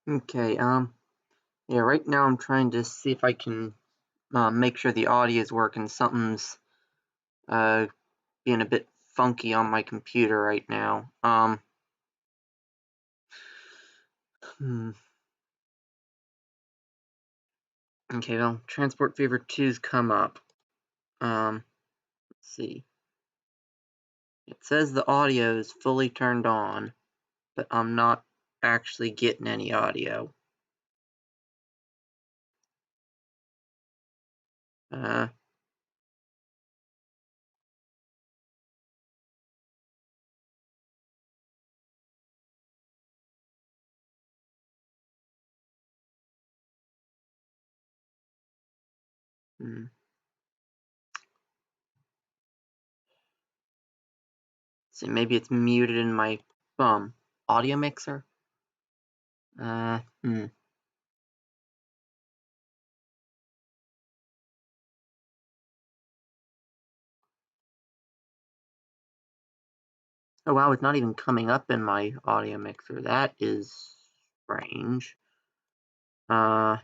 Okay, yeah, right now I'm trying to see if I can make sure the audio is working. Something's being a bit funky on my computer right now. Hmm. Okay, well, Transport Fever 2's come up. Let's see. It says the audio is fully turned on, but I'm not actually getting any audio. Uh, hmm. See, maybe it's muted in my audio mixer. Hmm. Oh wow, it's not even coming up in my audio mixer. That is strange. Uh,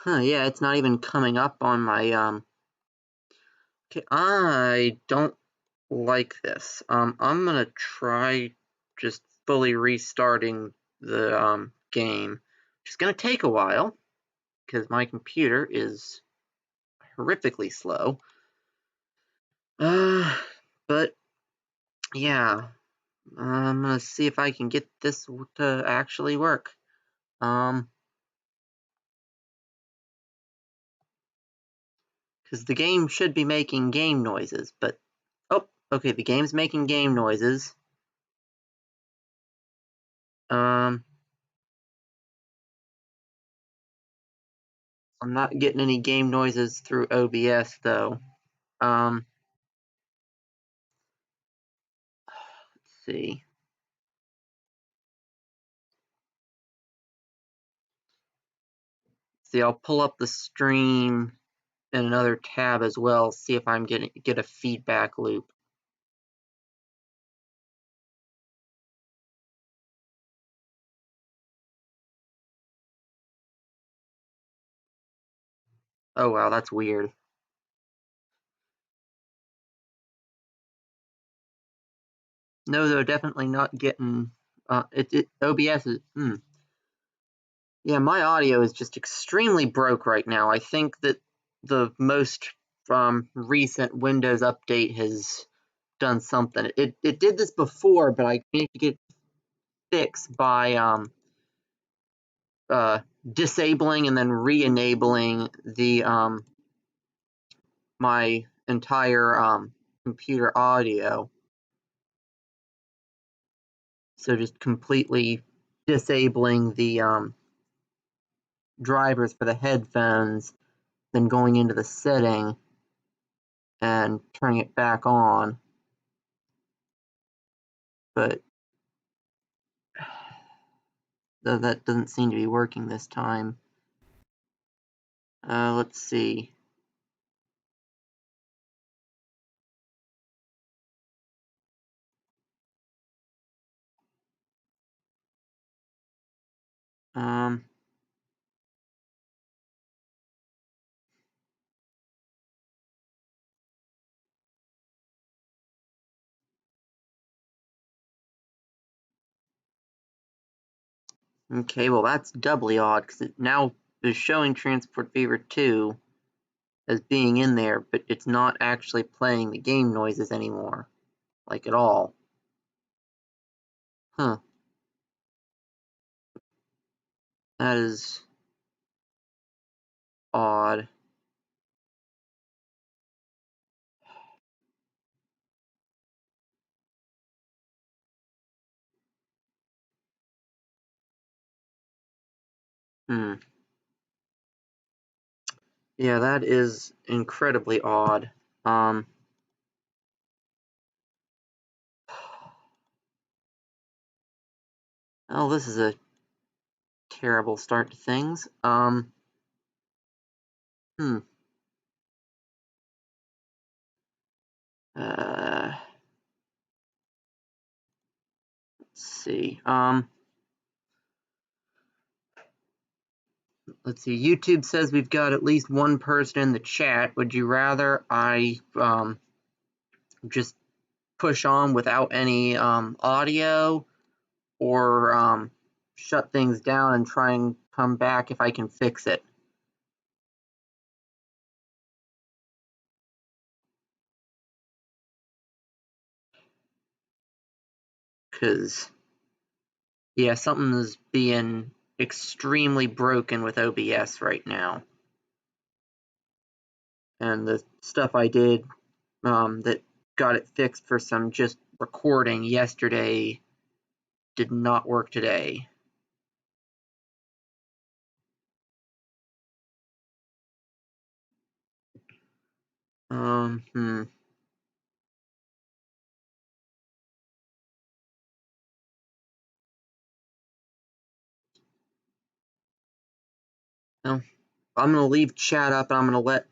yeah, it's not even coming up on my Okay, I don't like this. I'm gonna try just fully restarting the game. It's gonna take a while because my computer is horrifically slow. But yeah, I'm gonna see if I can get this to actually work. Because the game should be making game noises, but oh, okay, the game's making game noises. I'm not getting any game noises through OBS though. Let's see. See, I'll pull up the stream in another tab as well, see if I'm get a feedback loop. Oh wow, that's weird. No, they're definitely not getting. OBS is. Yeah, my audio is just extremely broke right now. I think that the most recent Windows update has done something. It did this before, but I managed to get fixed by disabling and then re-enabling the my entire computer audio. So just completely disabling the drivers for the headphones, then going into the setting and turning it back on. But that doesn't seem to be working this time. Let's see. Um, okay, well that's doubly odd because it now is showing Transport Fever 2 as being in there, but it's not actually playing the game noises anymore, like at all. Huh. That is odd. Hmm. Yeah, that is incredibly odd. Oh, this is a terrible start to things. Hmm. Let's see. Let's see. YouTube says we've got at least one person in the chat. Would you rather I just push on without any audio, or shut things down and try and come back if I can fix it? Because, yeah, something is being extremely broken with OBS right now. And the stuff I did that got it fixed for some just recording yesterday did not work today. Hmm. Well, I'm going to leave chat up, and I'm going to let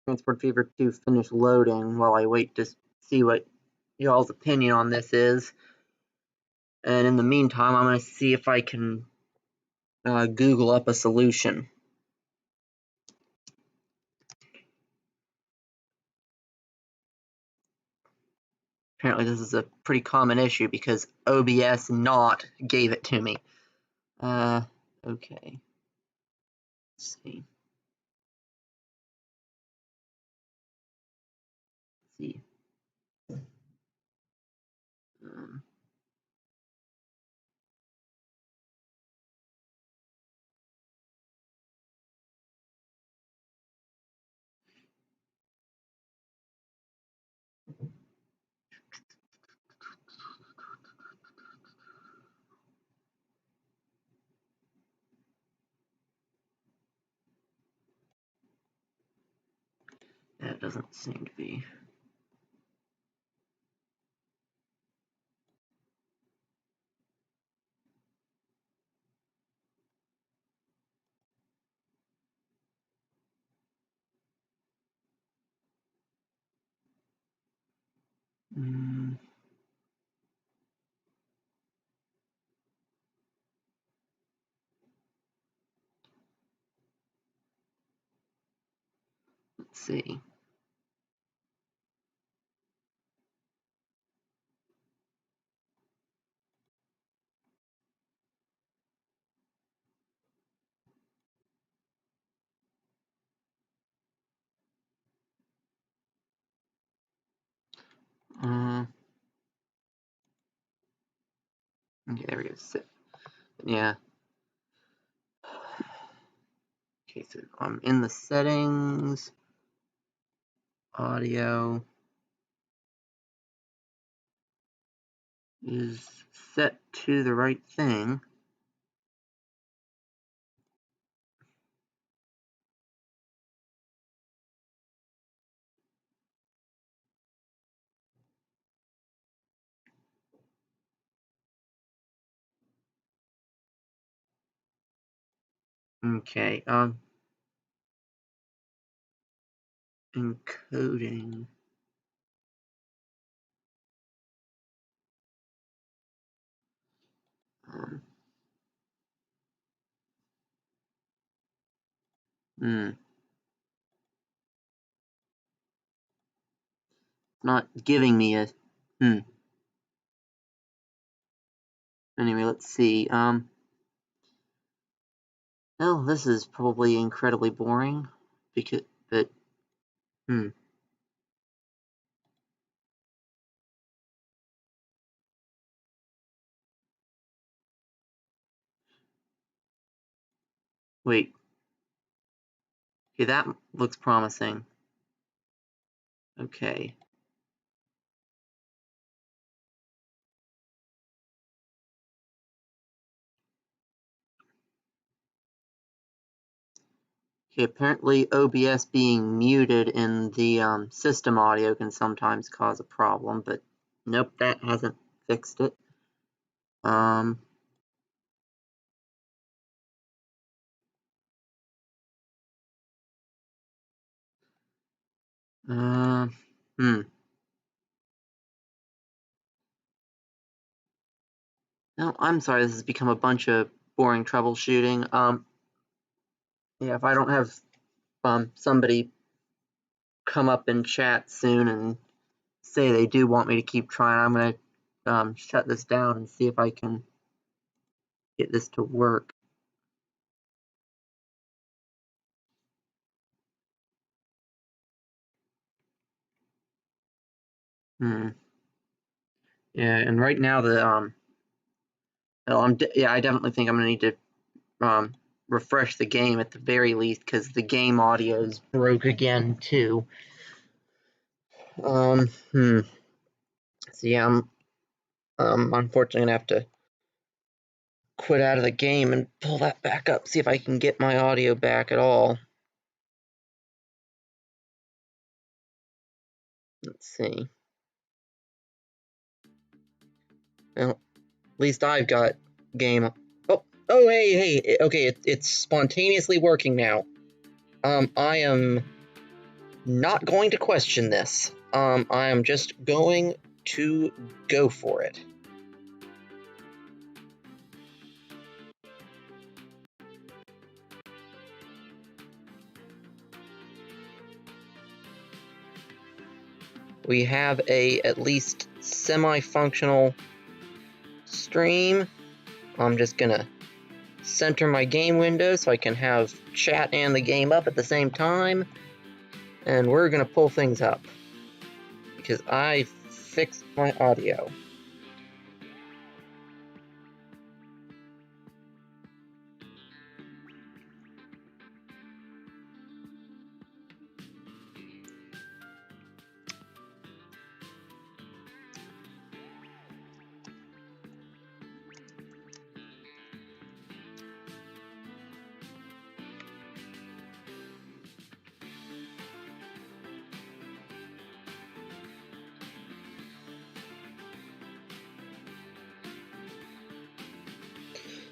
Transport Fever 2 finish loading while I wait to see what y'all's opinion on this is. And in the meantime, I'm going to see if I can Google up a solution. Apparently this is a pretty common issue because OBS not gave it to me. Okay. Let's see. Let's see. That doesn't seem to be. Let's see. Okay, there we go. Yeah. Okay, so I'm in the settings. Audio is set to the right thing. Okay, encoding. Um, hmm. Not giving me a. Anyway, let's see. Well, this is probably incredibly boring. But, wait. Okay, that looks promising. Okay. Okay, apparently OBS being muted in the system audio can sometimes cause a problem, but nope, that hasn't fixed it. No, I'm sorry, this has become a bunch of boring troubleshooting. Yeah, if I don't have somebody come up in chat soon and say they do want me to keep trying, I'm gonna shut this down and see if I can get this to work. Yeah, and right now the well, yeah, I definitely think I'm gonna need to refresh the game at the very least because the game audio is broke again too. So yeah, I'm unfortunately gonna have to quit out of the game and pull that back up, see if I can get my audio back at all. Let's see. Well, at least I've got game. Oh, hey, okay, it's spontaneously working now. I am not going to question this. I am just going to go for it. We have a at least semi-functional stream. I'm just gonna center my game window so I can have chat and the game up at the same time. And we're gonna pull things up because I fixed my audio.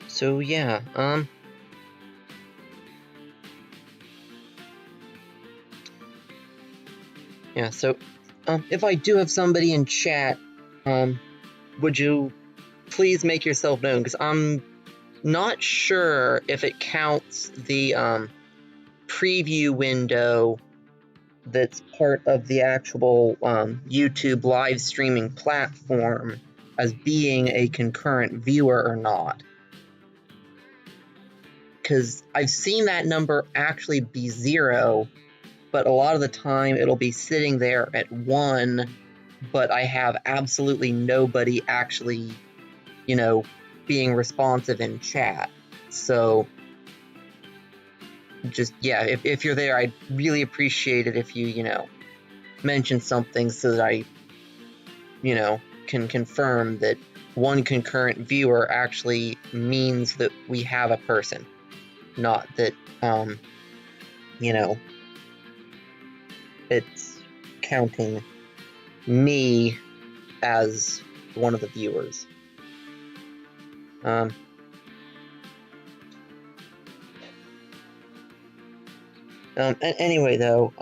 So yeah, yeah, so if I do have somebody in chat, would you please make yourself known, because I'm not sure if it counts the preview window that's part of the actual YouTube live streaming platform as being a concurrent viewer or not. Because I've seen that number actually be 0, but a lot of the time it'll be sitting there at 1, but I have absolutely nobody actually, being responsive in chat. So just, yeah, if you're there, I'd really appreciate it if you, mention something so that I, can confirm that one concurrent viewer actually means that we have a person, not that, it's counting me as one of the viewers. Anyway, though,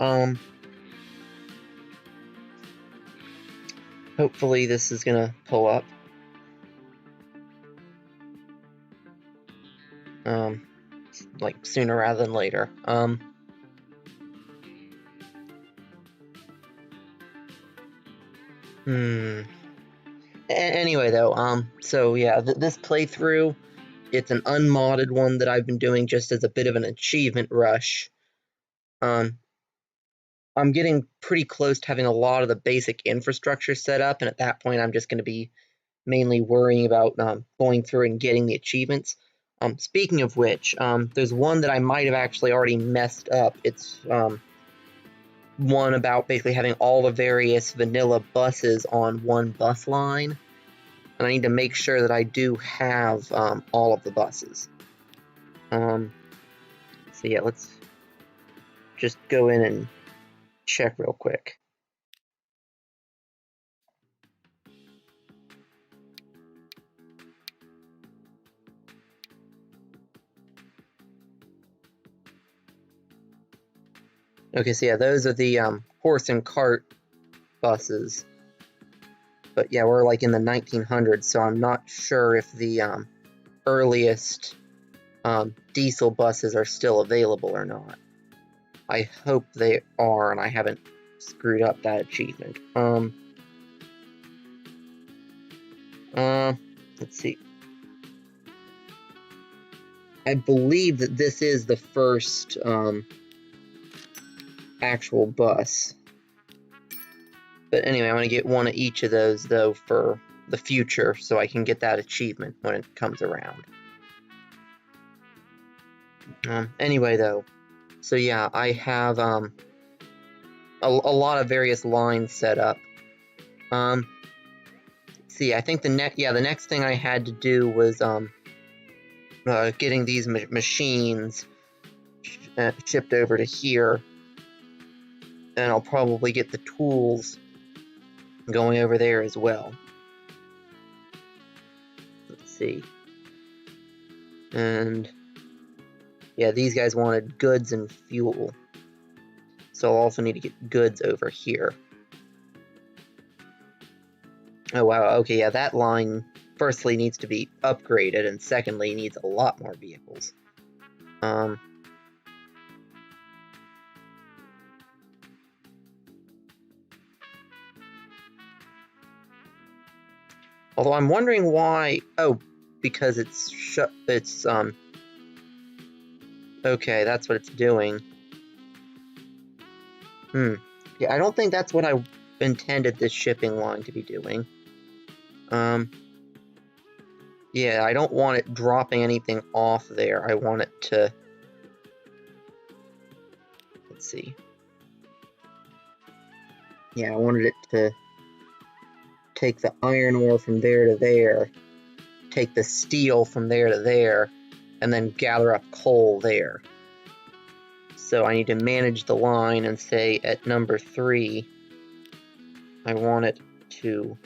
hopefully this is gonna pull up. Like sooner rather than later. Anyway, though, so yeah, this playthrough, it's an unmodded one that I've been doing just as a bit of an achievement rush. I'm getting pretty close to having a lot of the basic infrastructure set up, and at that point, I'm just going to be mainly worrying about going through and getting the achievements. Speaking of which, there's one that I might have actually already messed up. It's one about basically having all the various vanilla buses on one bus line, and I need to make sure that I do have all of the buses. So yeah, let's just go in and check real quick. Okay, so yeah, those are the horse and cart buses. But yeah, we're like in the 1900s, so I'm not sure if the earliest diesel buses are still available or not. I hope they are, and I haven't screwed up that achievement. Let's see. I believe that this is the first actual bus. But anyway, I'm going to get one of each of those, though, for the future, so I can get that achievement when it comes around. Anyway, though, so yeah, I have a lot of various lines set up. Let's see, I think the next thing I had to do was getting these machines shipped over to here, and I'll probably get the tools going over there as well. Let's see. And yeah, these guys wanted goods and fuel. So I'll also need to get goods over here. Oh wow, okay, yeah, that line firstly needs to be upgraded, and secondly needs a lot more vehicles. Although I'm wondering why... Oh, because it's okay, that's what it's doing. Yeah, I don't think that's what I intended this shipping line to be doing. Yeah, I don't want it dropping anything off there. I want it to... Let's see. Yeah, I wanted it to take the iron ore from there to there, take the steel from there to there, and then gather up coal there. So I need to manage the line and say at number 3, I want it to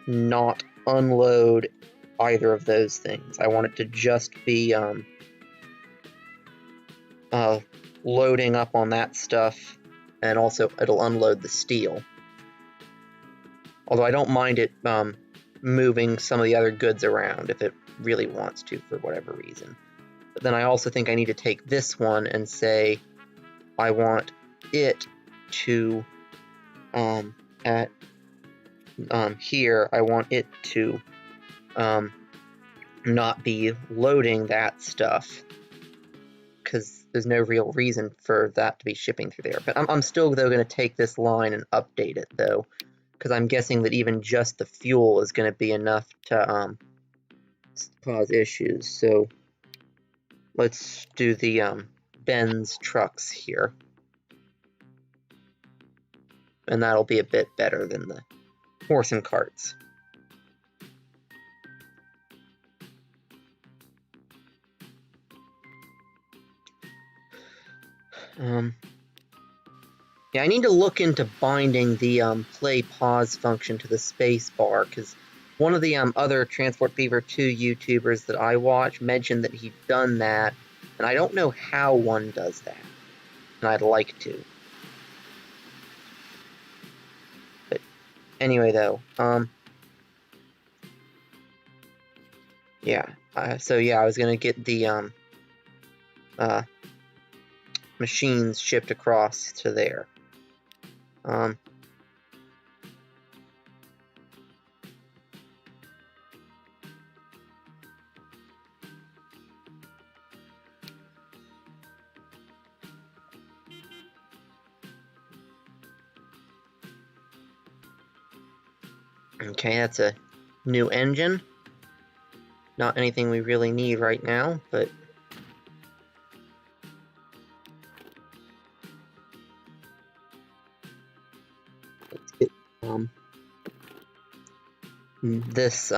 not unload either of those things. I want it to just be loading up on that stuff, and also it'll unload the steel. Although I don't mind it moving some of the other goods around if it really wants to for whatever reason. But then I also think I need to take this one and say I want it to at here I want it to not be loading that stuff, because there's no real reason for that to be shipping through there. But I'm still, though, going to take this line and update it, though, because I'm guessing that even just the fuel is going to be enough to cause issues. So let's do the Benz trucks here, and that'll be a bit better than the horse and carts. Yeah, I need to look into binding the play pause function to the space bar, because one of the other Transport Fever 2 YouTubers that I watch mentioned that he'd done that, and I don't know how one does that, and I'd like to. But anyway, though, yeah, so yeah, I was gonna get the machines shipped across to there. Okay, that's a new engine. Not anything we really need right now, but let's get this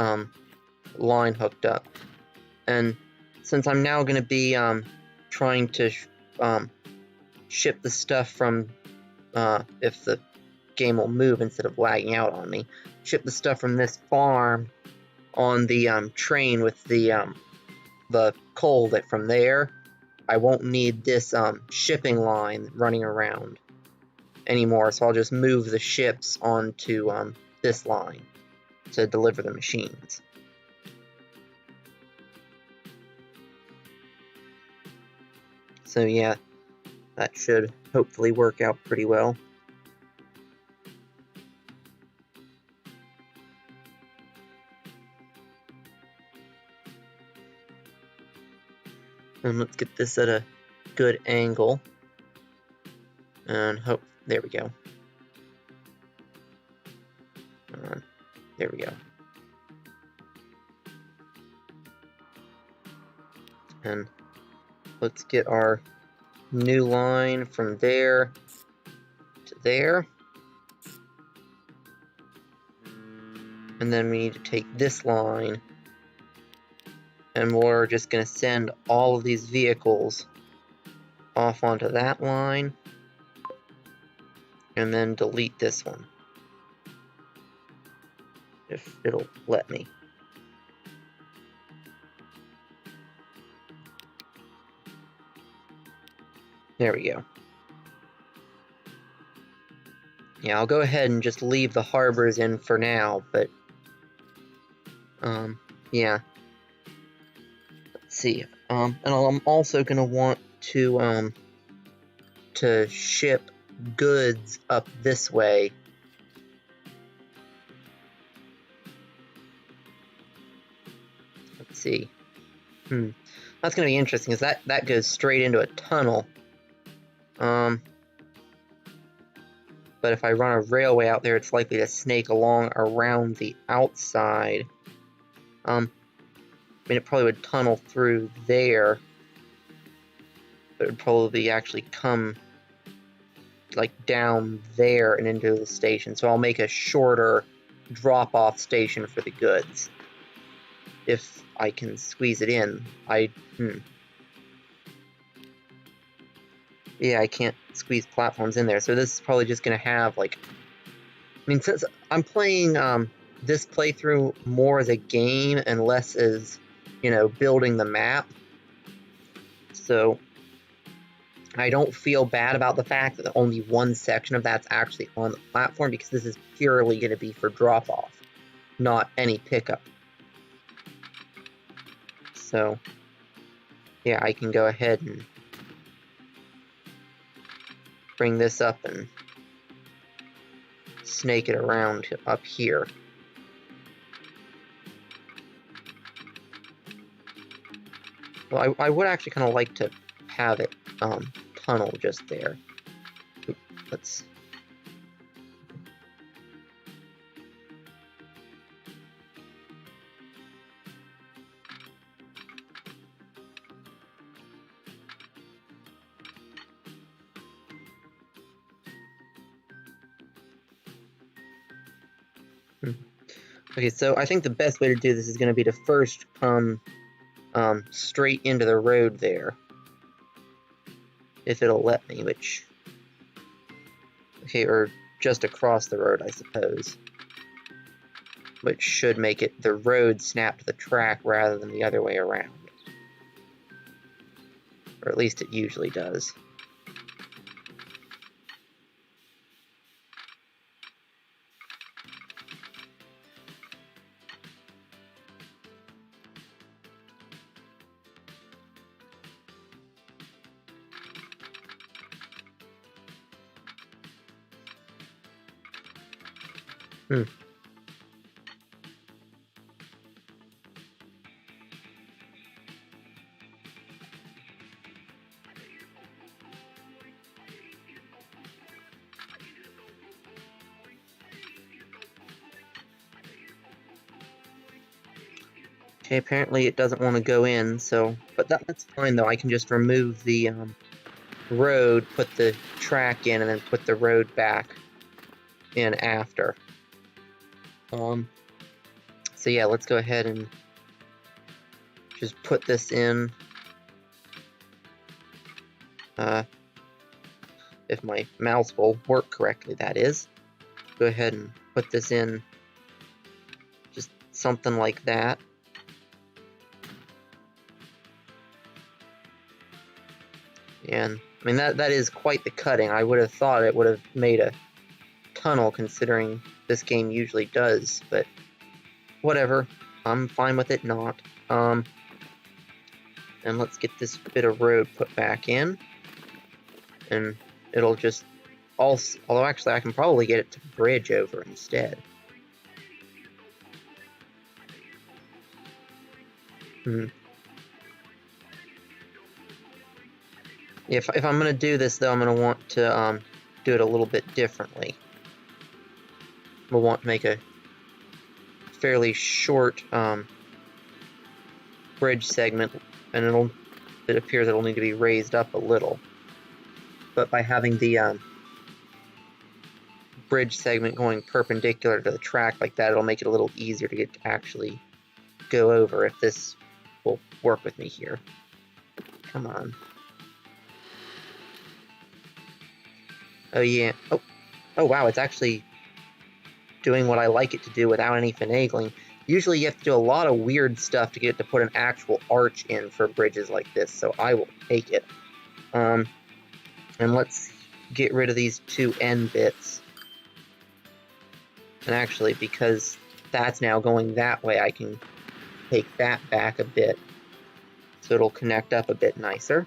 line hooked up. And since I'm now going to be trying to ship the stuff from, if the game will move instead of lagging out on me, ship the stuff from this farm on the train with the coal that from there, I won't need this shipping line running around anymore, so I'll just move the ships onto this line to deliver the machines. So yeah, that should hopefully work out pretty well. And let's get this at a good angle. And hope, there we go. There we go. And let's get our new line from there to there. And then we need to take this line, and we're just going to send all of these vehicles off onto that line, and then delete this one, if it'll let me. There we go. Yeah, I'll go ahead and just leave the harbors in for now, but yeah. Let's see. And I'm also gonna want to ship goods up this way. Let's see. That's gonna be interesting, because that goes straight into a tunnel. But if I run a railway out there, it's likely to snake along around the outside. I mean, it probably would tunnel through there, but it would probably actually come like down there and into the station. So I'll make a shorter drop-off station for the goods, if I can squeeze it in. Yeah, I can't squeeze platforms in there, so this is probably just going to have, like... I mean, since I'm playing this playthrough more as a game and less as, you know, building the map, so I don't feel bad about the fact that only one section of that's actually on the platform, because this is purely going to be for drop-off, not any pickup. So, yeah, I can go ahead and bring this up and snake it around up here. Well, I would actually kind of like to have it tunnel just there. Let's... Okay, so I think the best way to do this is going to be to first come straight into the road there. If it'll let me, which... Okay, or just across the road, I suppose. Which should make it the road snap to the track rather than the other way around. Or at least it usually does. Okay, apparently it doesn't want to go in, so... But that's fine, though. I can just remove the road, put the track in, and then put the road back in after. So yeah, let's go ahead and just put this in. If my mouse will work correctly, that is. Go ahead and put this in just something like that. And I mean, that is quite the cutting. I would have thought it would have made a tunnel, considering this game usually does, but whatever. I'm fine with it not. And let's get this bit of road put back in. And it'll just also, although actually I can probably get it to bridge over instead. If I'm going to do this, though, I'm going to want to do it a little bit differently. We'll want to make a fairly short bridge segment, and it appears it'll need to be raised up a little. But by having the bridge segment going perpendicular to the track like that, it'll make it a little easier to get to actually go over, if this will work with me here. Come on. Oh yeah. Oh wow, it's actually doing what I like it to do without any finagling. Usually you have to do a lot of weird stuff to get it to put an actual arch in for bridges like this, so I will take it. And let's get rid of these two end bits. And actually, because that's now going that way, I can take that back a bit, so it'll connect up a bit nicer.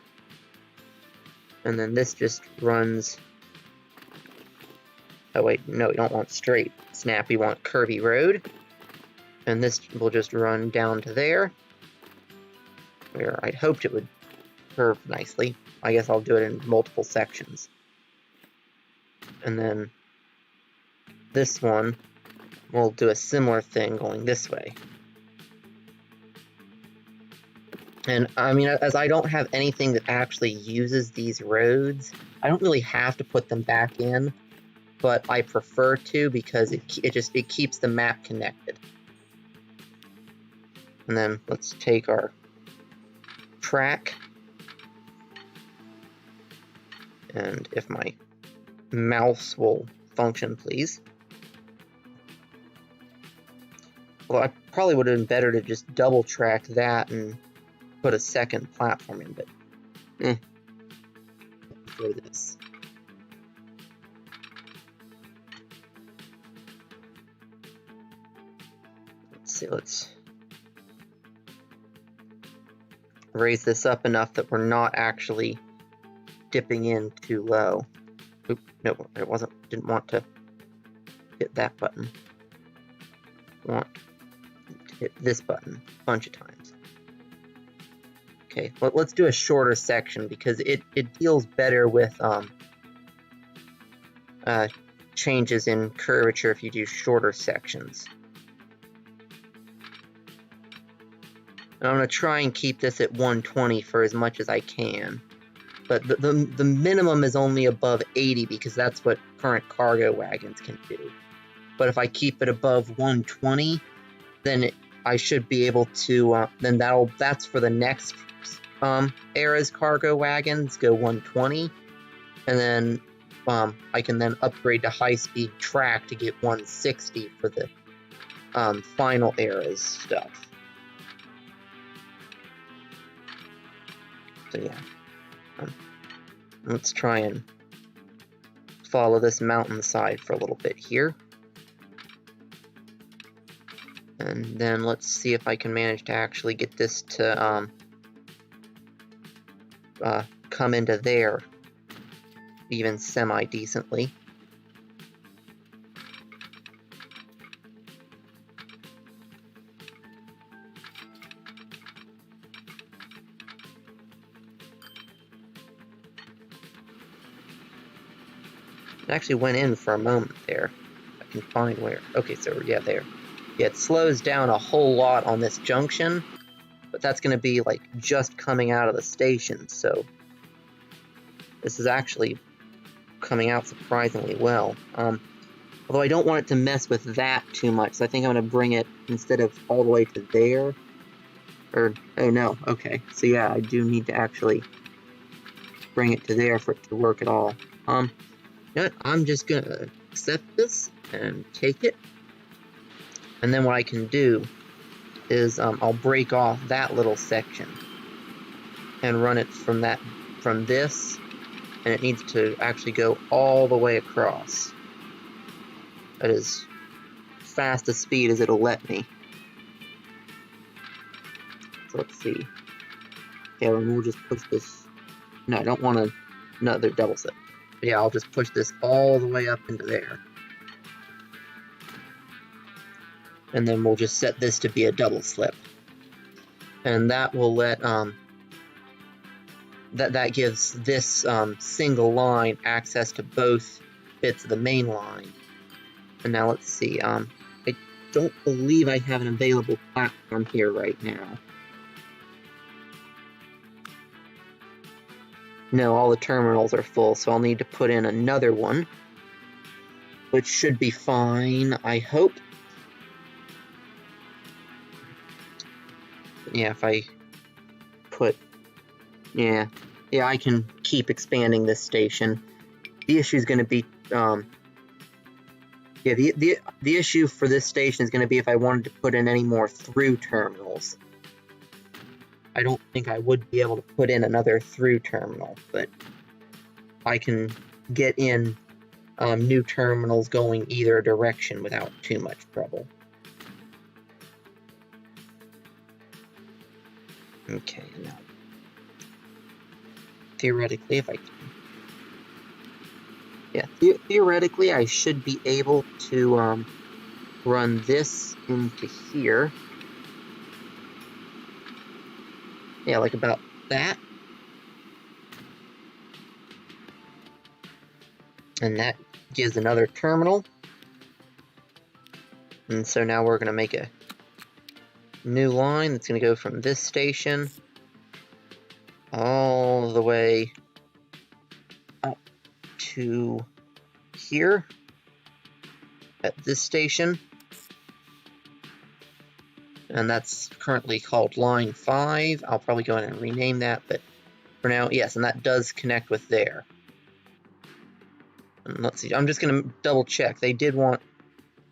And then this just runs... Oh wait, no, we don't want straight snap, we want curvy road. And this will just run down to there, where I'd hoped it would curve nicely. I guess I'll do it in multiple sections. And then this one, we'll do a similar thing going this way. And I mean, as I don't have anything that actually uses these roads, I don't really have to put them back in, but I prefer to, because it keeps the map connected. And then let's take our track, and if my mouse will function, please. Well, I probably would have been better to just double track that and put a second platform in, but for this. Let's see, let's raise this up enough that we're not actually dipping in too low. Oop, no, it wasn't. Didn't want to hit that button. Want to hit this button a bunch of times. Okay, let's do a shorter section, because it deals better with changes in curvature if you do shorter sections. And I'm going to try and keep this at 120 for as much as I can. But the minimum is only above 80, because that's what current cargo wagons can do. But if I keep it above 120, then I should be able to, then that's for the next era's cargo wagons, go 120. And then I can then upgrade to high-speed track to get 160 for the final era's stuff. So yeah, let's try and follow this mountainside for a little bit here. And then let's see if I can manage to actually get this to come into there even semi-decently. It actually went in for a moment there. I can find where. Okay, so yeah, there. Yeah, it slows down a whole lot on this junction, but that's going to be like just coming out of the station, so this is actually coming out surprisingly well. Although I don't want it to mess with that too much, so I think I'm going to bring it, instead of all the way to there, Or, oh no, okay. So yeah, I do need to actually bring it to there for it to work at all. You know what? I'm just gonna accept this and take it. And then what I can do is I'll break off that little section and run it from this, and it needs to actually go all the way across at as fast a speed as it'll let me. So let's see. Okay, and we'll just push this. No, I don't want another double slip. But yeah, I'll just push this all the way up into there. And then we'll just set this to be a double slip. And that will let, that gives this single line access to both bits of the main line. And now let's see, I don't believe I have an available platform here right now. No, all the terminals are full, so I'll need to put in another one, which should be fine, I hope. Yeah, if I put, yeah, I can keep expanding this station. The issue is going to be, yeah, the issue for this station is going to be if I wanted to put in any more through terminals. I don't think I would be able to put in another through terminal, but I can get in new terminals going either direction without too much trouble. Okay, now theoretically, if I can, yeah, theoretically I should be able to run this into here. Yeah, like about that. And that gives another terminal. And so now we're going to make a new line that's going to go from this station all the way up to here at this station. And that's currently called line 5. I'll probably go in and rename that, but for now, yes, and that does connect with there. And let's see, I'm just going to double check. They did want,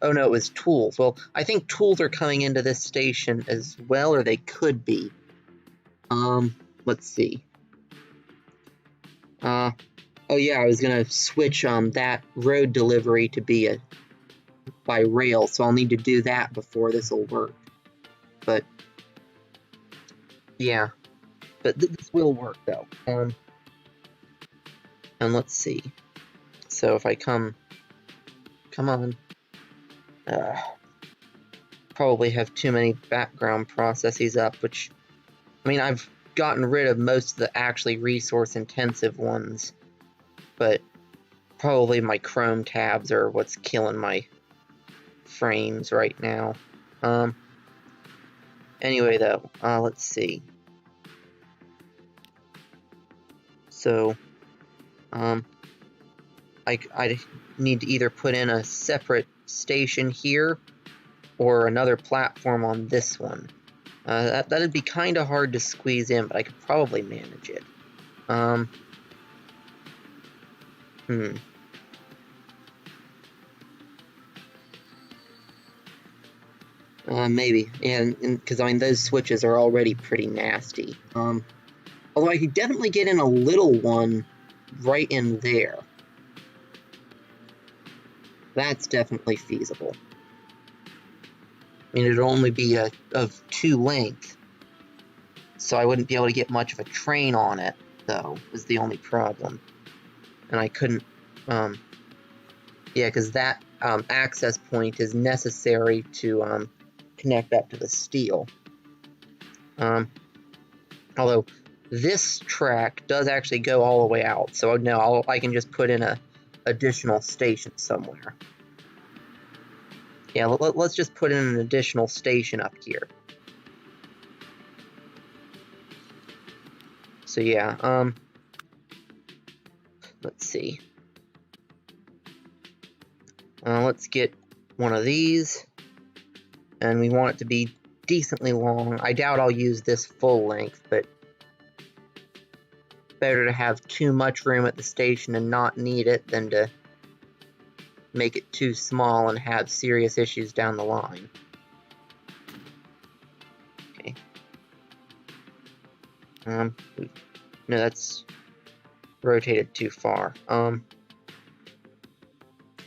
oh no, it was tools. Well, I think tools are coming into this station as well, or they could be. Let's see. Oh yeah, I was going to switch that road delivery to be by rail, so I'll need to do that before this will work. But yeah, but this will work though. And let's see. So if I come on. Probably have too many background processes up, which, I mean, I've gotten rid of most of the actually resource-intensive ones, but probably my Chrome tabs are what's killing my frames right now. Anyway, though, let's see. So, I need to either put in a separate station here or another platform on this one. That'd be kind of hard to squeeze in, but I could probably manage it. Maybe, and because I mean those switches are already pretty nasty. Although I could definitely get in a little one right in there. That's definitely feasible. I mean, it'd only be of 2 length, so I wouldn't be able to get much of a train on it, though, is the only problem. And I couldn't, yeah, because that access point is necessary to connect up to the steel. Although this track does actually go all the way out, so no, I can just put in a additional station somewhere. Yeah, let's just put in an additional station up here. So yeah, let's see. Let's get one of these, and we want it to be decently long. I doubt I'll use this full length, but better to have too much room at the station and not need it than to make it too small and have serious issues down the line. Okay. No, that's rotated too far.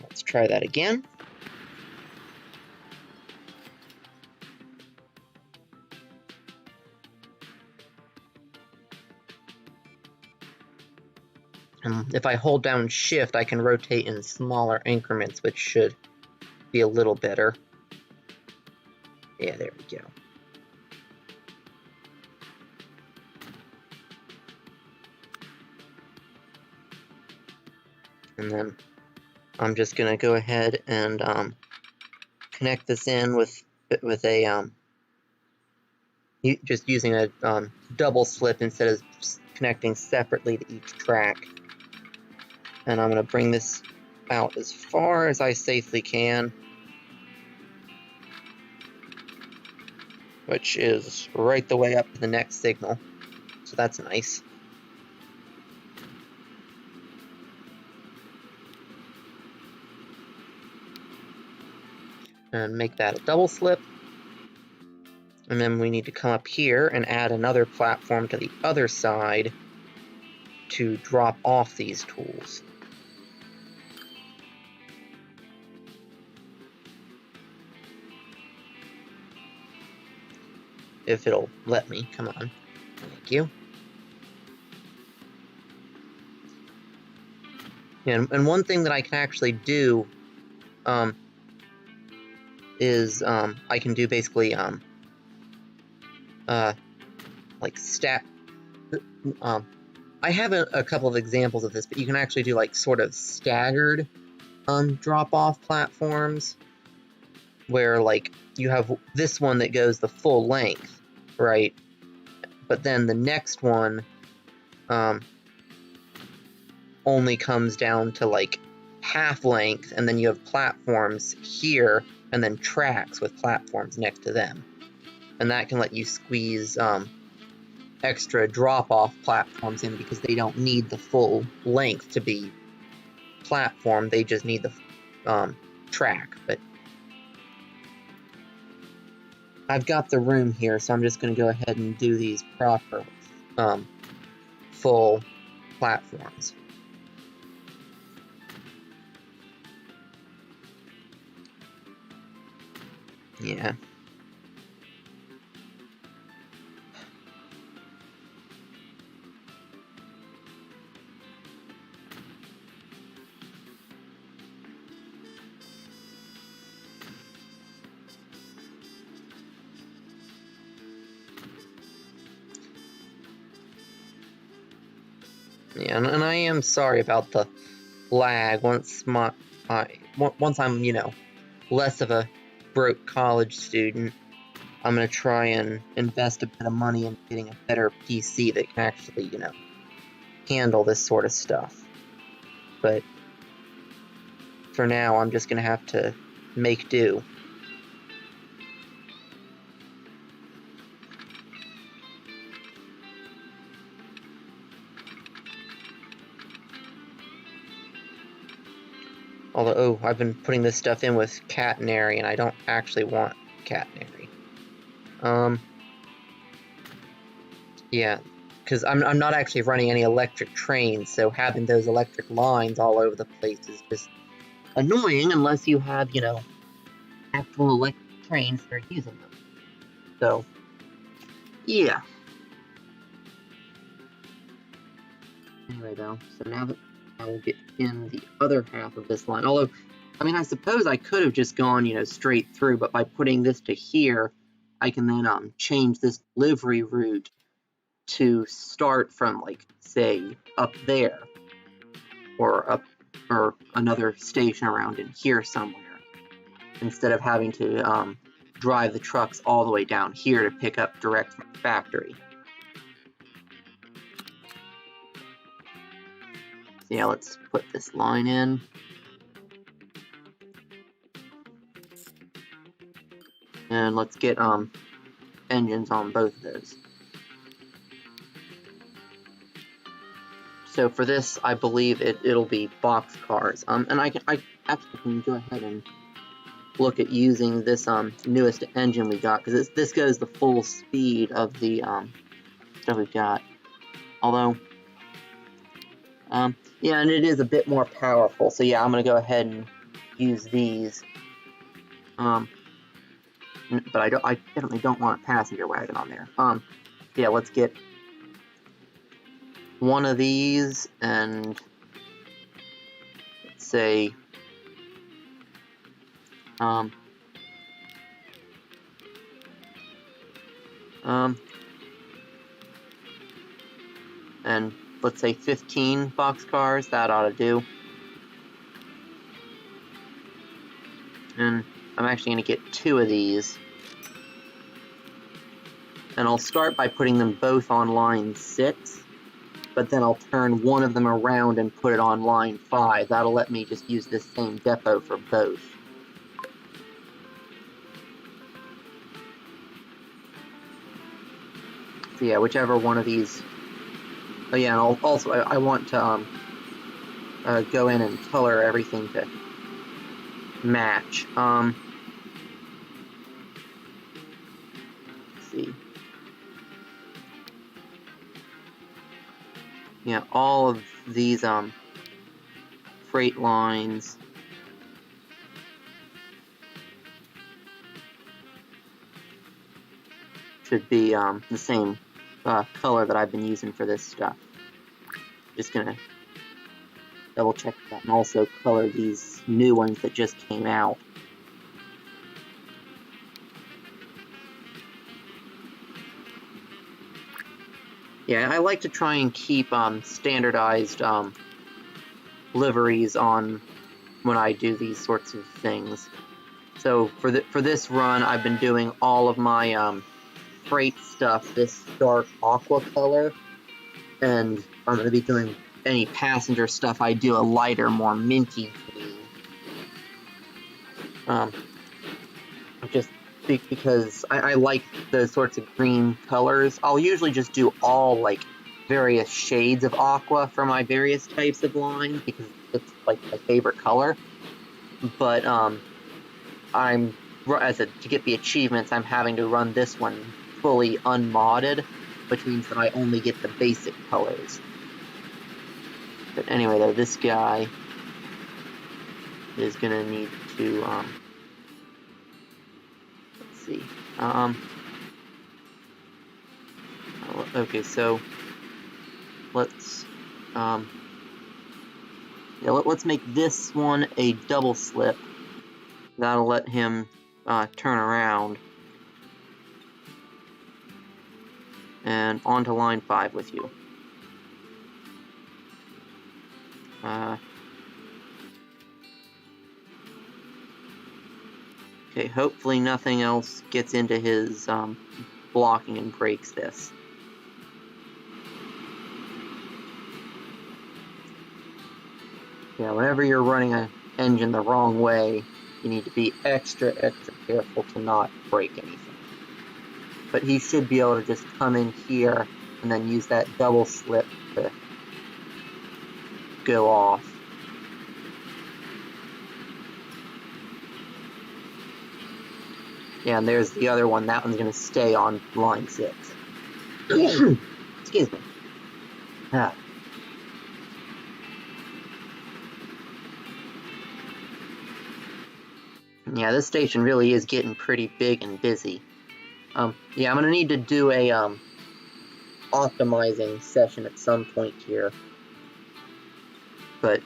Let's try that again. If I hold down shift, I can rotate in smaller increments, which should be a little better. Yeah, there we go. And then I'm just gonna go ahead and connect this in with a just using a double slip instead of connecting separately to each track. And I'm gonna bring this out as far as I safely can, which is right the way up to the next signal. So that's nice. And make that a double slip. And then we need to come up here and add another platform to the other side to drop off these tools. If it'll let me, come on. Thank you. And one thing that I can actually do is I can do basically like I have a couple of examples of this, but you can actually do like sort of staggered drop-off platforms where like you have this one that goes the full length, right? But then the next one only comes down to like half length, and then you have platforms here and then tracks with platforms next to them. And that can let you squeeze extra drop-off platforms in because they don't need the full length to be platform, they just need the track. But I've got the room here, so I'm just going to go ahead and do these proper full platforms. Yeah. Yeah, and I am sorry about the lag. Once I'm, you know, less of a broke college student, I'm gonna try and invest a bit of money in getting a better PC that can actually, you know, handle this sort of stuff. But for now, I'm just gonna have to make do. Although, I've been putting this stuff in with catenary, and I don't actually want catenary. Yeah, because I'm not actually running any electric trains, so having those electric lines all over the place is just annoying unless you have, you know, actual electric trains that are using them. So, yeah. Anyway, though, so now that I will get in the other half of this line, although, I mean, I suppose I could have just gone, you know, straight through, but by putting this to here, I can then change this delivery route to start from, like, say, up there, or another station around in here somewhere, instead of having to drive the trucks all the way down here to pick up direct from the factory. So yeah, let's put this line in. And let's get engines on both of those. So for this, I believe it'll be boxcars. And I actually can go ahead and look at using this newest engine we got, because this goes the full speed of the stuff we've got. Although, yeah, and it is a bit more powerful. So yeah, I'm gonna go ahead and use these. But I definitely don't want a passenger wagon on there. Yeah, let's get one of these, and let's say, and let's say 15 boxcars. That ought to do. And I'm actually going to get 2 of these. And I'll start by putting them both on line 6, but then I'll turn one of them around and put it on line 5. That'll let me just use this same depot for both. So yeah, whichever one of these. Oh yeah, and also I want to go in and color everything to match. Let's see. Yeah, all of these freight lines should be the same color that I've been using for this stuff. Just gonna double check that, and also color these new ones that just came out. Yeah, I like to try and keep standardized liveries on when I do these sorts of things. So for this run, I've been doing all of my freight stuff this dark aqua color, and I'm going to be doing any passenger stuff I do a lighter, more minty green. Just because I like those sorts of green colors. I'll usually just do all like various shades of aqua for my various types of lines because it's like my favorite color. But to get the achievements, I'm having to run this one fully unmodded, which means that I only get the basic colors. But anyway, though, this guy is gonna need to let's see. Okay, so let's let's make this one a double slip. That'll let him turn around. And onto line 5 with you. Okay, hopefully nothing else gets into his blocking and breaks this. Yeah, whenever you're running an engine the wrong way, you need to be extra careful to not break anything. But he should be able to just come in here and then use that double slip to go off. Yeah, and there's the other one. That one's going to stay on line 6. Excuse me. Yeah, this station really is getting pretty big and busy. Yeah, I'm going to need to do a optimizing session at some point here. But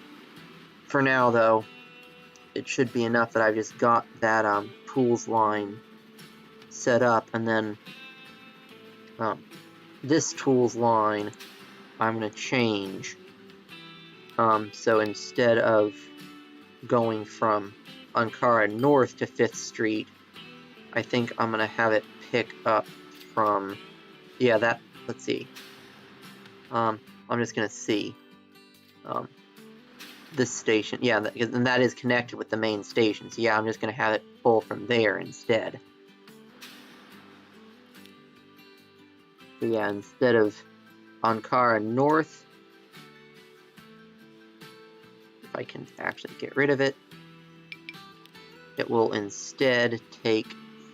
for now, though, it should be enough that I've just got that pools line set up, and then this tools line I'm going to change. So instead of going from Ankara north to 5th Street, I think I'm going to have it pick up from, yeah, that, let's see. I'm just going to see. This station, yeah, and that is connected with the main station, so yeah, I'm just going to have it pull from there instead. So yeah, instead of Ankara North, if I can actually get rid of it, it will instead take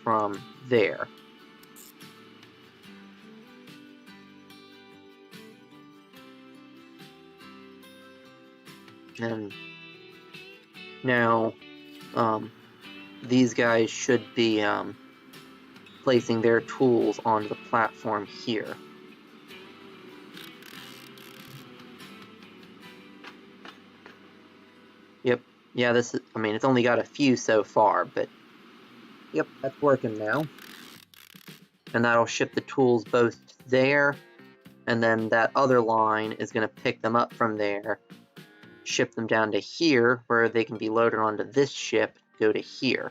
from there. And now these guys should be placing their tools onto the platform here. Yep. Yeah, this is, I mean, it's only got a few so far, but yep, that's working now. And that'll ship the tools both there, and then that other line is going to pick them up from there, ship them down to here, where they can be loaded onto this ship, go to here.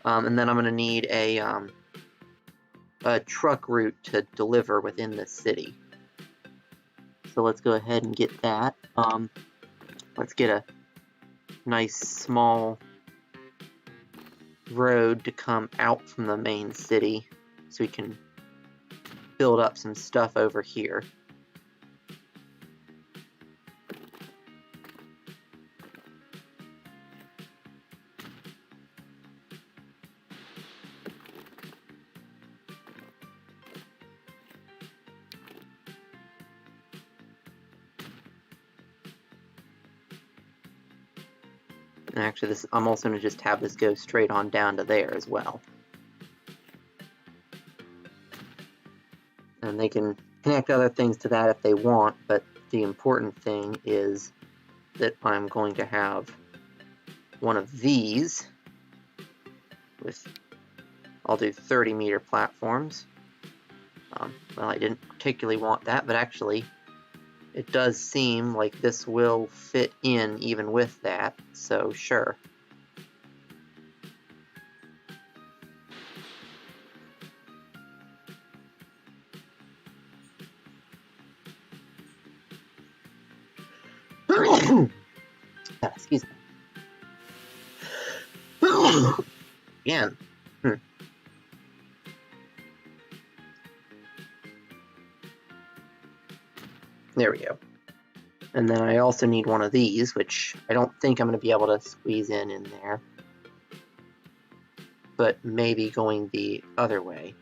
And then I'm going to need a truck route to deliver within the city. So let's go ahead and get that. Let's get a nice small road to come out from the main city so we can build up some stuff over here. And actually, I'm also going to just have this go straight on down to there as well. And they can connect other things to that if they want, but the important thing is that I'm going to have one of these with, I'll do 30-meter platforms. Well, I didn't particularly want that, but actually, it does seem like this will fit in even with that, so sure. Excuse me. Again. There we go. And then I also need one of these, which I don't think I'm going to be able to squeeze in there. But maybe going the other way.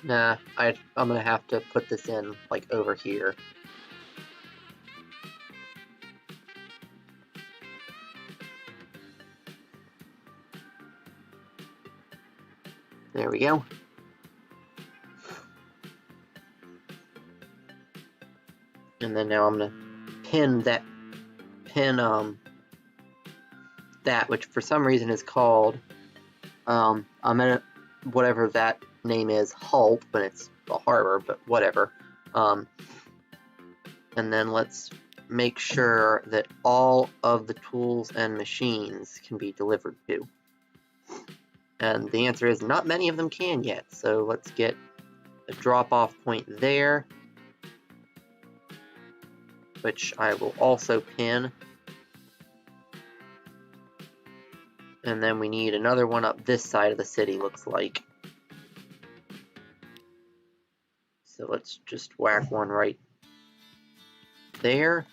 Nah, I'm going to have to put this in, like, over here. There we go. And then now I'm going to pin that, that, which for some reason is called, I'm going to, whatever that name is, Hulp, when it's a harbor, but whatever. And then let's make sure that all of the tools and machines can be delivered to. And the answer is not many of them can yet, so let's get a drop-off point there, which I will also pin. And then we need another one up this side of the city, looks like. So let's just whack one right there.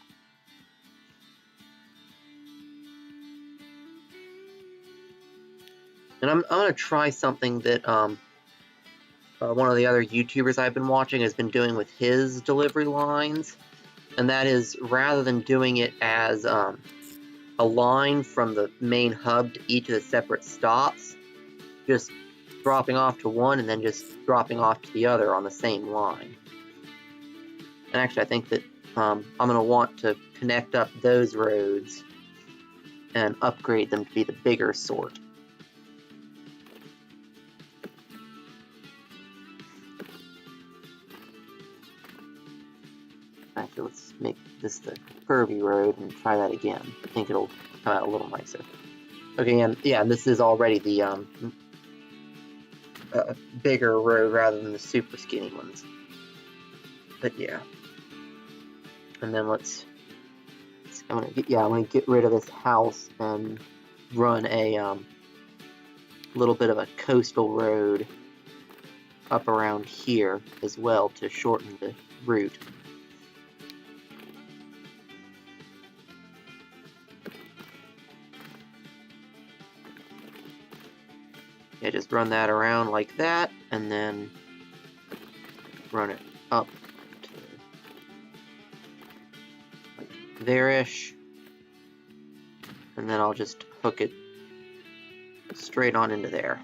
And I'm going to try something that one of the other YouTubers I've been watching has been doing with his delivery lines. And that is, rather than doing it as a line from the main hub to each of the separate stops, just dropping off to one and then just dropping off to the other on the same line. And actually, I think that I'm going to want to connect up those roads and upgrade them to be the bigger sort. Actually, let's make this the curvy road and try that again. I think it'll come out a little nicer. Okay, and yeah, this is already the bigger road rather than the super skinny ones. But yeah. And then I'm gonna get rid of this house and run a little bit of a coastal road up around here as well to shorten the route. Yeah, just run that around like that, and then run it up to like there-ish, and then I'll just hook it straight on into there.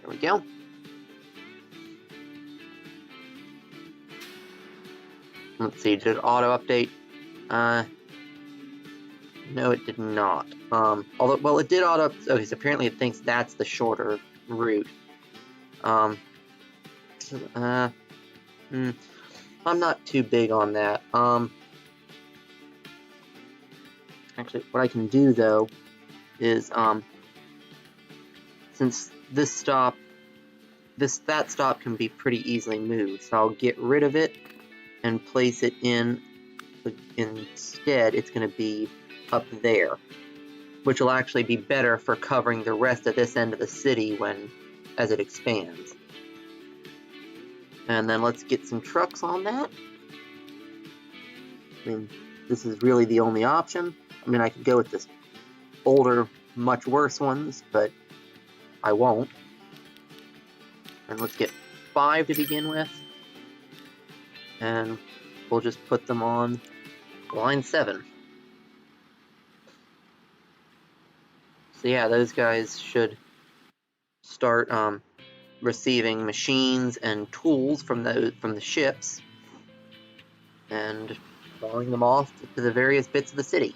There we go. Let's see, did it auto-update? No, it did not. Although, well, it did auto. Okay, so apparently it thinks that's the shorter route. I'm not too big on that. Actually, what I can do though is, since that stop can be pretty easily moved, so I'll get rid of it and place it in. Instead, it's going to be up there, which will actually be better for covering the rest of this end of the city as it expands. And then let's get some trucks on that. I mean, this is really the only option. I mean, I could go with this older, much worse ones, but I won't. And let's get 5 to begin with. And we'll just put them on line 7. So yeah, those guys should start receiving machines and tools from the ships and hauling them off to the various bits of the city.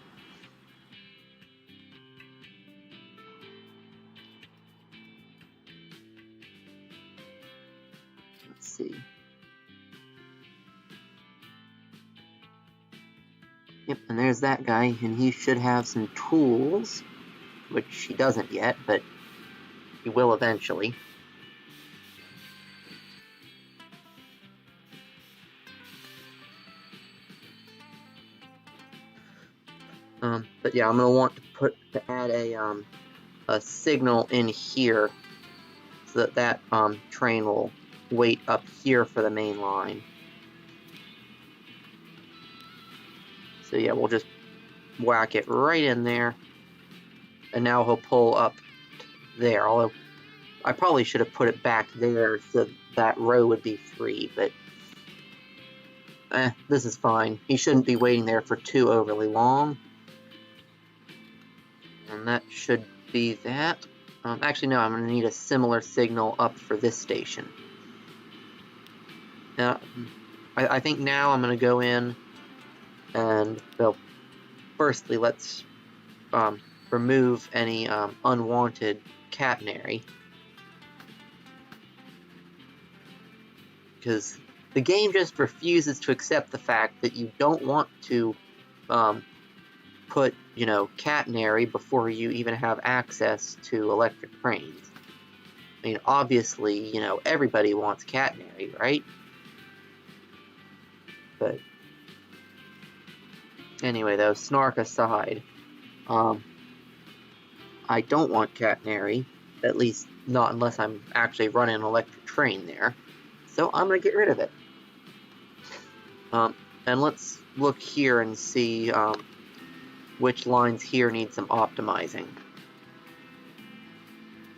Let's see. Yep, and there's that guy, and he should have some tools, which he doesn't yet, but he will eventually. But yeah, I'm gonna want to add a signal in here so that train will wait up here for the main line. So yeah, we'll just whack it right in there, and now he'll pull up there. Although I probably should have put it back there so that row would be free, but this is fine. He shouldn't be waiting there for too overly long. And that should be that. Actually, no, I'm going to need a similar signal up for this station. I think now I'm going to go in and, well, firstly, let's remove any unwanted catenary. Because the game just refuses to accept the fact that you don't want to put, catenary before you even have access to electric trains. I mean, obviously, everybody wants catenary, right? But anyway, though, snark aside, I don't want catenary, at least not unless I'm actually running an electric train there. So I'm going to get rid of it. And let's look here and see which lines here need some optimizing.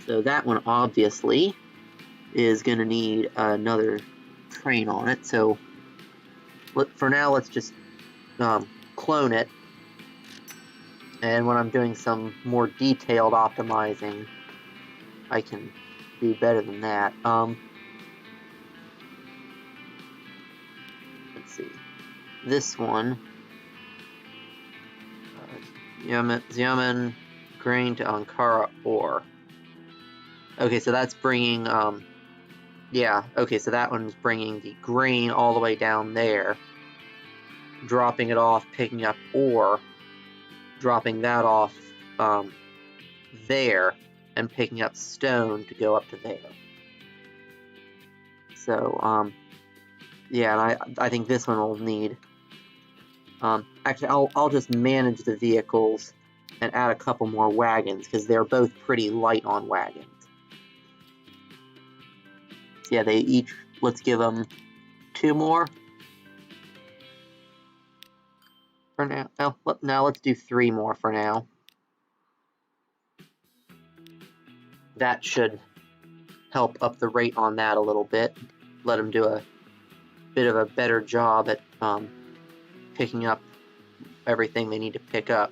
So that one obviously is going to need another train on it. So for now, let's just clone it. And when I'm doing some more detailed optimizing, I can do better than that. Let's see. This one, Xiamen grain to Ankara ore. Okay, so that's bringing, yeah, okay, so that one's bringing the grain all the way down there, dropping it off, picking up ore, dropping that off there and picking up stone to go up to there. So, yeah, and I think this one will need... actually, I'll just manage the vehicles and add a couple more wagons, because they're both pretty light on wagons. So yeah, they each... let's give them 2 more. For now. Now let's do 3 more for now. That should help up the rate on that a little bit. Let them do a bit of a better job at picking up everything they need to pick up.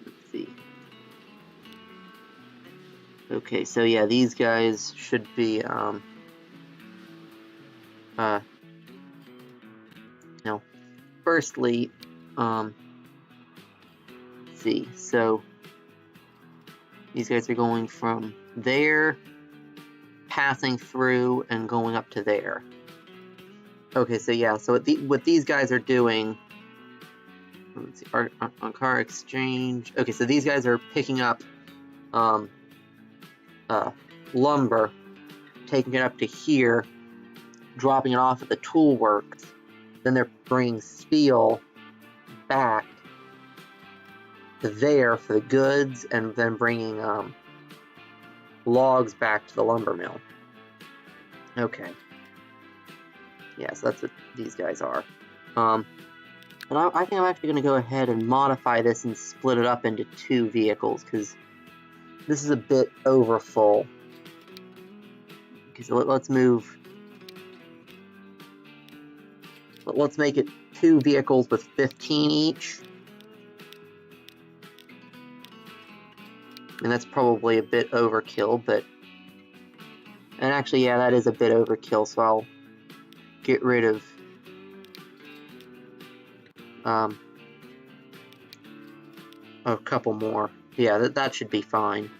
Let's see. Okay, so yeah, these guys should be firstly, let's see, so these guys are going from there, passing through, and going up to there. Okay, so yeah, so what these guys are doing, let's see, on car exchange, okay, so these guys are picking up lumber, taking it up to here, dropping it off at the tool works, then they're bringing steel back to there for the goods, and then bringing logs back to the lumber mill. Okay. Yeah, so that's what these guys are. And I think I'm actually going to go ahead and modify this and split it up into 2 vehicles, because this is a bit overfull. Okay, so let's move... let's make it 2 vehicles with 15 each. And that's probably a bit overkill, but... and actually, yeah, that is a bit overkill, so I'll get rid of... a couple more. Yeah, that should be fine.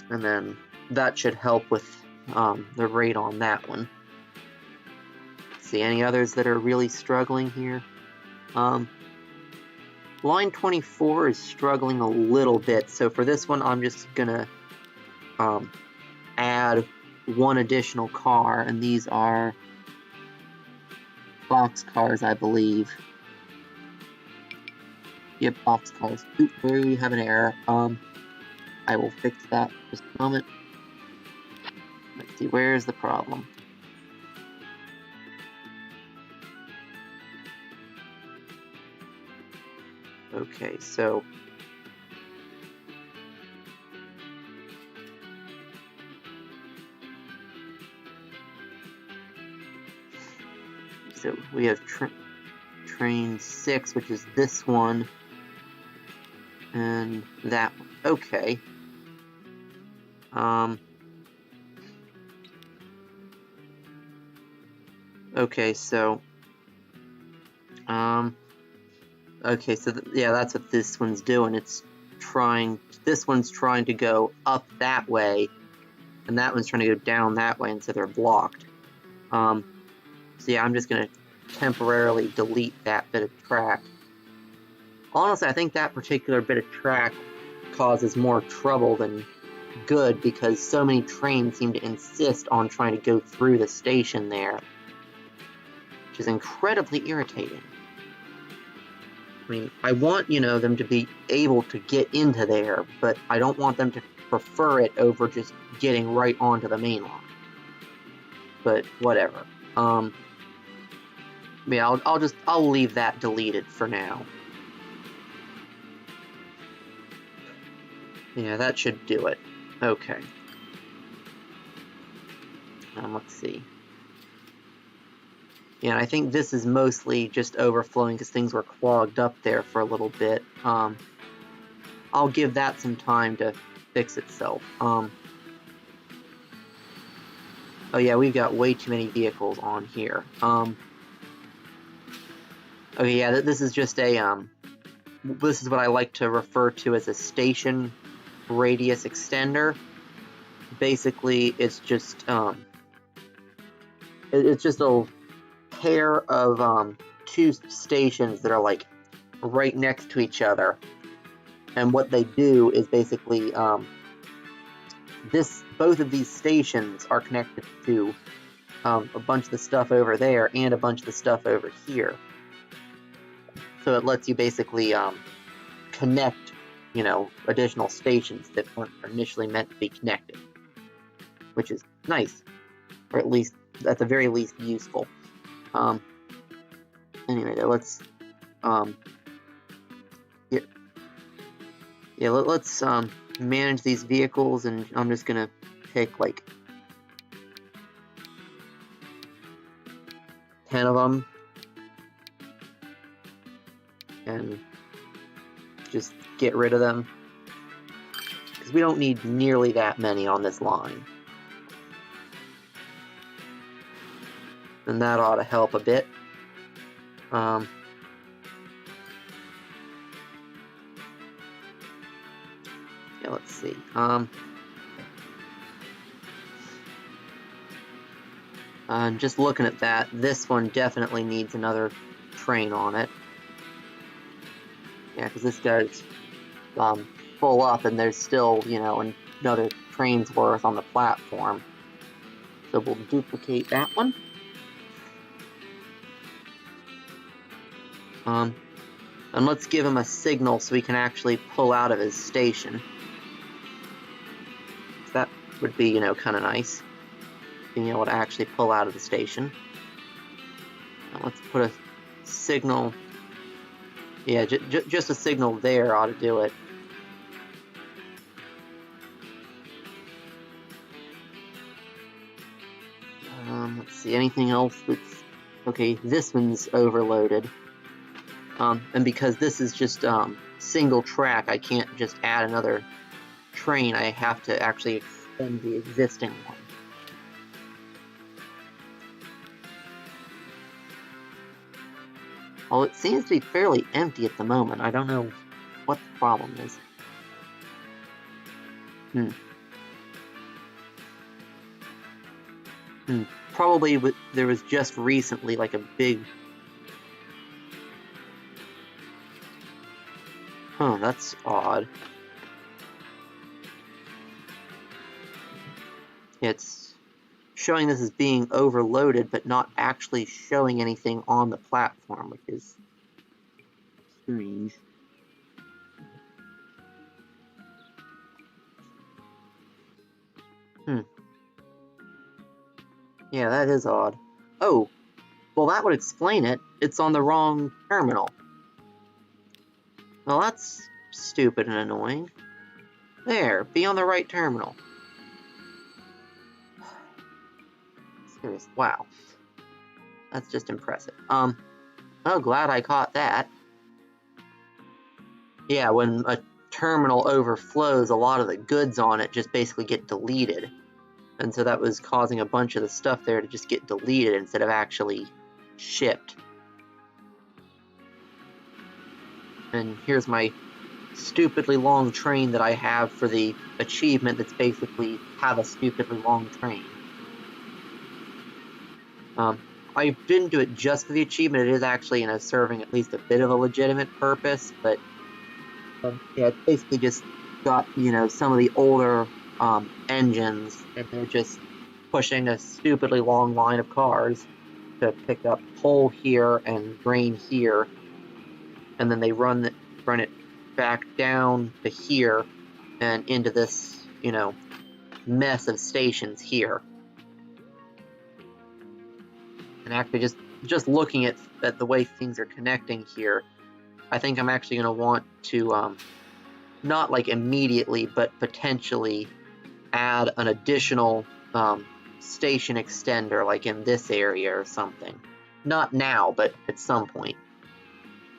And then that should help with the rate on that one. Let's see, any others that are really struggling here? Line 24 is struggling a little bit, so for this one I'm just gonna add 1 additional car, and these are box cars, I believe. Yep, box cars. Oop, we have an error. I will fix that in just a moment. Let's see, where's the problem? Okay, so... so we have train 6, which is this one, and that one. Okay. Okay, so... okay, so yeah, that's what this one's doing. It's trying... this one's trying to go up that way, and that one's trying to go down that way, and so they're blocked. So yeah, I'm just gonna temporarily delete that bit of track. Honestly, I think that particular bit of track causes more trouble than good, because so many trains seem to insist on trying to go through the station there, which is incredibly irritating. I mean, I want, them to be able to get into there, but I don't want them to prefer it over just getting right onto the main line. But whatever. Yeah, I'll leave that deleted for now. Yeah, that should do it. Okay. Let's see. Yeah, and I think this is mostly just overflowing because things were clogged up there for a little bit. I'll give that some time to fix itself. Oh yeah, we've got way too many vehicles on here. Okay, yeah, this is just a, this is what I like to refer to as a station radius extender. Basically, it's just, It's just a pair of two stations that are like right next to each other, and what they do is basically both of these stations are connected to a bunch of the stuff over there and a bunch of the stuff over here. So it lets you basically connect, additional stations that weren't initially meant to be connected, which is nice, or at least at the very least useful. Anyway, let's let's manage these vehicles, and I'm just gonna pick like 10 of them and just get rid of them, because we don't need nearly that many on this line. And that ought to help a bit. Yeah, let's see. Just looking at that, this one definitely needs another train on it. Yeah, because this guy's full up, and there's still, another train's worth on the platform. So we'll duplicate that one. And let's give him a signal so he can actually pull out of his station. That would be, kind of nice, being able to actually pull out of the station. Now let's put a signal. Yeah, just a signal there ought to do it. Let's see, anything else that's... Okay, this one's overloaded. And because this is just single track, I can't just add another train. I have to actually extend the existing one. Well, it seems to be fairly empty at the moment. I don't know what the problem is. Probably there was just recently like a big... Huh, that's odd. It's showing this as being overloaded, but not actually showing anything on the platform, which is strange. Yeah, that is odd. Oh, well, that would explain it. It's on the wrong terminal. Well, that's stupid and annoying. There, be on the right terminal. Serious, wow. That's just impressive. Oh, glad I caught that. Yeah, when a terminal overflows, a lot of the goods on it just basically get deleted. And so that was causing a bunch of the stuff there to just get deleted instead of actually shipped. And here's my stupidly long train that I have for the achievement that's basically have a stupidly long train. I didn't do it just for the achievement. It is actually, serving at least a bit of a legitimate purpose, but yeah, it's basically just got, some of the older engines, and they're just pushing a stupidly long line of cars to pick up coal here and grain here, and then they run it back down to here and into this, mess of stations here. And actually, just looking at the way things are connecting here, I think I'm actually going to want to not like immediately, but potentially add an additional station extender, like in this area or something. Not now, but at some point.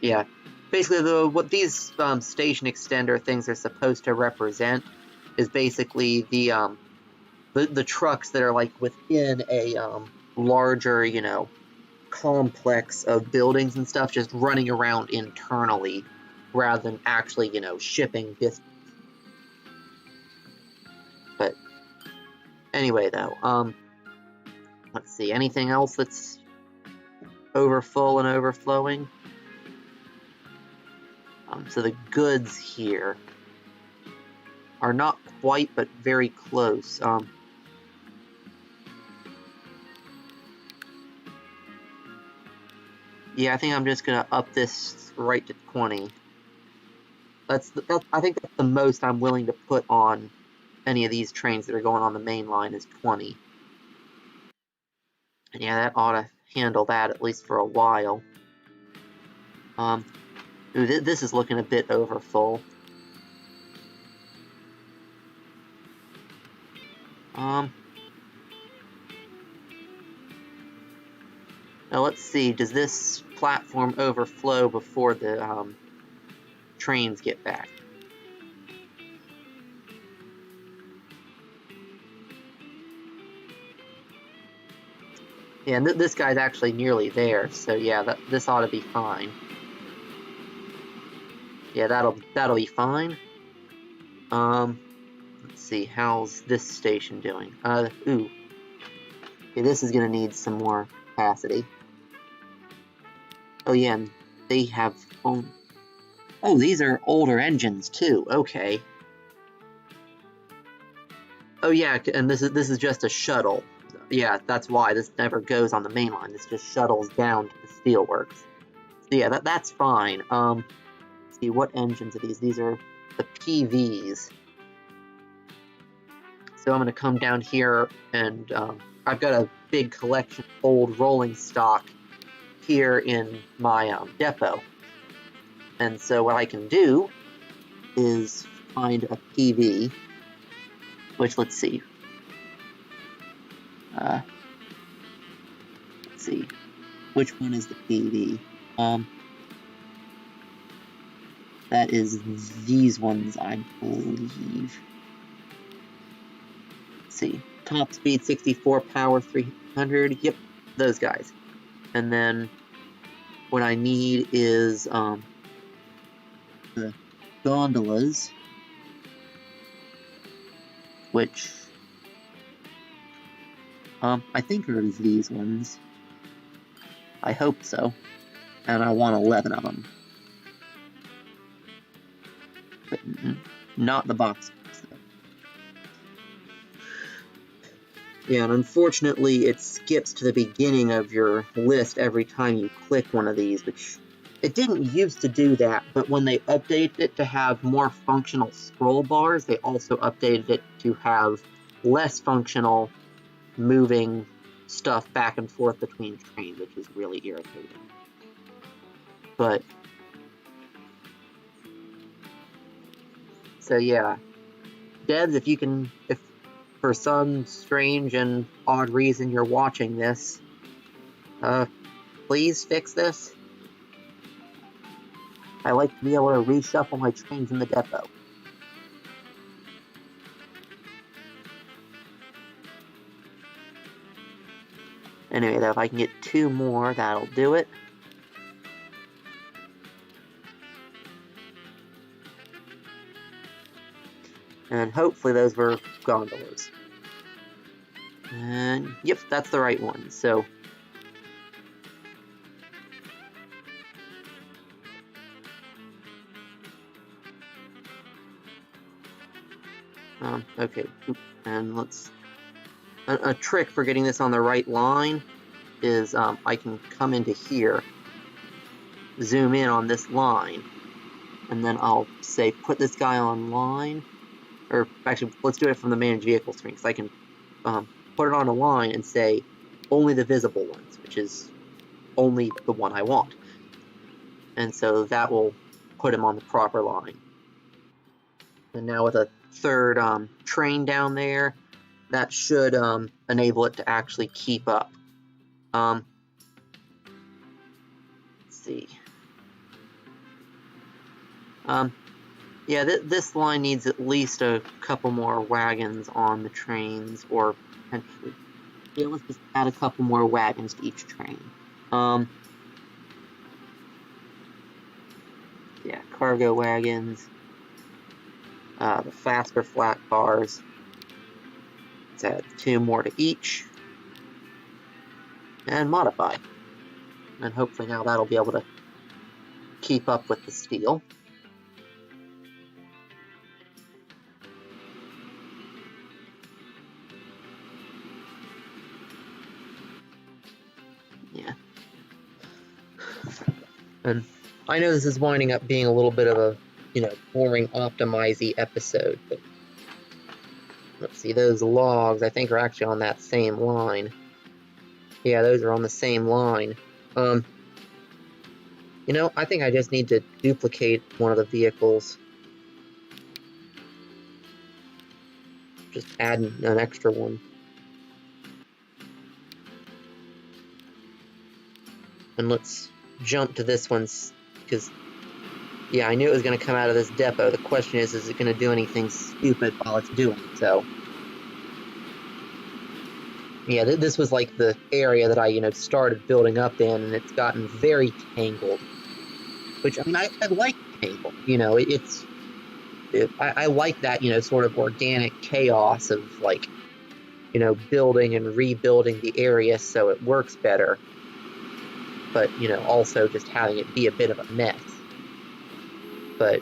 Yeah, basically what these station extender things are supposed to represent is basically the trucks that are like within a larger, complex of buildings and stuff, just running around internally rather than actually, shipping distance. But anyway, though, Let's see, anything else that's overfull and overflowing? So the goods here are not quite, but very close. Yeah, I think I'm just gonna up this right to 20. I think that's the most I'm willing to put on any of these trains that are going on the main line is 20. And yeah, that ought to handle that at least for a while. This is looking a bit overfull. Now let's see, does this platform overflow before the trains get back? Yeah, and this guy's actually nearly there, so yeah, this ought to be fine. Yeah, that'll be fine. Let's see, how's this station doing? Ooh. Okay, this is gonna need some more capacity. Oh yeah, and they have... Oh, these are older engines too, okay. Oh yeah, and this is just a shuttle. Yeah, that's why this never goes on the main line. This just shuttles down to the steelworks. So yeah, that's fine. Let's see, what engines are these? These are the PVs. So I'm gonna come down here and I've got a big collection of old rolling stock here in my depot. And so what I can do is find a PV, which let's see. Let's see. Which one is the PV? That is these ones, I believe. Let's see. Top speed 64, power 300. Yep, those guys. And then what I need is the gondolas, which I think are these ones. I hope so. And I want 11 of them. But not the box. Yeah, and unfortunately it skips to the beginning of your list every time you click one of these, which it didn't used to do that, but when they updated it to have more functional scroll bars, they also updated it to have less functional moving stuff back and forth between trains, which is really irritating. But so yeah, devs, if for some strange and odd reason you're watching this, please fix this. I like to be able to reshuffle my trains in the depot. Anyway, though, if I can get 2 more, that'll do it. And hopefully those were gondolas. And yep, that's the right one. So okay, and let's a trick for getting this on the right line is I can come into here, zoom in on this line, and then I'll say put this guy on line, or actually let's do it from the manage vehicle screen, because I can put it on a line and say only the visible ones, which is only the one I want. And so that will put him on the proper line. And now with a third train down there, that should enable it to actually keep up. Let's see. Yeah, this line needs at least a couple more wagons on the trains, or potentially, yeah, let's just add a couple more wagons to each train. Yeah, cargo wagons, the faster flat cars. Let's add 2 more to each. and modify. And hopefully now that'll be able to keep up with the steel. Yeah. And I know this is winding up being a little bit of a, boring optimize-y episode, but let's see, those logs I think are actually on that same line. Yeah, those are on the same line. I think I just need to duplicate one of the vehicles. Just add an extra one. And let's jump to this one, because, yeah, I knew it was going to come out of this depot. The question is it going to do anything stupid while it's doing so? Yeah, this was like the area that I, started building up in, and it's gotten very tangled. Which, I mean, I like tangled, I like that, sort of organic chaos of, like, building and rebuilding the area so it works better. But, also just having it be a bit of a mess. But,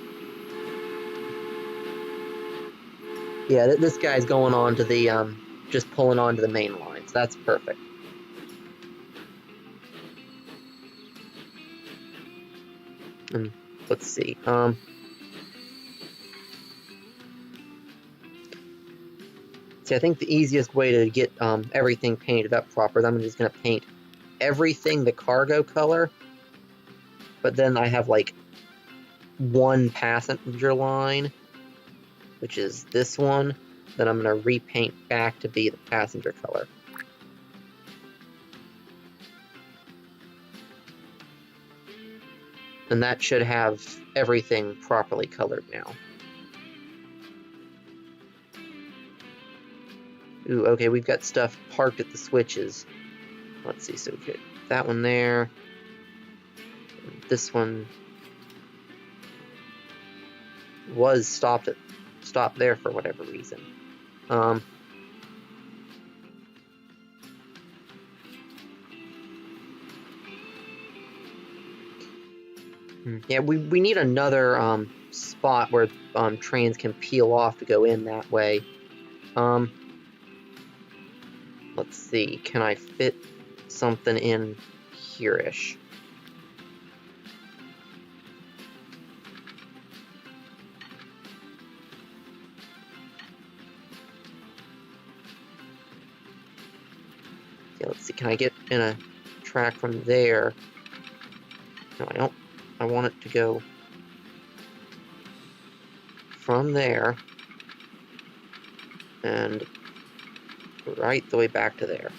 yeah, this guy's going on to the, just pulling onto the main line, so that's perfect. And let's see, see, I think the easiest way to get everything painted up proper is I'm just going to paint everything the cargo color, but then I have like one passenger line, which is this one, that I'm going to repaint back to be the passenger color. And that should have everything properly colored now. Ooh, okay, we've got stuff parked at the switches. Let's see, so we get that one there. This one was stopped there for whatever reason. Yeah, we need another spot where trains can peel off to go in that way. Let's see, can I fit something in here-ish? Okay, let's see, can I get in a track from there? No, I don't. I want it to go from there and right the way back to there.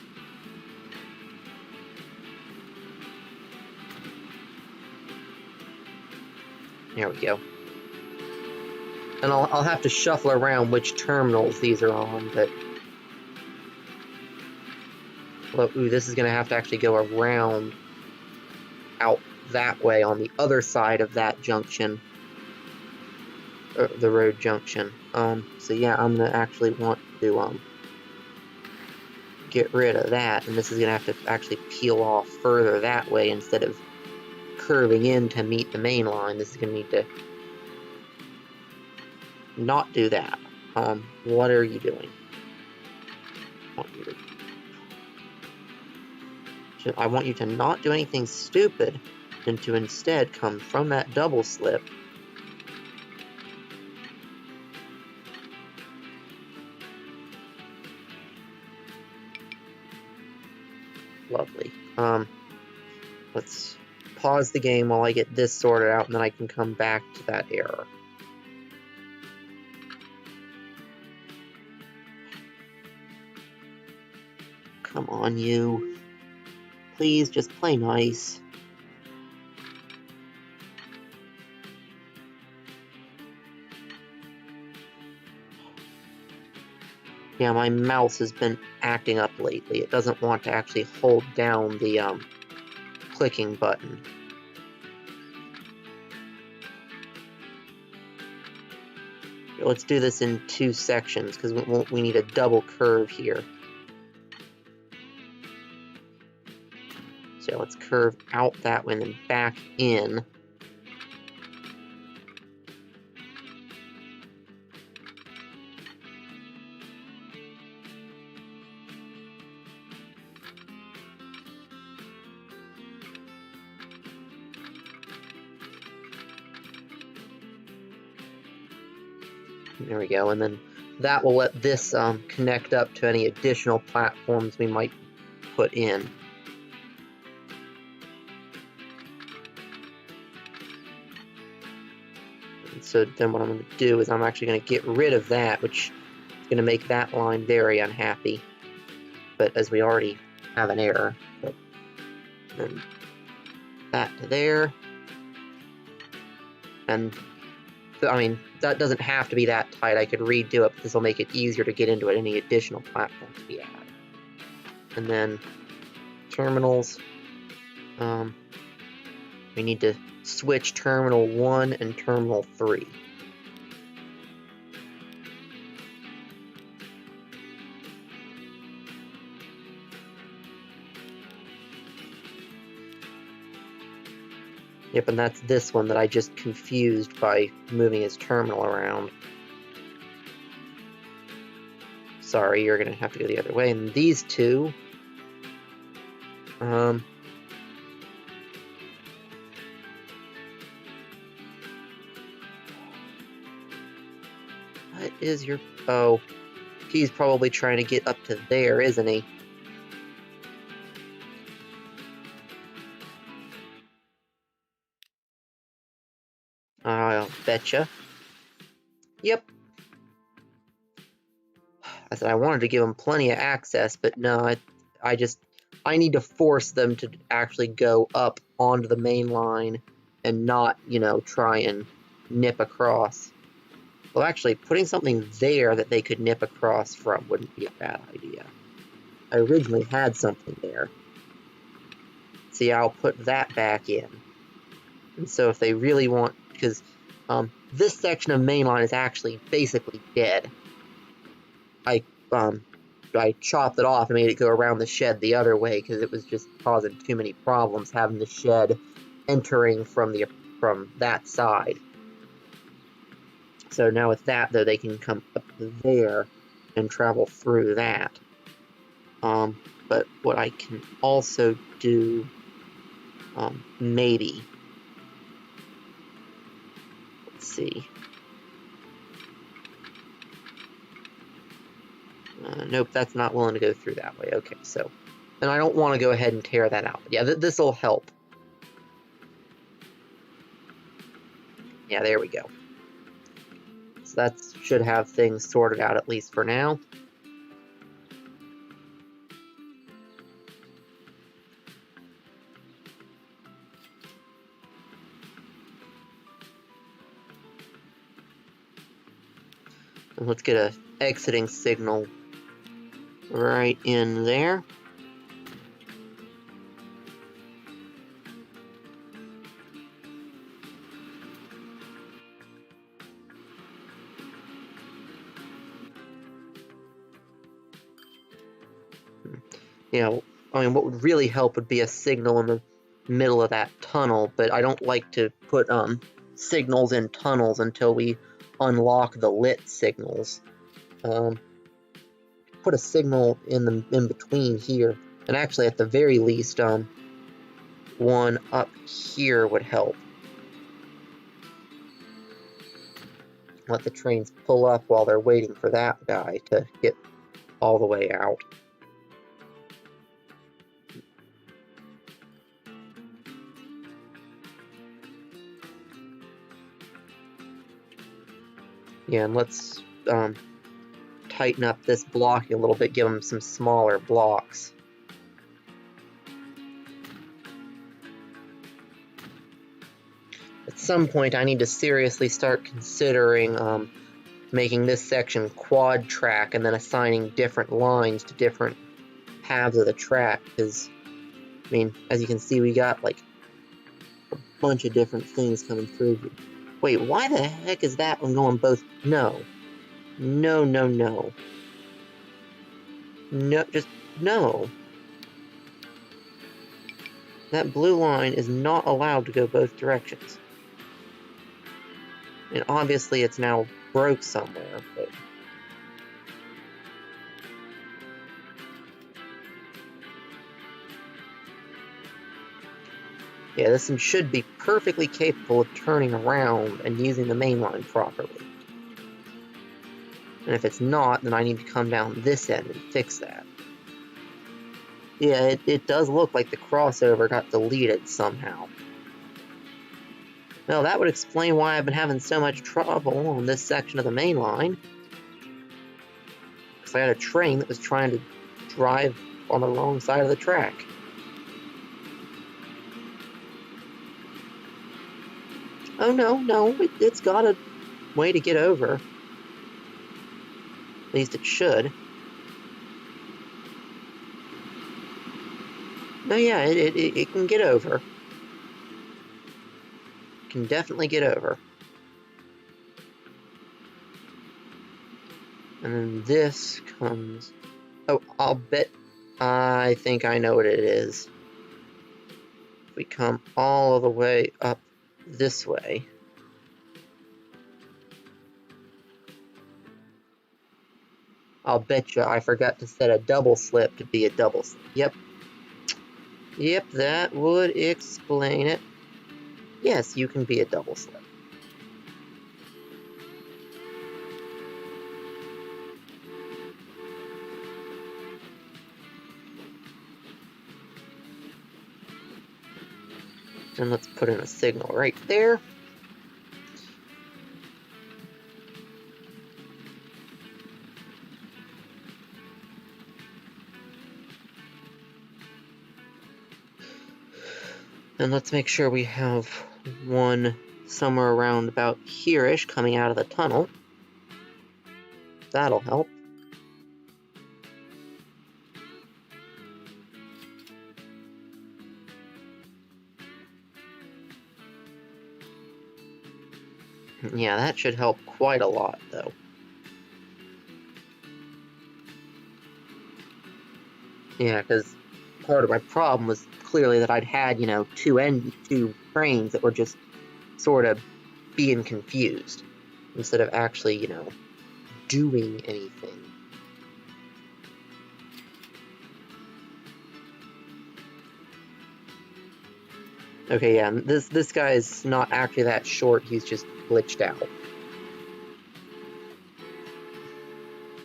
There we go. And I'll have to shuffle around which terminals these are on, but... Well, ooh, this is going to have to actually go around out that way on the other side of that junction. The road junction. So yeah, I'm going to actually want to get rid of that, and this is going to have to actually peel off further that way instead of curving in to meet the main line. This is going to need to not do that. What are you doing? I want you to not do anything stupid, and to instead come from that double slip lovely. Let's pause the game while I get this sorted out, and then I can come back to that error. Come on, you. Please, just play nice. Yeah, my mouse has been acting up lately. It doesn't want to actually hold down the clicking button. Let's do this in 2 sections, because we need a double curve here. So let's curve out that way and then back in. There we go, and then that will let this connect up to any additional platforms we might put in. And so then what I'm going to do is I'm actually going to get rid of that, which is going to make that line very unhappy. But as we already have an error, but then that to there, and I mean, that doesn't have to be that tight. I could redo it, but this will make it easier to get into any additional platforms we add. And then terminals. We need to switch terminal 1 and terminal 3. Yep, and that's this one that I just confused by moving his terminal around. Sorry, you're going to have to go the other way. And these two... what is your... Oh, he's probably trying to get up to there, isn't he? I'll betcha. Yep. I said I wanted to give them plenty of access, but no, I need to force them to actually go up onto the main line and not, you know, try and nip across. Well, actually, putting something there that they could nip across from wouldn't be a bad idea. I originally had something there. See, I'll put that back in. And so if they really want, because this section of mainline is actually basically dead. I chopped it off and made it go around the shed the other way because it was just causing too many problems having the shed entering from that side. So now with that, though, they can come up there and travel through that. But what I can also do, maybe, let's see. Nope, that's not willing to go through that way. Okay, so, and I don't want to go ahead and tear that out. But yeah, this will help. Yeah, there we go. So that should have things sorted out at least for now. And let's get a exiting signal right in there. You know, I mean, what would really help would be a signal in the middle of that tunnel, but I don't like to put signals in tunnels until we unlock the lit signals. Put a signal in between here, and actually at the very least one up here would help. Let the trains pull up while they're waiting for that guy to get all the way out. Yeah, and let's tighten up this blocking a little bit, give them some smaller blocks. At some point, I need to seriously start considering making this section quad track and then assigning different lines to different halves of the track, because, I mean, as you can see, we got like a bunch of different things coming through. Wait, why the heck is that one going both? No. No, no, no. No, just no. That blue line is not allowed to go both directions. And obviously it's now broke somewhere, but... yeah, this one should be perfectly capable of turning around and using the main line properly. And if it's not, then I need to come down this end and fix that. Yeah, it does look like the crossover got deleted somehow. Well, that would explain why I've been having so much trouble on this section of the main line. Because I had a train that was trying to drive on the wrong side of the track. Oh no, it's got a way to get over. At least it should. No, yeah, it can get over. It can definitely get over. And then this comes... oh, I'll bet... I think I know what it is. If we come all the way up this way... I'll bet you I forgot to set a double slip to be a double slip. Yep, that would explain it. Yes, you can be a double slip. And let's put in a signal right there. And let's make sure we have one somewhere around about here-ish coming out of the tunnel. That'll help. Yeah, that should help quite a lot, though. Yeah, because part of my problem was clearly that I'd had, two trains that were just sort of being confused instead of actually, doing anything. Okay, yeah, this guy's not actually that short, he's just glitched out.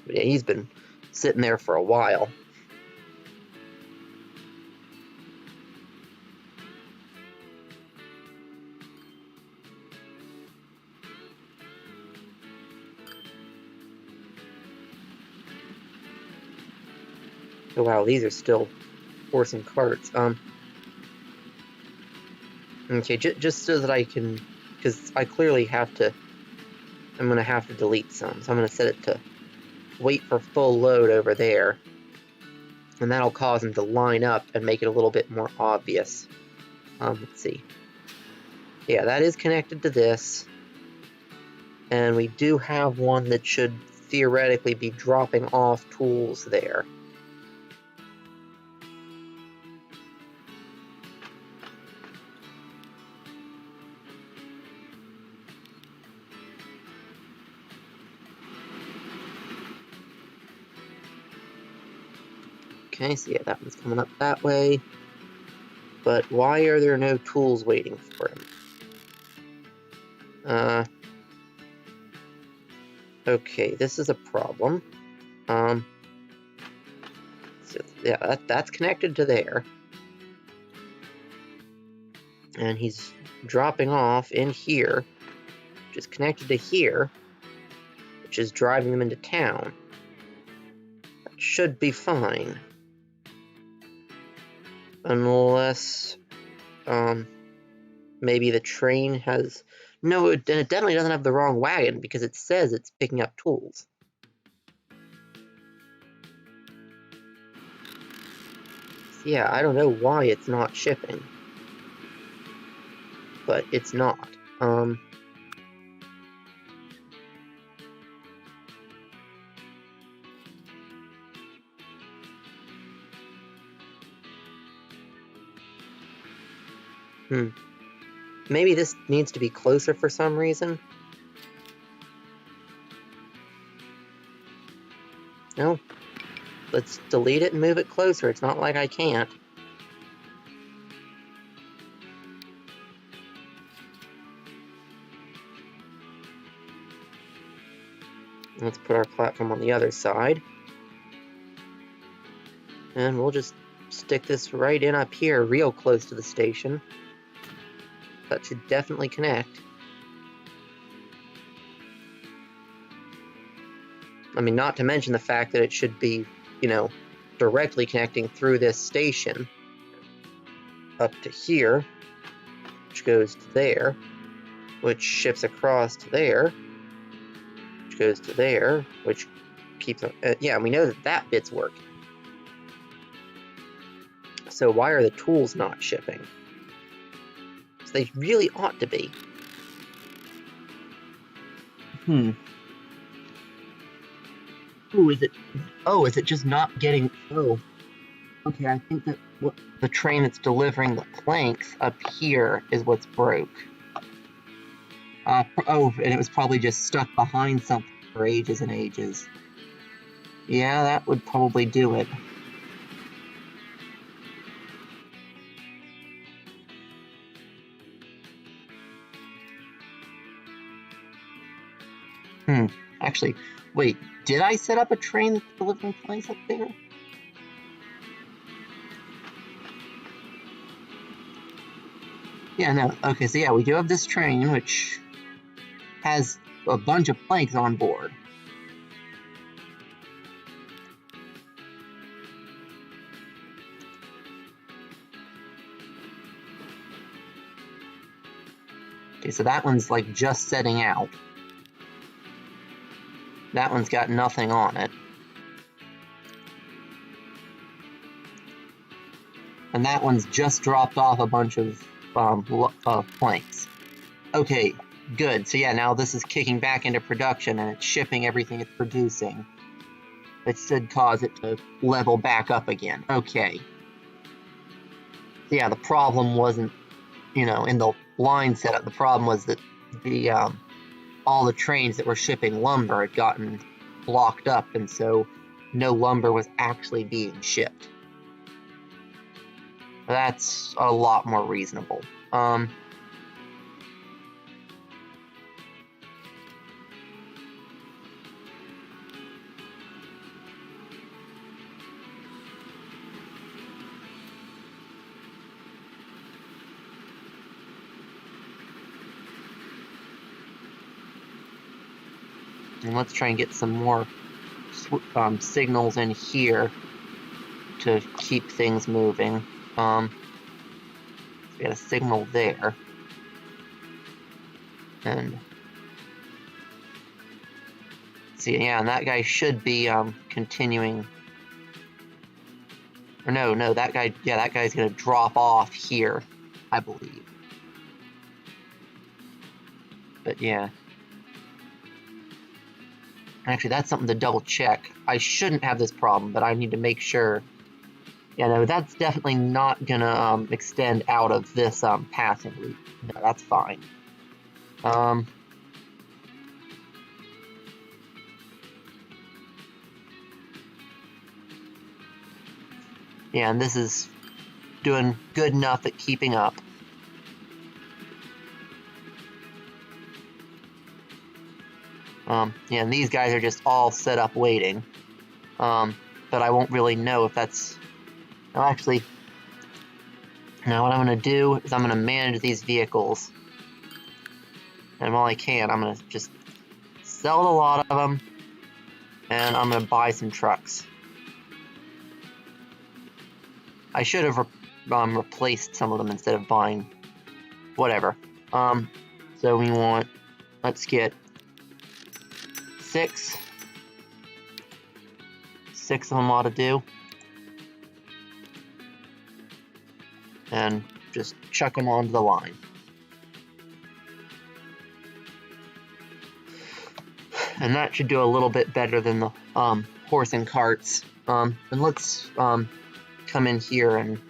But yeah, he's been sitting there for a while. Oh wow, these are still horse and carts. Okay, just so that I can, because I clearly have to, I'm going to have to delete some. So I'm going to set it to wait for full load over there. And that'll cause them to line up and make it a little bit more obvious. Let's see. Yeah, that is connected to this. And we do have one that should theoretically be dropping off tools there. Okay, so yeah, that one's coming up that way. But why are there no tools waiting for him? Okay, this is a problem. So yeah, that's connected to there. And he's dropping off in here, which is connected to here, which is driving them into town. That should be fine. Unless, maybe the train has... no, it definitely doesn't have the wrong wagon, because it says it's picking up tools. So yeah, I don't know why it's not shipping. But it's not. Maybe this needs to be closer for some reason. No. Let's delete it and move it closer. It's not like I can't. Let's put our platform on the other side. And we'll just stick this right in up here, real close to the station. That should definitely connect. I mean, not to mention the fact that it should be, you know, directly connecting through this station up to here, which goes to there, which shifts across to there, which goes to there, which keeps... yeah, we know that that bit's working. So why are the tools not shipping? So they really ought to be. Oh, is it just not getting... Oh. Okay, I think that the train that's delivering the planks up here is what's broke. Oh, and it was probably just stuck behind something for ages and ages. Yeah, that would probably do it. Actually, wait, did I set up a train that's delivering planks up there? Yeah, no. Okay, so yeah, we do have this train, which has a bunch of planks on board. Okay, so that one's like just setting out. That one's got nothing on it. And that one's just dropped off a bunch of planks. Okay, good. So yeah, now this is kicking back into production and it's shipping everything it's producing. It should cause it to level back up again. Okay. So yeah, the problem wasn't, you know, in the line setup. The problem was that the all the trains that were shipping lumber had gotten blocked up, and so no lumber was actually being shipped. That's a lot more reasonable. And let's try and get some more signals in here to keep things moving. So we got a signal there. And see, yeah, and that guy should be continuing. Or no, that guy, yeah, that guy's gonna drop off here, I believe. But yeah. Actually, that's something to double check. I shouldn't have this problem, but I need to make sure. Yeah, no, that's definitely not gonna extend out of this passing route. No, that's fine. Yeah, and this is doing good enough at keeping up. Yeah, and these guys are just all set up waiting. But I won't really know if that's... No, actually, now what I'm going to do is I'm going to manage these vehicles. And while I can, I'm going to just sell a lot of them. And I'm going to buy some trucks. I should have replaced some of them instead of buying whatever. So we want... Let's get 6. 6 of them ought to do. And just chuck them onto the line. And that should do a little bit better than the horse and carts. And let's come in here and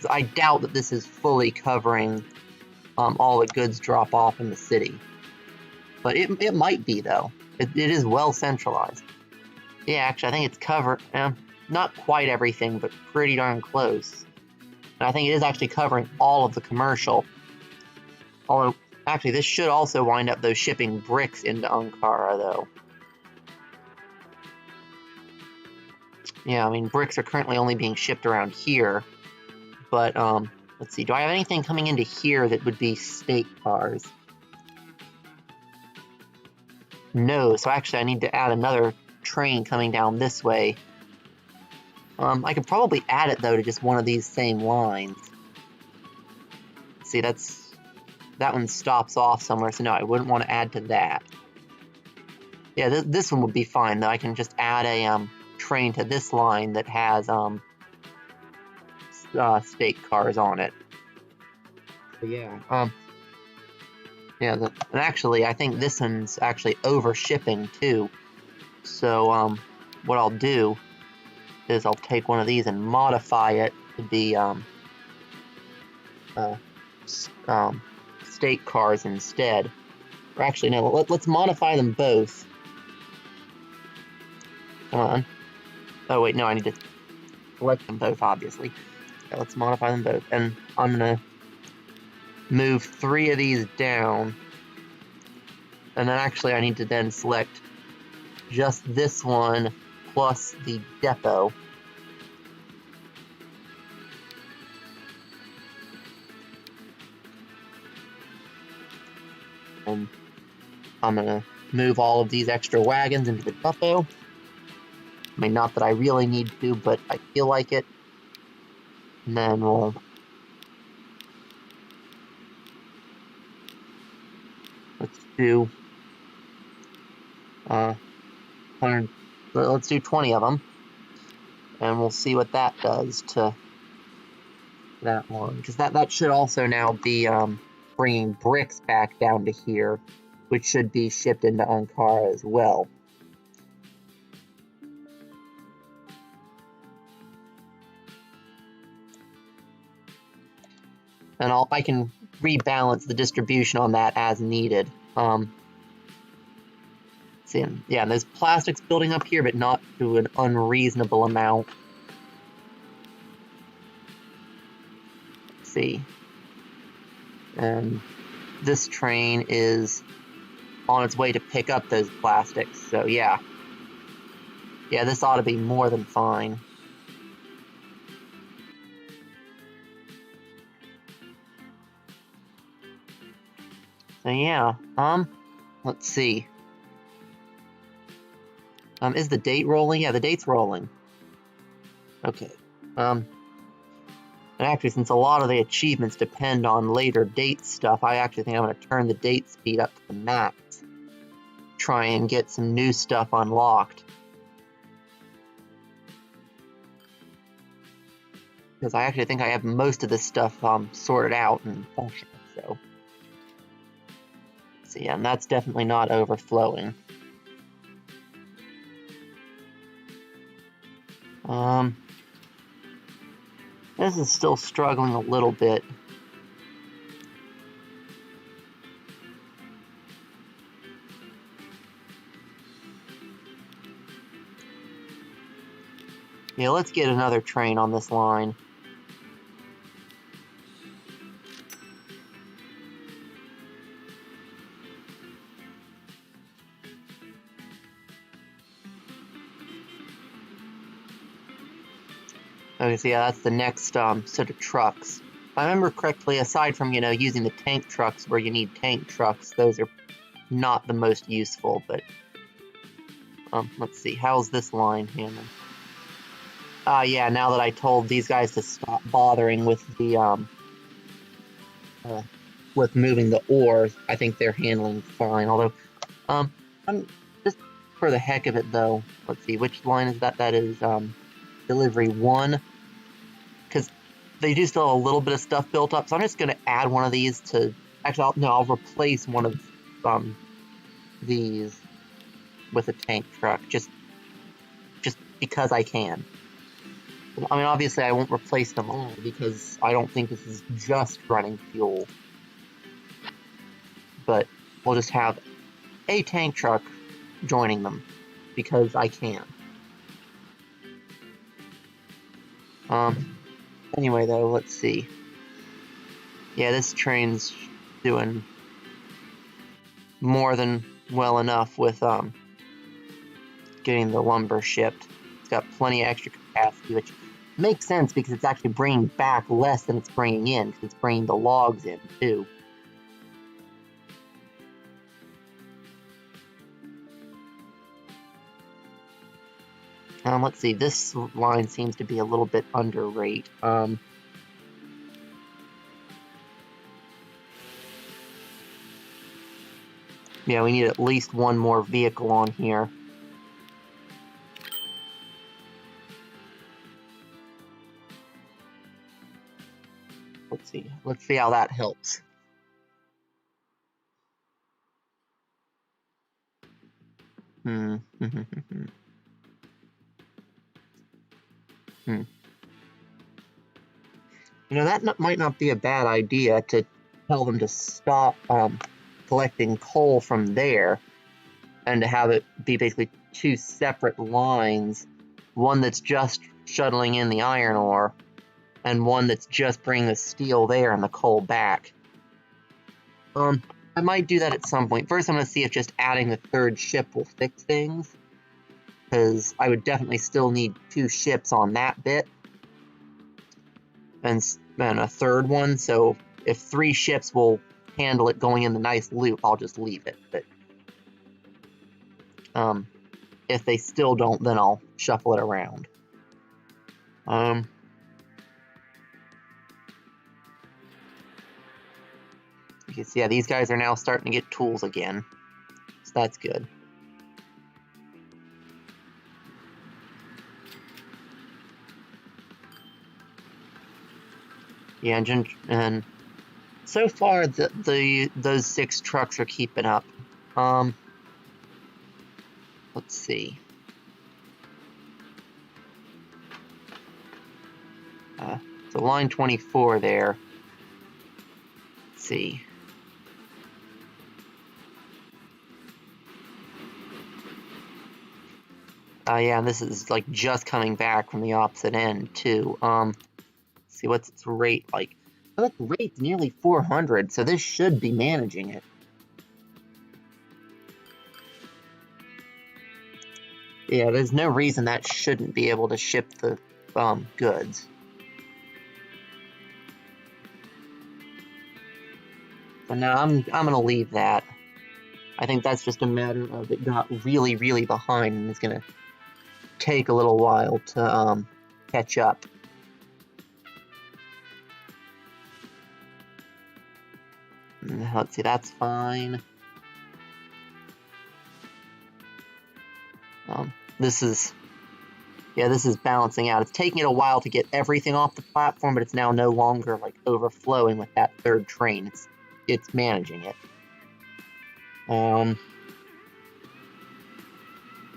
I doubt that this is fully covering all the goods drop off in the city. But it might be, though. It is well centralized. Yeah, actually, I think it's covered. Not quite everything, but pretty darn close. And I think it is actually covering all of the commercial. Although, actually, this should also wind up, though, shipping bricks into Ankara, though. Yeah, I mean, bricks are currently only being shipped around here. But, let's see. Do I have anything coming into here that would be state cars? No, so actually I need to add another train coming down this way. I could probably add it, though, to just one of these same lines. See, that one stops off somewhere, so no, I wouldn't want to add to that. Yeah, this one would be fine, though. I can just add a train to this line that has state cars on it. So yeah, yeah, and actually, I think this one's actually over shipping too. So what I'll do is I'll take one of these and modify it to be state cars instead. Or actually, no, let's modify them both. Come on. Oh wait, no, I need to select them both, obviously. Okay, let's modify them both, and I'm gonna move 3 of these down, and then actually I need to then select just this one plus the depot. And I'm gonna move all of these extra wagons into the depot. I mean, not that I really need to, but I feel like it. And then let's do 100. Let's do 20 of them, and we'll see what that does to that one. Because that should also now be bringing bricks back down to here, which should be shipped into Ankara as well. And I can rebalance the distribution on that as needed. See, yeah, there's plastics building up here, but not to an unreasonable amount. Let's see. And this train is on its way to pick up those plastics, so yeah. Yeah, this ought to be more than fine. So yeah, let's see. Is the date rolling? Yeah, the date's rolling. Okay. And actually, since a lot of the achievements depend on later date stuff, I actually think I'm going to turn the date speed up to the max. Try and get some new stuff unlocked. Because I actually think I have most of this stuff sorted out and functional, so. So yeah, and that's definitely not overflowing. This is still struggling a little bit. Yeah, let's get another train on this line. Okay, so yeah, that's the next set of trucks. If I remember correctly, aside from, using the tank trucks where you need tank trucks, those are not the most useful, but let's see, how's this line handling? Yeah, now that I told these guys to stop bothering with the with moving the ores, I think they're handling fine. Although, I'm just for the heck of it though. Let's see, which line is that? That is delivery 1, because they do still have a little bit of stuff built up. So I'm just going to add one of these to. Actually, I'll replace one of these with a tank truck, just because I can. I mean, obviously I won't replace them all because I don't think this is just running fuel. But we'll just have a tank truck joining them because I can. Anyway, though, let's see. Yeah, this train's doing more than well enough with getting the lumber shipped. It's got plenty of extra capacity, which makes sense because it's actually bringing back less than it's bringing in, because it's bringing the logs in, too. Let's see, this line seems to be a little bit under rate. Yeah, we need at least one more vehicle on here. Let's see how that helps. You know, that might not be a bad idea to tell them to stop collecting coal from there and to have it be basically two separate lines, one that's just shuttling in the iron ore and one that's just bringing the steel there and the coal back. I might do that at some point. First, I'm going to see if just adding the third ship will fix things, because I would definitely still need 2 ships on that bit, and a third one, so if 3 ships will handle it going in the nice loop, I'll just leave it, but if they still don't, then I'll shuffle it around. You can see, yeah, these guys are now starting to get tools again, so that's good. The engine, and so far those 6 trucks are keeping up. Let's see. So line 24 there. Let's see. Yeah, and this is like just coming back from the opposite end too. Let's see, what's its rate like? Oh, that rate's nearly 400, so this should be managing it. Yeah, there's no reason that shouldn't be able to ship the goods. But no, I'm gonna leave that. I think that's just a matter of it got really, really behind and it's gonna take a little while to catch up. Let's see, that's fine. This is balancing out. It's taking it a while to get everything off the platform, but it's now no longer like overflowing with that third train. It's managing it.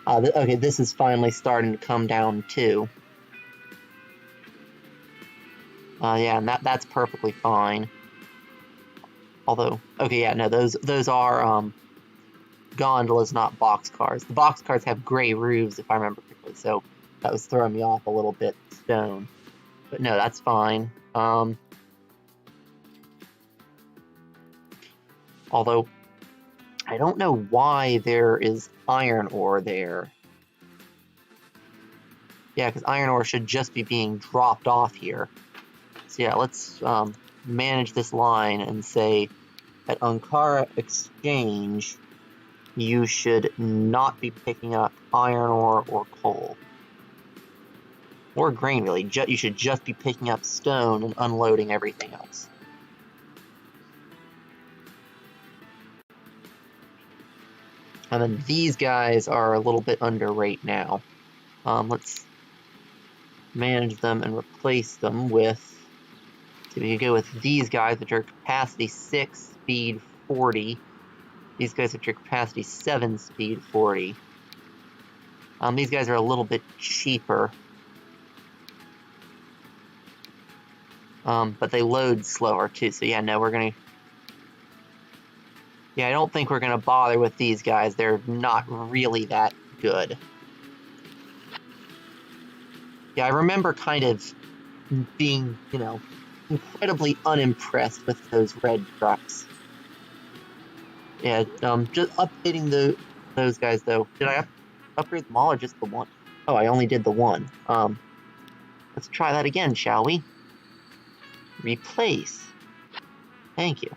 Okay, this is finally starting to come down too. Yeah, and that's perfectly fine. Although, okay, yeah, no, those are gondolas, not boxcars. The boxcars have gray roofs, if I remember correctly, so that was throwing me off a little bit. Stone, but no, that's fine. Although I don't know why there is iron ore there. Yeah, because iron ore should just be being dropped off here. So yeah, let's manage this line and say at Ankara Exchange, you should not be picking up iron ore or coal. Or grain, really. You should just be picking up stone and unloading everything else. And then these guys are a little bit under rate now. Let's manage them and replace them with... So we could go with these guys, which are capacity 6, speed 40. These guys, which are capacity 7, speed 40. These guys are a little bit cheaper. but they load slower too. So yeah, no, we're gonna. Yeah, I don't think we're gonna bother with these guys. They're not really that good. Yeah, I remember kind of being, you know, incredibly unimpressed with those red trucks. Yeah, just updating those guys though. Did I upgrade them all or just the one? Oh, I only did the one. Let's try that again, shall we? Replace. Thank you.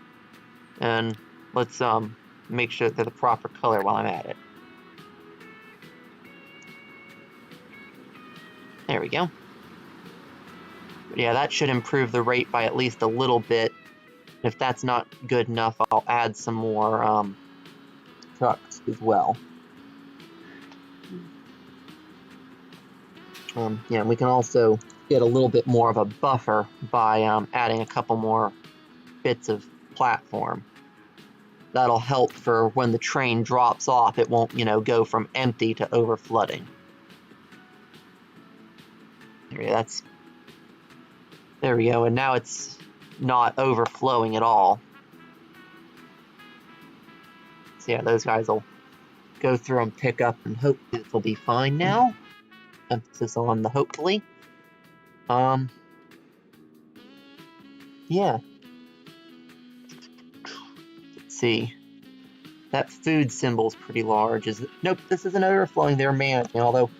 And let's make sure they're the proper color while I'm at it. There we go. Yeah, that should improve the rate by at least a little bit. If that's not good enough, I'll add some more trucks as well. Yeah, we can also get a little bit more of a buffer by adding a couple more bits of platform. That'll help for when the train drops off, it won't, you know, go from empty to overflooding. There we go, and now it's not overflowing at all. So yeah, those guys will go through and pick up, and hopefully it'll be fine now. Emphasis on the hopefully. Yeah. Let's see. That food symbol's pretty large. Nope, this isn't overflowing there, man. Although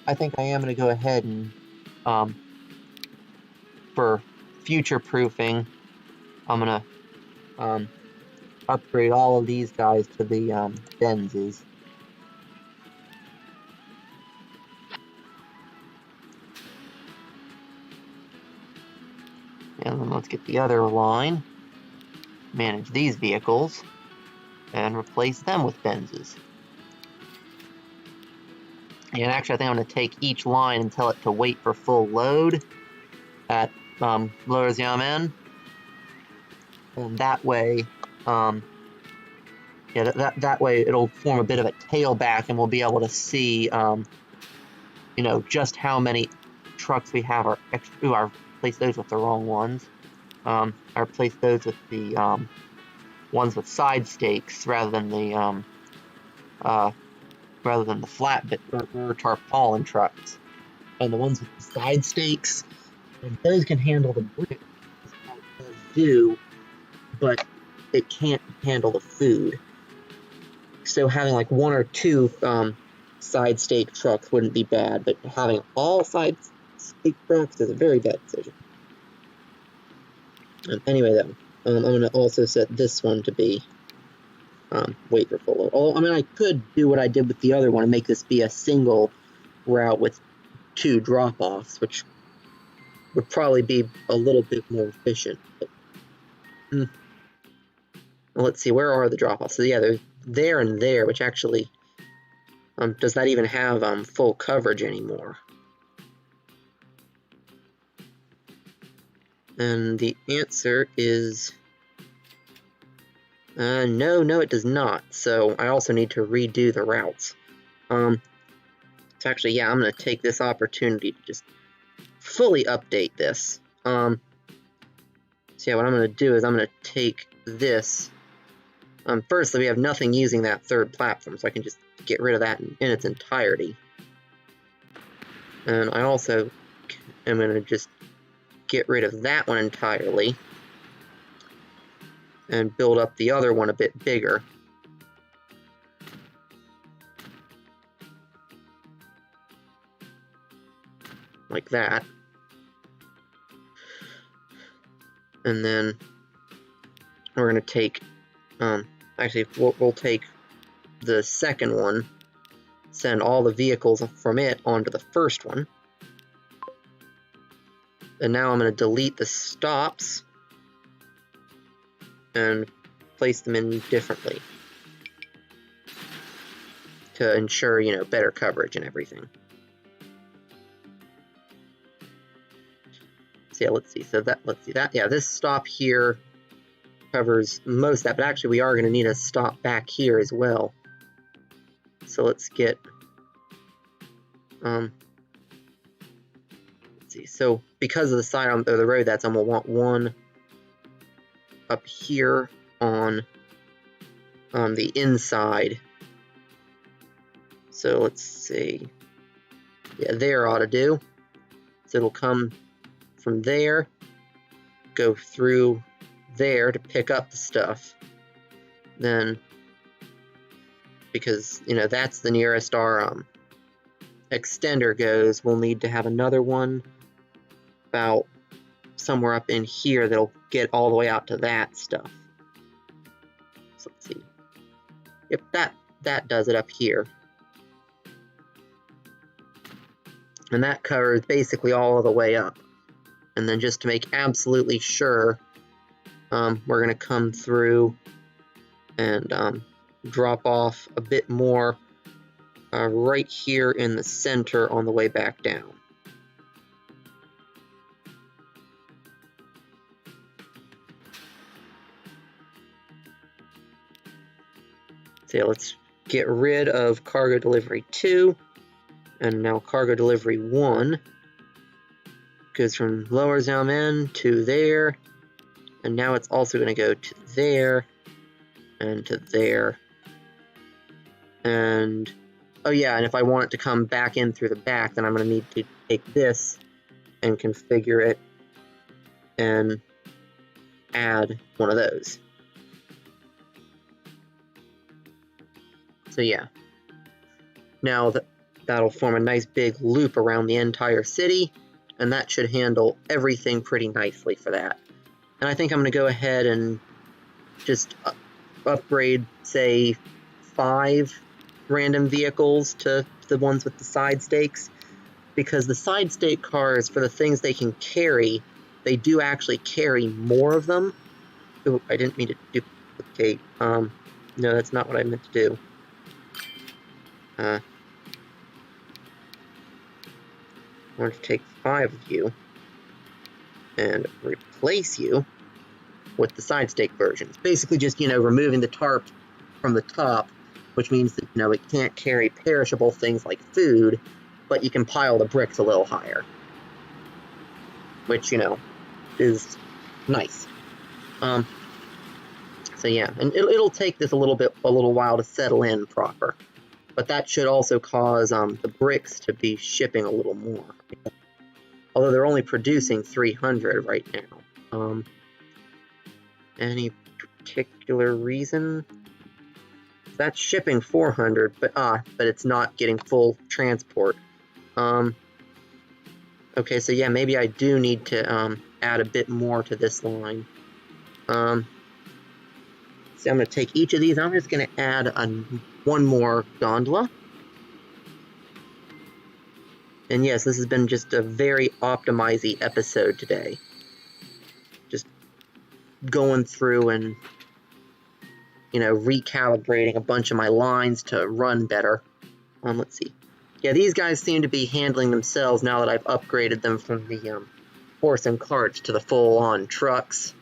I think I am going to go ahead and for future proofing, I'm going to upgrade all of these guys to the Benzes. And then let's get the other line, manage these vehicles, and replace them with Benzes. And actually, I think I'm going to take each line and tell it to wait for full load at Lorziamen. And that way, yeah, that way it'll form a bit of a tailback, and we'll be able to see, you know, just how many trucks we have. Ooh, I replaced those with the wrong ones. I replaced those with the ones with side stakes rather than the flatbed or tarpaulin trucks. And the ones with the side stakes, and those can handle the brick, as those do, but it can't handle the food. So having like one or two side stake trucks wouldn't be bad, but having all side stake trucks is a very bad decision. Anyway, though, I'm going to also set this one to be wait for full load. I mean, I could do what I did with the other one and make this be a single route with 2 drop-offs, which would probably be a little bit more efficient. But, well, let's see, where are the drop-offs? So yeah, they're there and there, which actually does not even have full coverage anymore. And the answer is no, it does not. So I also need to redo the routes. So actually, yeah, I'm going to take this opportunity to just fully update this. So yeah, what I'm going to do is I'm going to take this. Firstly, we have nothing using that third platform, so I can just get rid of that in its entirety. And I also am going to just get rid of that one entirely and build up the other one a bit bigger. Like that. And then we're going to take, actually, we'll take the second one, send all the vehicles from it onto the first one. And now I'm going to delete the stops and place them in differently to ensure, you know, better coverage and everything. So yeah, let's see that. Yeah, this stop here covers most of that, but actually we are going to need a stop back here as well. So let's get, let's see. So because of the side of the road that's on, we'll want one up here on the inside. So let's see. Yeah, there ought to do. So it'll come from there, go through there to pick up the stuff. Then, because, you know, that's the nearest our extender goes, we'll need to have another one about somewhere up in here that'll get all the way out to that stuff. So let's see. Yep, that does it up here. And that covers basically all of the way up. And then just to make absolutely sure, we're going to come through and drop off a bit more right here in the center on the way back down. So yeah, let's get rid of cargo delivery 2, and now cargo delivery 1 goes from Lower Xiamen to there, and now it's also going to go to there, and to there, and oh yeah, and if I want it to come back in through the back, then I'm going to need to take this and configure it and add one of those. So yeah, now that'll form a nice big loop around the entire city, and that should handle everything pretty nicely for that. And I think I'm going to go ahead and just upgrade, say, 5 random vehicles to the ones with the side stakes, because the side stake cars, for the things they can carry, they do actually carry more of them. Oh, I didn't mean to duplicate. No, that's not what I meant to do. I want to take 5 of you and replace you with the side stake versions. Basically just, you know, removing the tarp from the top, which means that, you know, it can't carry perishable things like food, but you can pile the bricks a little higher, which, you know, is nice. So yeah, and it'll take this a little while to settle in proper, but that should also cause the bricks to be shipping a little more. Although they're only producing 300 right now. Any particular reason? That's shipping 400, but it's not getting full transport. Okay, so yeah, maybe I do need to add a bit more to this line. So I'm going to take each of these. I'm just going to add one more gondola. And yes, this has been just a very optimizy episode today. Just going through and, you know, recalibrating a bunch of my lines to run better. Let's see. Yeah, these guys seem to be handling themselves now that I've upgraded them from the horse and carts to the full-on trucks.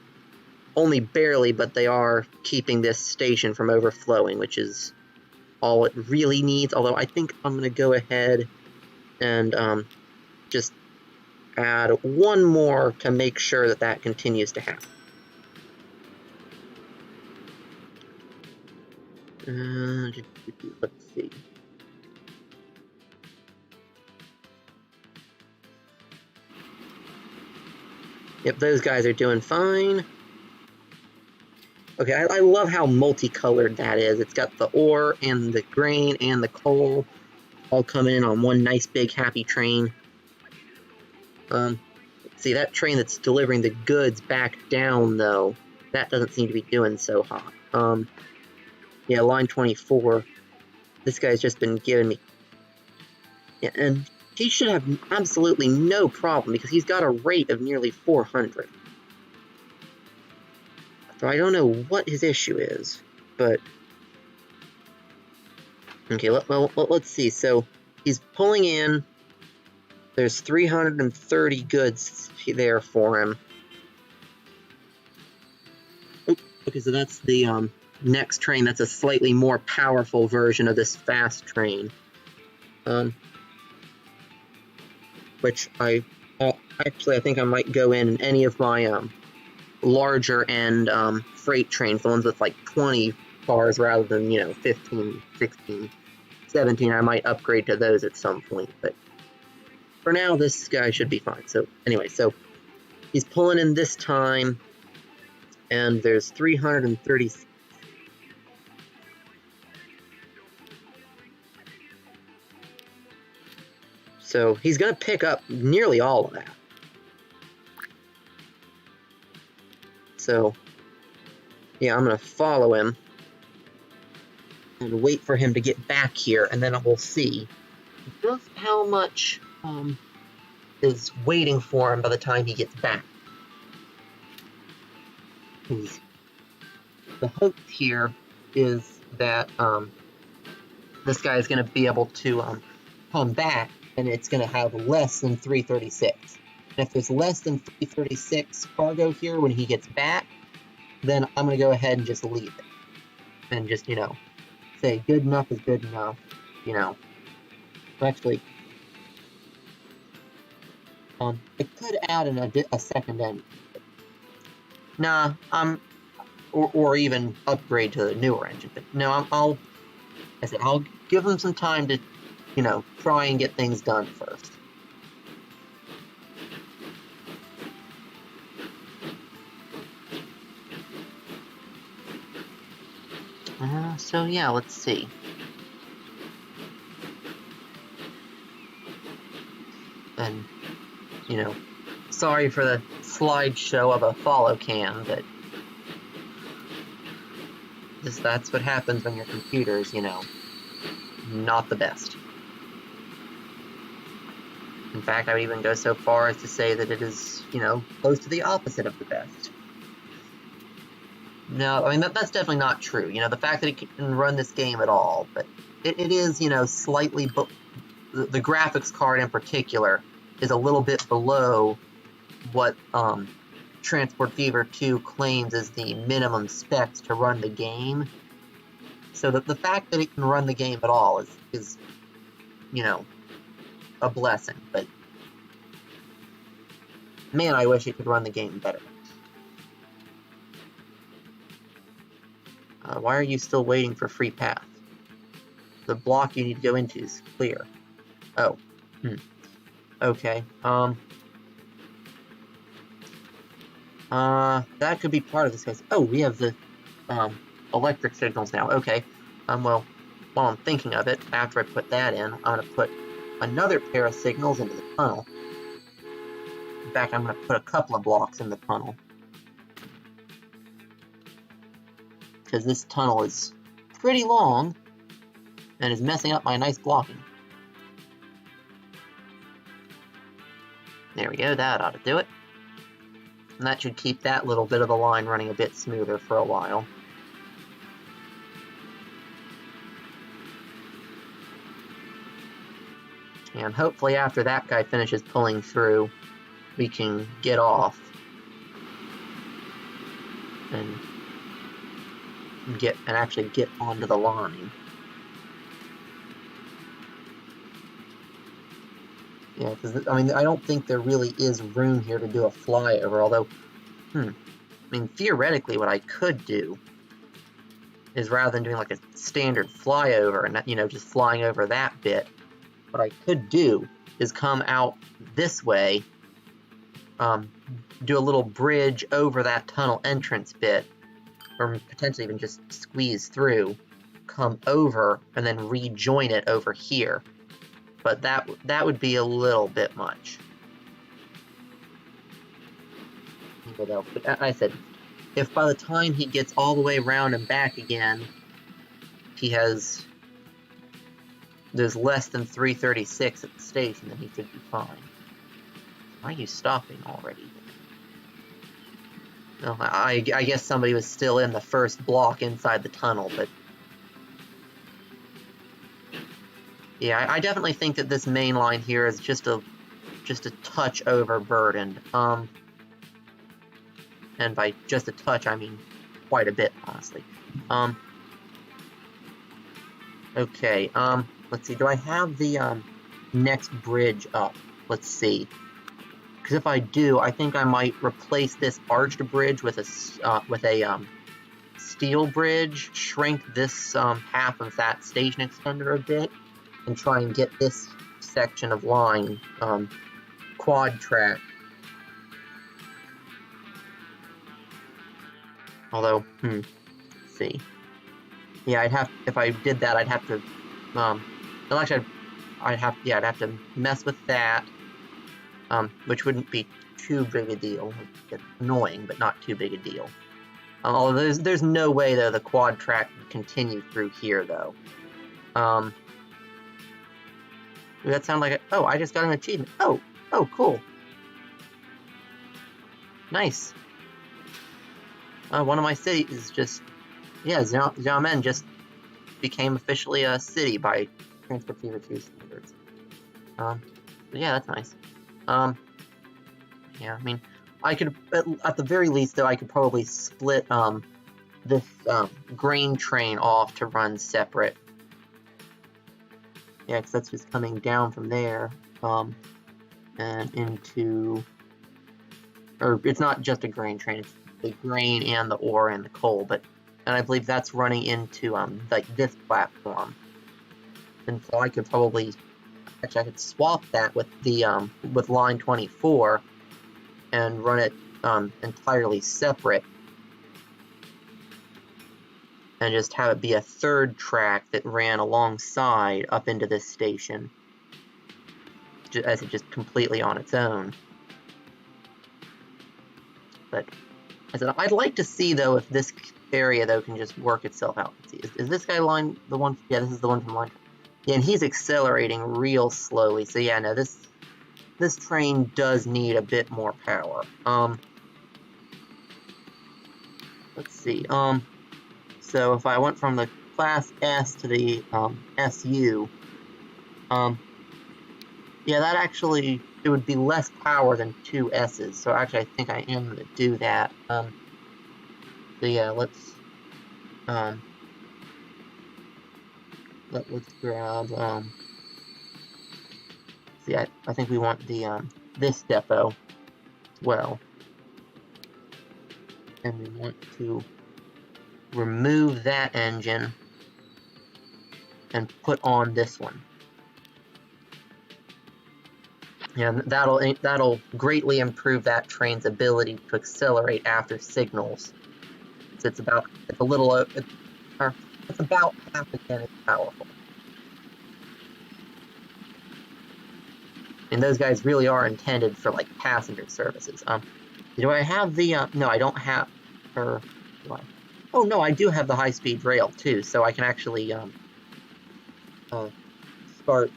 Only barely, but they are keeping this station from overflowing, which is all it really needs. Although I think I'm going to go ahead and just add one more to make sure that that continues to happen. Let's see. Yep, those guys are doing fine. Okay, I love how multicolored that is. It's got the ore and the grain and the coal all coming in on one nice big happy train. See, that train that's delivering the goods back down, though, that doesn't seem to be doing so hot. Yeah, line 24. This guy's just been giving me... Yeah, and he should have absolutely no problem, because he's got a rate of nearly 400. So I don't know what his issue is, but... Okay, well, let's see. So, he's pulling in. There's 330 goods there for him. Oh, okay, so that's the next train. That's a slightly more powerful version of this fast train. Which Actually, I think I might go in any of my larger end freight trains, the ones with like 20 cars rather than, 15, 16, 17. I might upgrade to those at some point, but for now, this guy should be fine. So anyway, so he's pulling in this time, and there's 330. So he's going to pick up nearly all of that. So, yeah, I'm going to follow him and wait for him to get back here, and then we'll see just how much is waiting for him by the time he gets back. The hope here is that this guy is going to be able to come back, and it's going to have less than 336. And if there's less than 336 cargo here when he gets back, then I'm going to go ahead and just leave it. And just, say good enough is good enough, Actually, I could add a second engine. Nah, or even upgrade to the newer engine. But no, I'll give him some time to, try and get things done first. So yeah, let's see. And, sorry for the slideshow of a follow cam, but that's what happens when your computer's, not the best. In fact, I would even go so far as to say that it is, close to the opposite of the best. No, I mean, that's definitely not true. The fact that it can run this game at all, but it is, slightly, the graphics card in particular is a little bit below what Transport Fever 2 claims is the minimum specs to run the game. So the fact that it can run the game at all is a blessing, but man, I wish it could run the game better. Why are you still waiting for free path? The block you need to go into is clear. Oh. Okay. That could be part of this, guys. Oh, we have the electric signals now. Okay. Well, while I'm thinking of it, after I put that in, I'm gonna put another pair of signals into the tunnel. In fact, I'm gonna put a couple of blocks in the tunnel, because this tunnel is pretty long and is messing up my nice blocking. There we go, that ought to do it. And that should keep that little bit of the line running a bit smoother for a while. And hopefully after that guy finishes pulling through, we can get off and actually get onto the line. Yeah, because, I mean, I don't think there really is room here to do a flyover, although, I mean, theoretically what I could do is, rather than doing like a standard flyover and, just flying over that bit, what I could do is come out this way, do a little bridge over that tunnel entrance bit, or potentially even just squeeze through, come over, and then rejoin it over here. But that would be a little bit much. But I said, if by the time he gets all the way around and back again, there's less than 336 at the station, then he should be fine. Why are you stopping already? No, I guess somebody was still in the first block inside the tunnel, but yeah, I definitely think that this main line here is just a touch overburdened. And by just a touch, I mean quite a bit, honestly. Okay, let's see, do I have the next bridge up? Let's see. Because if I do, I think I might replace this arched bridge with a steel bridge, shrink this half of that station extender a bit, and try and get this section of line quad track. Although, let's see. Yeah, if I did that, I'd have to, well, actually, I'd have to mess with that, which wouldn't be too big a deal. It's annoying, but not too big a deal. Although there's no way, though, the quad track would continue through here, though. Does that sound like oh, I just got an achievement. Oh, cool. Nice. One of my cities is just, yeah, Xiamen just became officially a city by Transport Fever 2 standards. But yeah, that's nice. Yeah, I mean, I could, at the very least, though, I could probably split, this, grain train off to run separate. Yeah, because that's just coming down from there, and into, or it's not just a grain train, it's the grain and the ore and the coal, and I believe that's running into, like, this platform. And so I could probably, actually, I could swap that with the, with line 24, and run it, entirely separate, and just have it be a third track that ran alongside up into this station, as it just completely on its own. But I said I'd like to see, though, if this area, though, can just work itself out. Let's see, is this guy line the one? Yeah, this is the one from line. Yeah, and he's accelerating real slowly. So yeah, no, this train does need a bit more power. Let's see. So if I went from the Class S to the SU, yeah, that actually, it would be less power than 2 S's. So actually, I think I am going to do that. So yeah, let's grab. See, I think we want the this depot as well, and we want to remove that engine and put on this one. Yeah, that'll greatly improve that train's ability to accelerate after signals. It's about half again as powerful. And those guys really are intended for, like, passenger services. Do I have the no, I don't have, or do I? Oh no, I do have the high-speed rail too, so I can actually start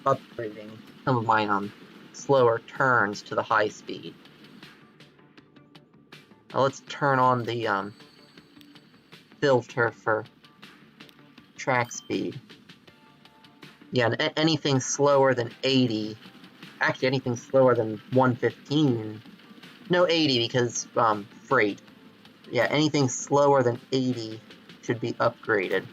upgrading some of my slower turns to the high speed. Now let's turn on the filter for track speed. Yeah, and anything slower than 80, actually anything slower than 115, no, 80 because freight. Yeah, anything slower than 80 should be upgraded.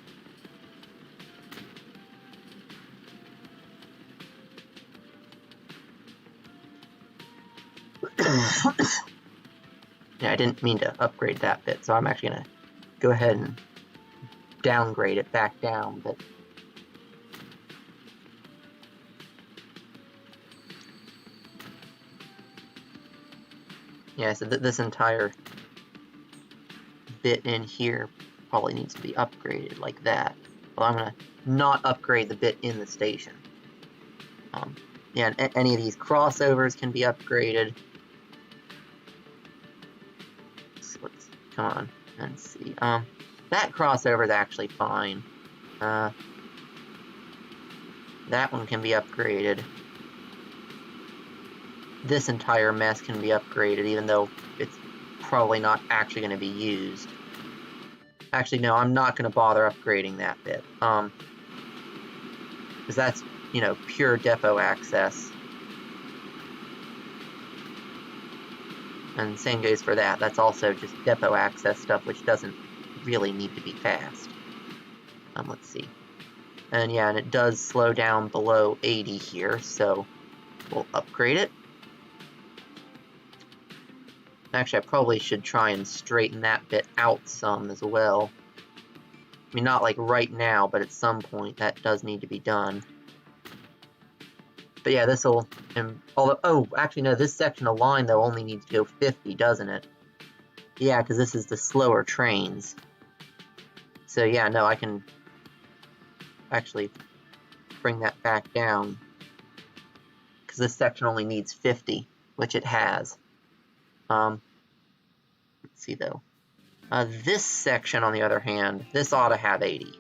Yeah, I didn't mean to upgrade that bit, so I'm actually going to go ahead and downgrade it back down, but yeah, so this entire bit in here probably needs to be upgraded like that. Well, I'm going to not upgrade the bit in the station. Yeah, and any of these crossovers can be upgraded. So let's come on and see. That crossover is actually fine. That one can be upgraded. This entire mess can be upgraded, even though it's probably not actually going to be used. Actually, no, I'm not going to bother upgrading that bit. Because that's, you know, pure depot access. And same goes for that. That's also just depot access stuff, which doesn't really need to be fast. Let's see. And yeah, and it does slow down below 80 here, so we'll upgrade it. Actually, I probably should try and straighten that bit out some as well. I mean, not like right now, but at some point that does need to be done. But yeah, this'll... oh, actually no, this section of line, though, only needs to go 50, doesn't it? Yeah, because this is the slower trains. So yeah, no, I can actually bring that back down. Because this section only needs 50, which it has. Let's see, though. This section, on the other hand, this ought to have 80.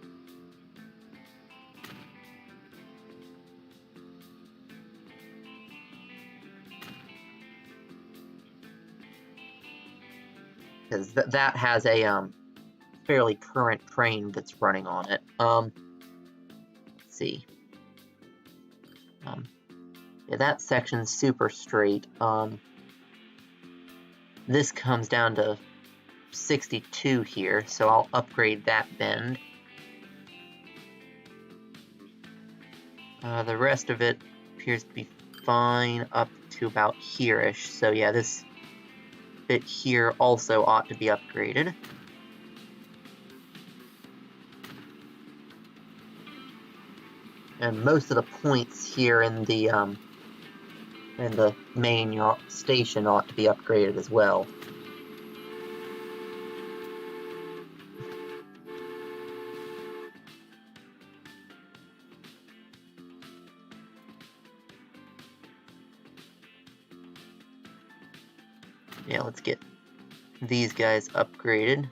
Because that has a fairly current train that's running on it. Let's see. Yeah, that section's super straight. This comes down to 62 here, so I'll upgrade that bend. The rest of it appears to be fine up to about here-ish, so yeah, this bit here also ought to be upgraded. And most of the points here in the main station ought to be upgraded as well. Yeah, let's get these guys upgraded.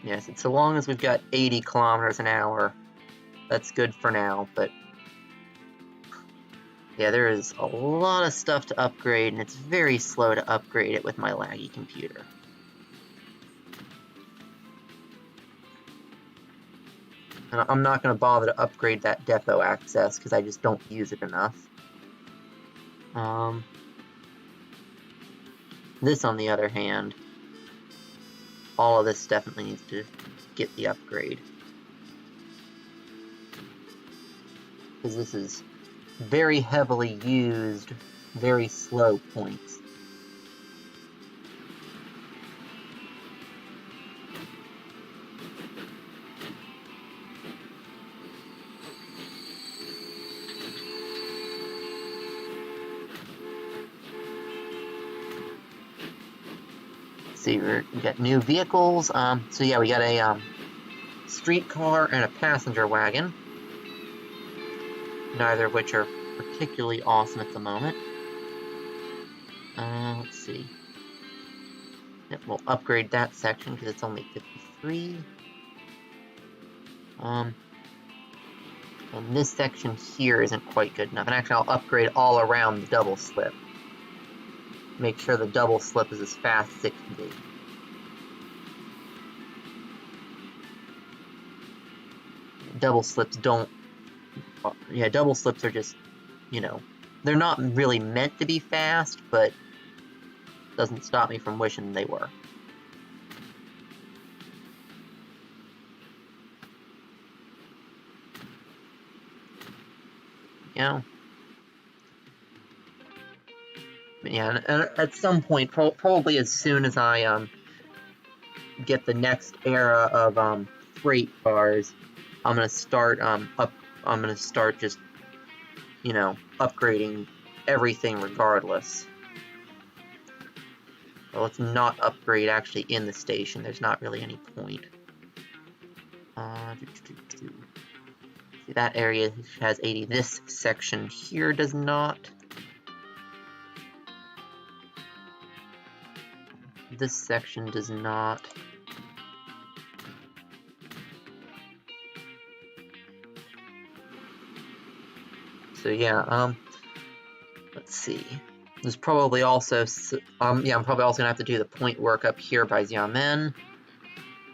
Yes, so long as we've got 80 kilometers an hour, that's good for now, but yeah, there is a lot of stuff to upgrade, and it's very slow to upgrade it with my laggy computer. And I'm not going to bother to upgrade that depot access, because I just don't use it enough. This, on the other hand, all of this definitely needs to get the upgrade. Because this is very heavily used, very slow points. See, we got new vehicles. So yeah, we got a streetcar and a passenger wagon. Neither of which are particularly awesome at the moment. Let's see. Yep, we'll upgrade that section because it's only 53. And this section here isn't quite good enough. And actually, I'll upgrade all around the double slip. Make sure the double slip is as fast as it can be. Double slips don't... Yeah, double slips are just, you know, they're not really meant to be fast, but doesn't stop me from wishing they were. You know? Yeah, and at some point, probably as soon as I get the next era of freight cars, I'm gonna start I'm gonna start just, you know, upgrading everything regardless. Well, let's not upgrade actually in the station. There's not really any point. See, that area has 80. This section here does not. This section does not. So yeah, let's see. There's probably also, yeah, I'm probably also gonna have to do the point work up here by Xiamen.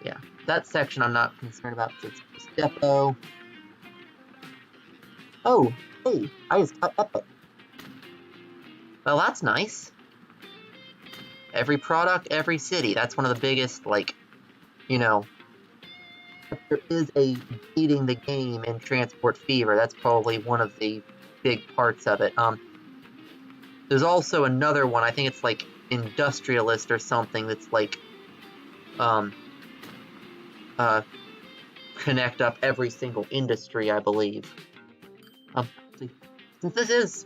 Yeah, that section I'm not concerned about because it's depot. Oh, hey, I just got Epic. Well, that's nice. Every product, every city. That's one of the biggest, like, you know, if there is a beating the game in Transport Fever, that's probably one of the big parts of it. There's also another one, I think it's like Industrialist or something, that's like, connect up every single industry, I believe. Since this is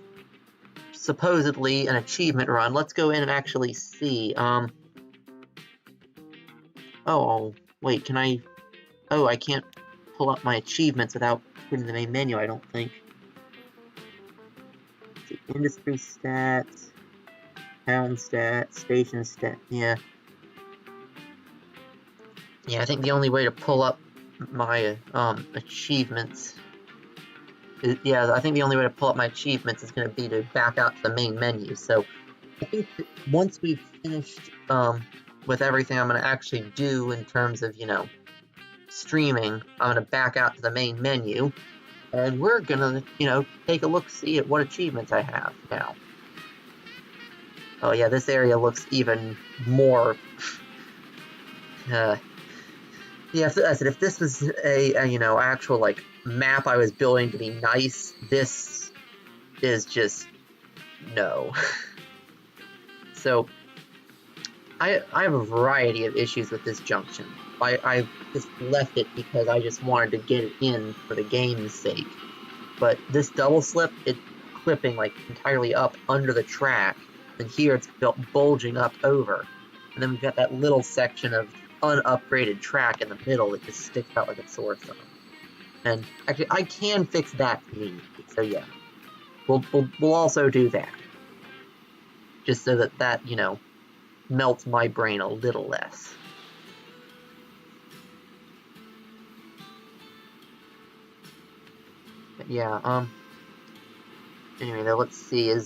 supposedly an achievement run, let's go in and actually see. Oh, wait, can I... Oh, I can't pull up my achievements without putting the main menu, I don't think. Let's see, industry stats, town stats, station stats, yeah. Yeah, I think the only way to pull up my, achievements... I think the only way to pull up my achievements is going to be to back out to the main menu, so... I think that once we've finished, with everything I'm going to actually do in terms of, streaming, I'm going to back out to the main menu, and we're going to, take a look-see at what achievements I have now. Oh yeah, this area looks even more... yeah, I said, if this was a actual, like, map I was building to be nice, this is just... no. So, I have a variety of issues with this junction. I just left it because I just wanted to get it in for the game's sake. But this double slip, it's clipping like entirely up under the track, and here it's built bulging up over. And then we've got that little section of unupgraded track in the middle that just sticks out like a sore thumb. And actually, I can fix that if need be, so yeah. We'll also do that. Just so that, melts my brain a little less. But yeah, anyway, though, let's see,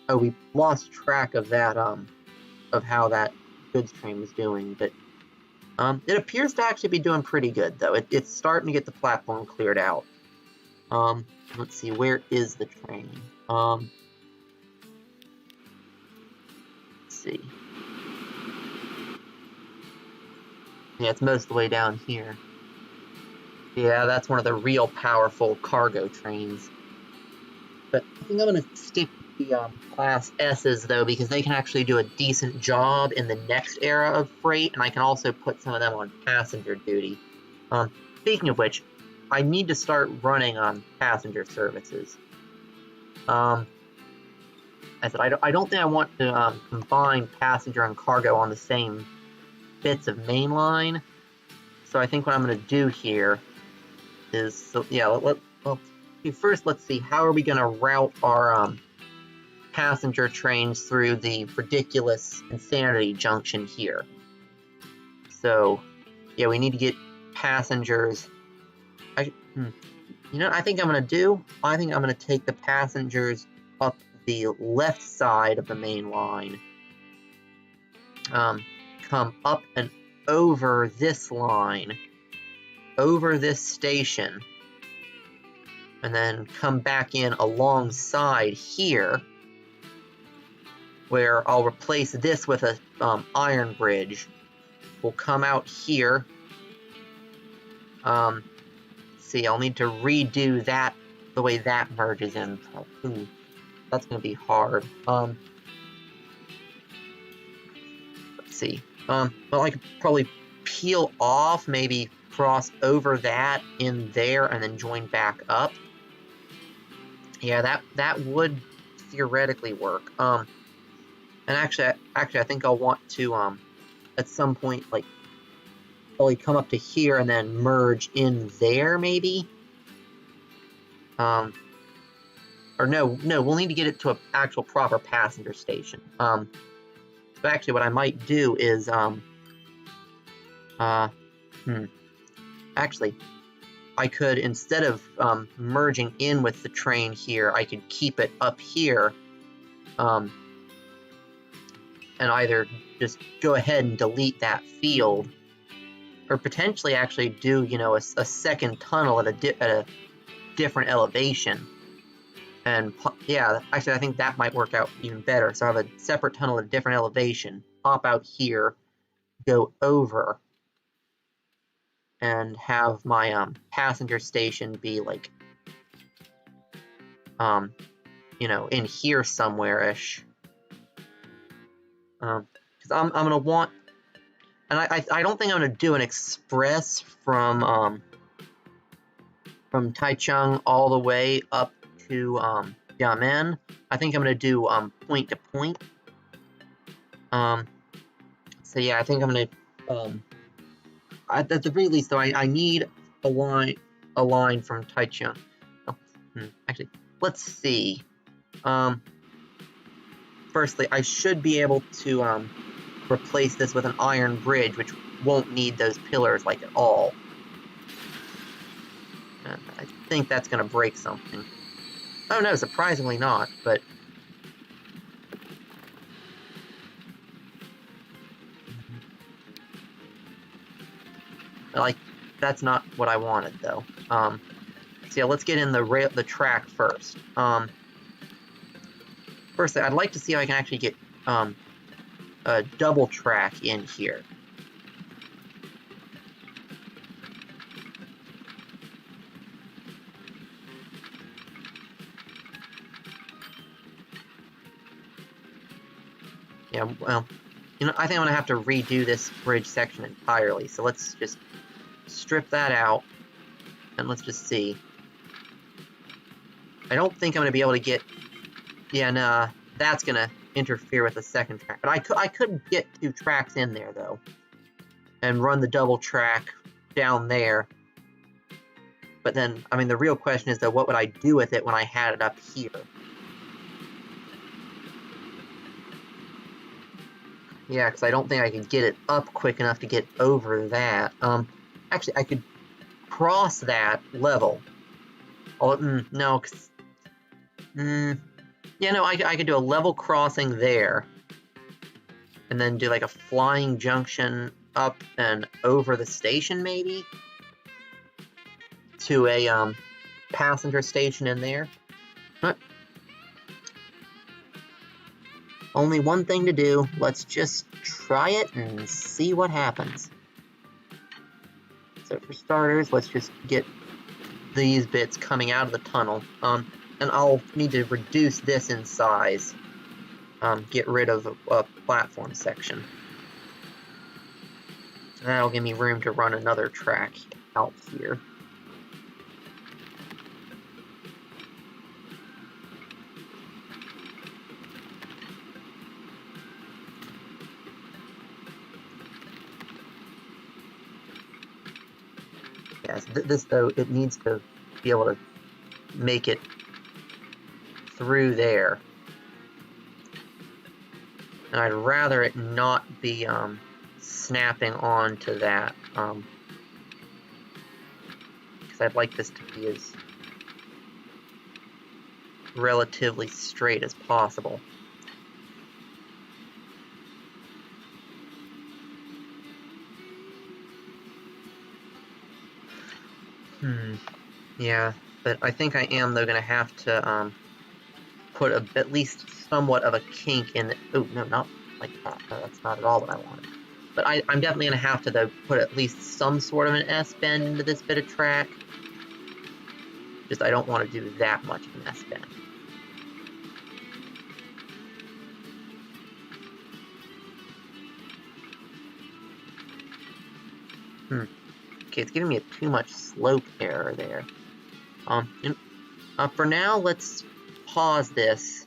oh, we lost track of that, of how that goods train was doing, but, it appears to actually be doing pretty good, though. It's starting to get the platform cleared out. Let's see, where is the train? Let's see. Yeah, it's most of the way down here. Yeah, that's one of the real powerful cargo trains. But I think I'm going to stick with the Class S's, though, because they can actually do a decent job in the next era of freight, and I can also put some of them on passenger duty. Speaking of which, I need to start running on passenger services. I said, I don't think I want to combine passenger and cargo on the same bits of mainline. So I think what I'm going to do here is, so yeah, first let's see, how are we going to route our passenger trains through the ridiculous Insanity Junction here. So, yeah, we need to get passengers. I think I'm going to do? I think I'm going to take the passengers up the left side of the main line. Come up and over this line, over this station, and then come back in alongside here, where I'll replace this with a iron bridge. We'll come out here. See, I'll need to redo that the way that merges in. Ooh, that's going to be hard. Let's see. Well, I could probably peel off, maybe cross over that in there, and then join back up. Yeah, that would theoretically work. And actually, I think I'll want to, at some point, like, probably come up to here and then merge in there, maybe? Or no, we'll need to get it to an actual proper passenger station. So actually, what I might do is, actually, I could, instead of merging in with the train here, I could keep it up here, and either just go ahead and delete that field, or potentially actually do, you know, a second tunnel at a different elevation. And yeah, actually I think that might work out even better. So I have a separate tunnel at a different elevation, pop out here, go over, and have my passenger station be like, you know, in here somewhere-ish. Because I'm gonna want, and I don't think I'm gonna do an express from Taichung all the way up to Xiamen. I think I'm gonna do point to point. So yeah, I think I'm gonna at the very least though, I need a line from Taichung. Oh, actually, let's see. Firstly, I should be able to replace this with an iron bridge, which won't need those pillars like at all. I think that's gonna break something. Oh no, surprisingly not, but like that's not what I wanted though. So yeah, let's get in the track first. Firstly, I'd like to see if I can actually get a double track in here. Yeah, well, you know, I think I'm gonna have to redo this bridge section entirely. So let's just strip that out, and let's just see. I don't think I'm gonna be able to get. Yeah, nah, that's gonna interfere with the second track. But I could get 2 tracks in there though, and run the double track down there. But then, I mean, the real question is though, what would I do with it when I had it up here? Yeah, because I don't think I could get it up quick enough to get over that. Actually, I could cross that level. Oh, no, cause, yeah, no, I could do a level crossing there, and then do like a flying junction up and over the station, maybe, to a passenger station in there. But only one thing to do. Let's just try it and see what happens. So for starters, let's just get these bits coming out of the tunnel. And I'll need to reduce this in size. Get rid of a platform section. That'll give me room to run another track out here. Yes, this though, it needs to be able to make it through there. And I'd rather it not be snapping onto that, because I'd like this to be as relatively straight as possible. Yeah, but I think I am though gonna have to put at least somewhat of a kink in the. Oh no, not like that. No, that's not at all what I wanted. But I'm definitely gonna have to though put at least some sort of an S bend into this bit of track. Just I don't want to do that much of an S bend. Okay, it's giving me too much slope error there. For now, let's pause this,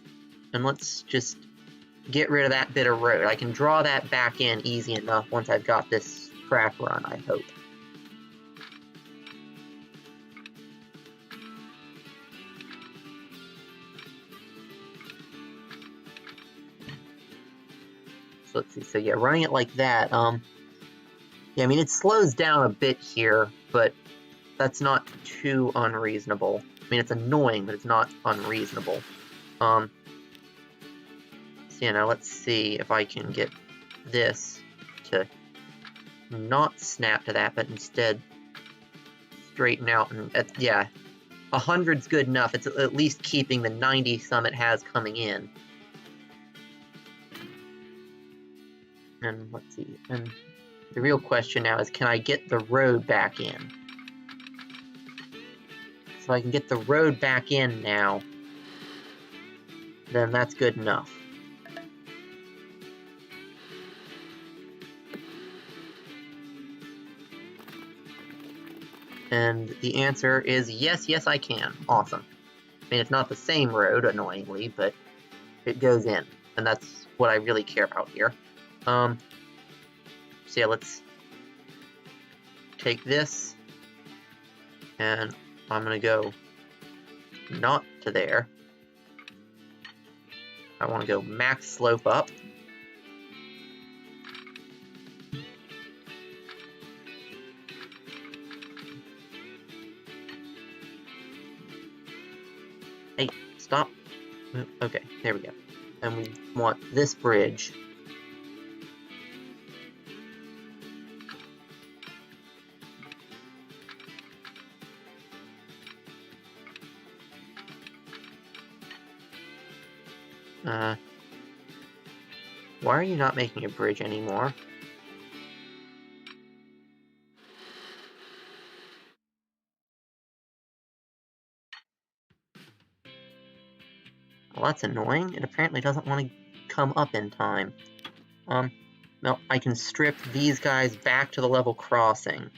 and let's just get rid of that bit of road. I can draw that back in easy enough once I've got this track run, I hope. So let's see, so yeah, running it like that, yeah, I mean, it slows down a bit here, but that's not too unreasonable. I mean, it's annoying, but it's not unreasonable. So, you know, let's see if I can get this to not snap to that, but instead straighten out. And yeah, 100's good enough. It's at least keeping the 90 some it has coming in. And let's see. And the real question now is, can I get the road back in? So I can get the road back in now, then that's good enough. And the answer is yes, yes I can. Awesome. I mean, it's not the same road, annoyingly, but it goes in. And that's what I really care about here. So yeah, let's take this, and I'm gonna go not to there. I want to go max slope up. Hey, stop. Okay, there we go. And we want this bridge. Why are you not making a bridge anymore? Well, that's annoying. It apparently doesn't want to come up in time. No, I can strip these guys back to the level crossing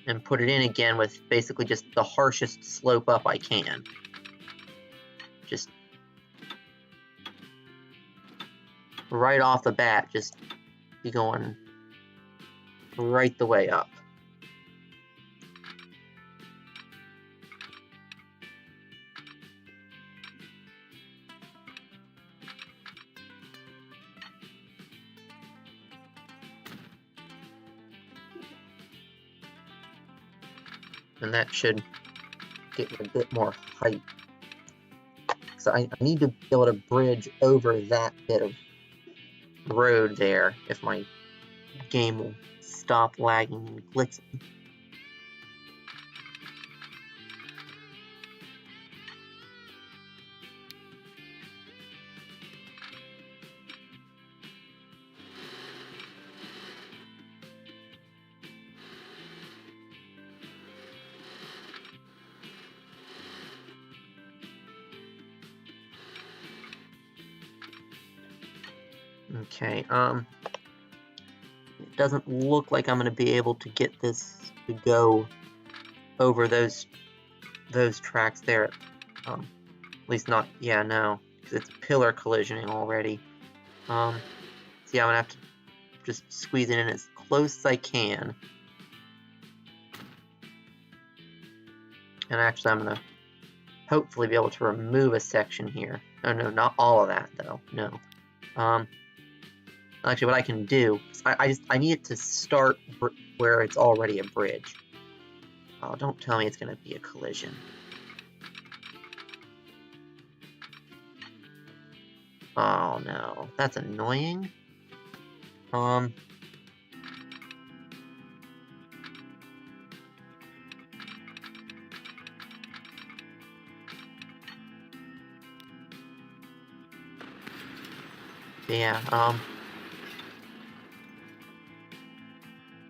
and put it in again with basically just the harshest slope up I can. Just right off the bat, just be going right the way up. And that should get a bit more height. So I need to be able to bridge over that bit of road there if my game will stop lagging and glitching. Okay, it doesn't look like I'm going to be able to get this to go over those tracks there. At least not, yeah, no, because it's pillar collisioning already. So yeah, I'm going to have to just squeeze it in as close as I can. And actually, I'm going to hopefully be able to remove a section here. Oh, no, not all of that, though, no. Actually, what I can do is I need it to start where it's already a bridge. Oh, don't tell me it's going to be a collision. Oh no, that's annoying. Yeah,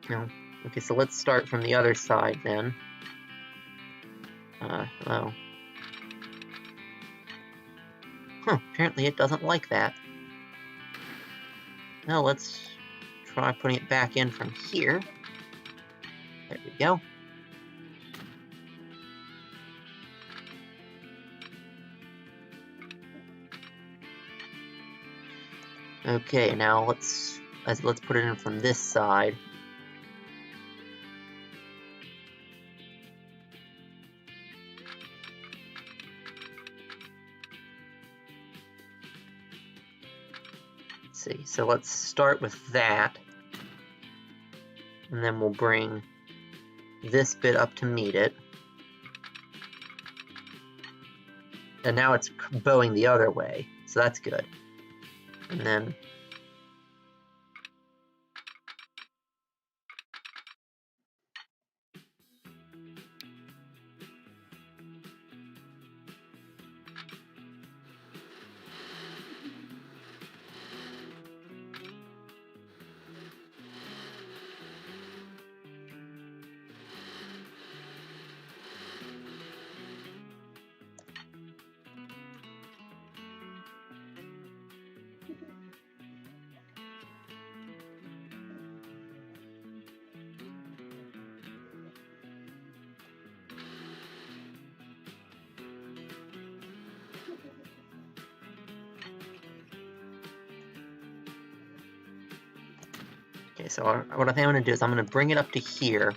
no. Okay, so let's start from the other side then. Oh. Huh, apparently it doesn't like that. Now let's try putting it back in from here. There we go. Okay, now let's put it in from this side. Let's see, so let's start with that, and then we'll bring this bit up to meet it. And now it's bowing the other way, so that's good. And then Okay, so what I think I'm going to do is I'm going to bring it up to here.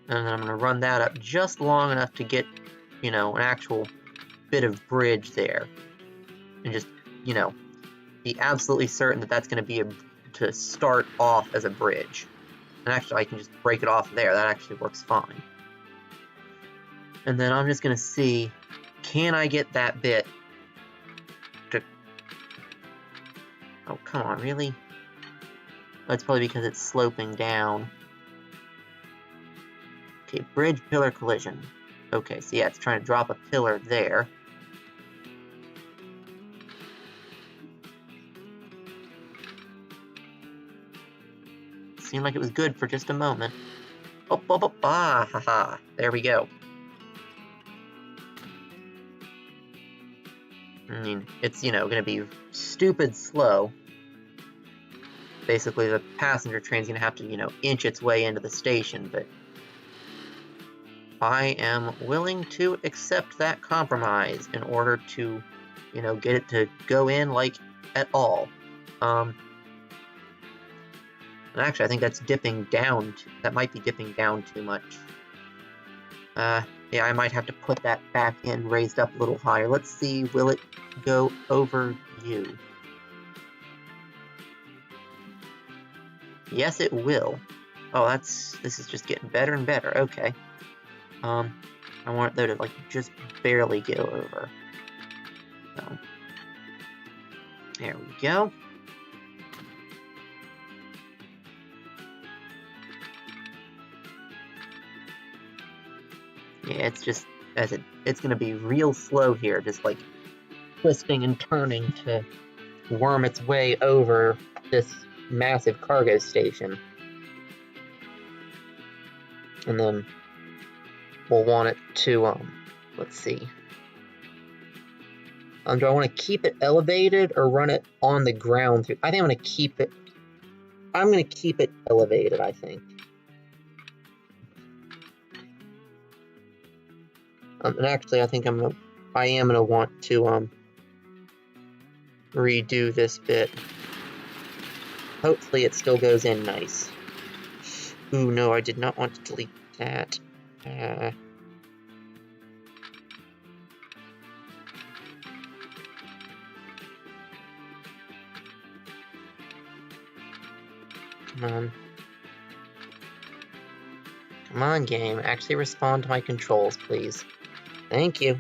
And then I'm going to run that up just long enough to get, you know, an actual bit of bridge there. And just, you know, be absolutely certain that that's going to be to start off as a bridge. And actually, I can just break it off there. That actually works fine. And then I'm just going to see, can I get that bit to... Oh, come on, really? That's probably because it's sloping down. Okay, bridge pillar collision. Okay, so yeah, it's trying to drop a pillar there. Seemed like it was good for just a moment. Oh, oh, oh, ah, haha. There we go. I mean, it's, you know, gonna be stupid slow. Basically, the passenger train's gonna have to, you know, inch its way into the station, but I am willing to accept that compromise in order to, you know, get it to go in, like, at all. And actually, I think that's dipping down. That might be dipping down too much. Yeah, I might have to put that back in, raised up a little higher. Let's see, will it go over you? Yes, it will. Oh, this is just getting better and better. Okay. I want it, though, to, like, just barely go over. So, there we go. Yeah, it's just, it's gonna be real slow here, just, like, twisting and turning to worm its way over this massive cargo station. And then we'll want it to, let's see. Do I want to keep it elevated or run it on the ground through? I think I'm going to keep it. I'm going to keep it elevated, I think. And actually, I think I am going to want to, redo this bit. Hopefully it still goes in nice. Ooh, no, I did not want to delete that. Come on. Come on, game. Actually respond to my controls, please. Thank you.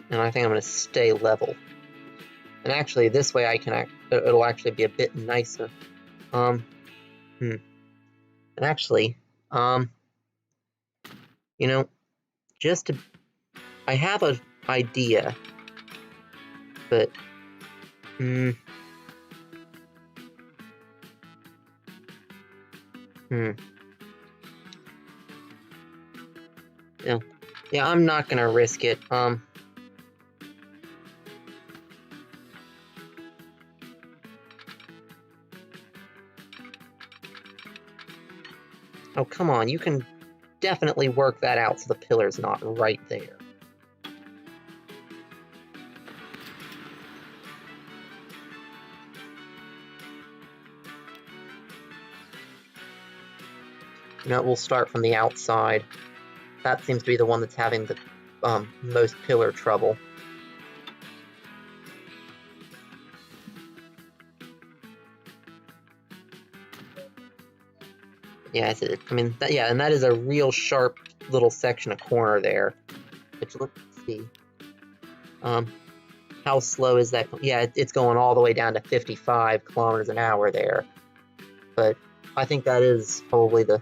And I think I'm going to stay level. And actually, this way I can it'll actually be a bit nicer. And actually, you know, I have an idea, but, yeah, I'm not gonna risk it. Oh, come on, you can definitely work that out so the pillar's not right there. You know, we'll start from the outside. That seems to be the one that's having the most pillar trouble. Yeah, I mean, yeah, and that is a real sharp little section of corner there. Which, let's see. How slow is that? Yeah, it's going all the way down to 55 kilometers an hour there. But I think that is probably the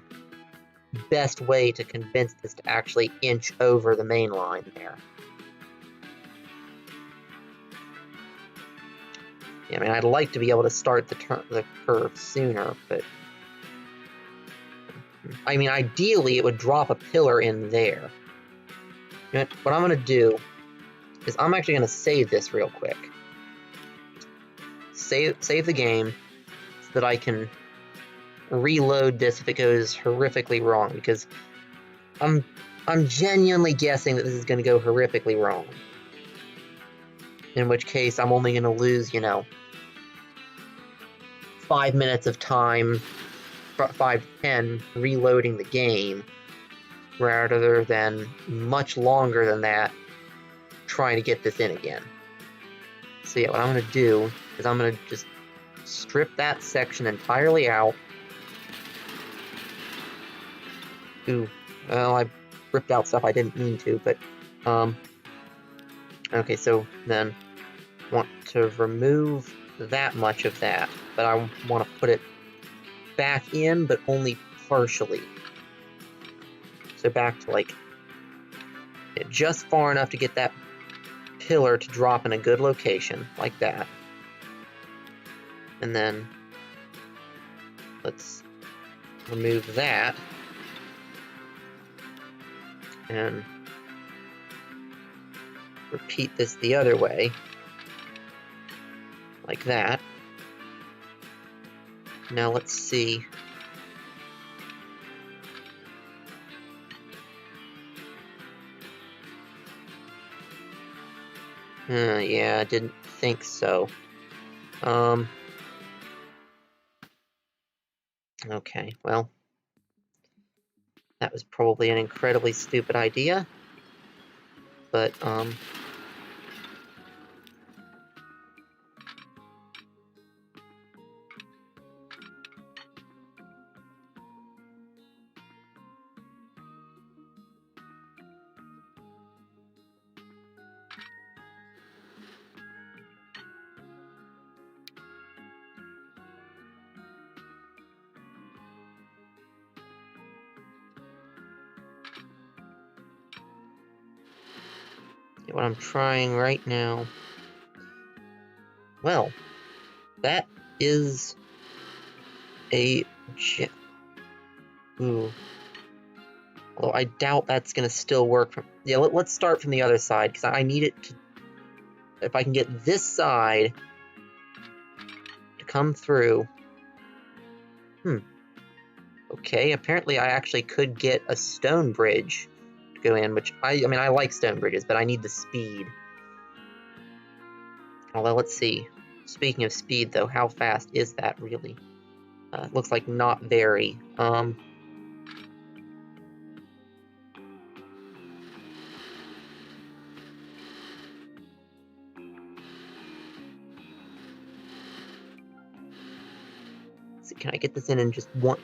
best way to convince this to actually inch over the main line there. Yeah, I mean, I'd like to be able to start the curve sooner, but I mean, ideally, it would drop a pillar in there. You know, what I'm going to do is I'm actually going to save this real quick. save the game so that I can reload this if it goes horrifically wrong, because I'm genuinely guessing that this is going to go horrifically wrong. In which case, I'm only going to lose, 5 minutes of time, 5 to 10, reloading the game, rather than much longer than that trying to get this in again. So yeah, what I'm going to do is I'm going to just strip that section entirely out. Ooh, well, I ripped out stuff I didn't mean to, but, okay, so then I want to remove that much of that, but I want to put it back in, but only partially. So back to, like, just far enough to get that pillar to drop in a good location, like that. And then let's remove that. And repeat this the other way, like that. Now let's see. Yeah, I didn't think so. Okay, well, that was probably an incredibly stupid idea, but, what I'm trying right now. Well, that is a ooh. Although I doubt that's gonna still work. Yeah, let's start from the other side, because I need it to. If I can get this side to come through. Okay, apparently I actually could get a stone bridge to go in, which I mean, I like stone bridges, but I need the speed. Although, let's see. Speaking of speed, though, how fast is that really? Looks like not very. See, can I get this in just one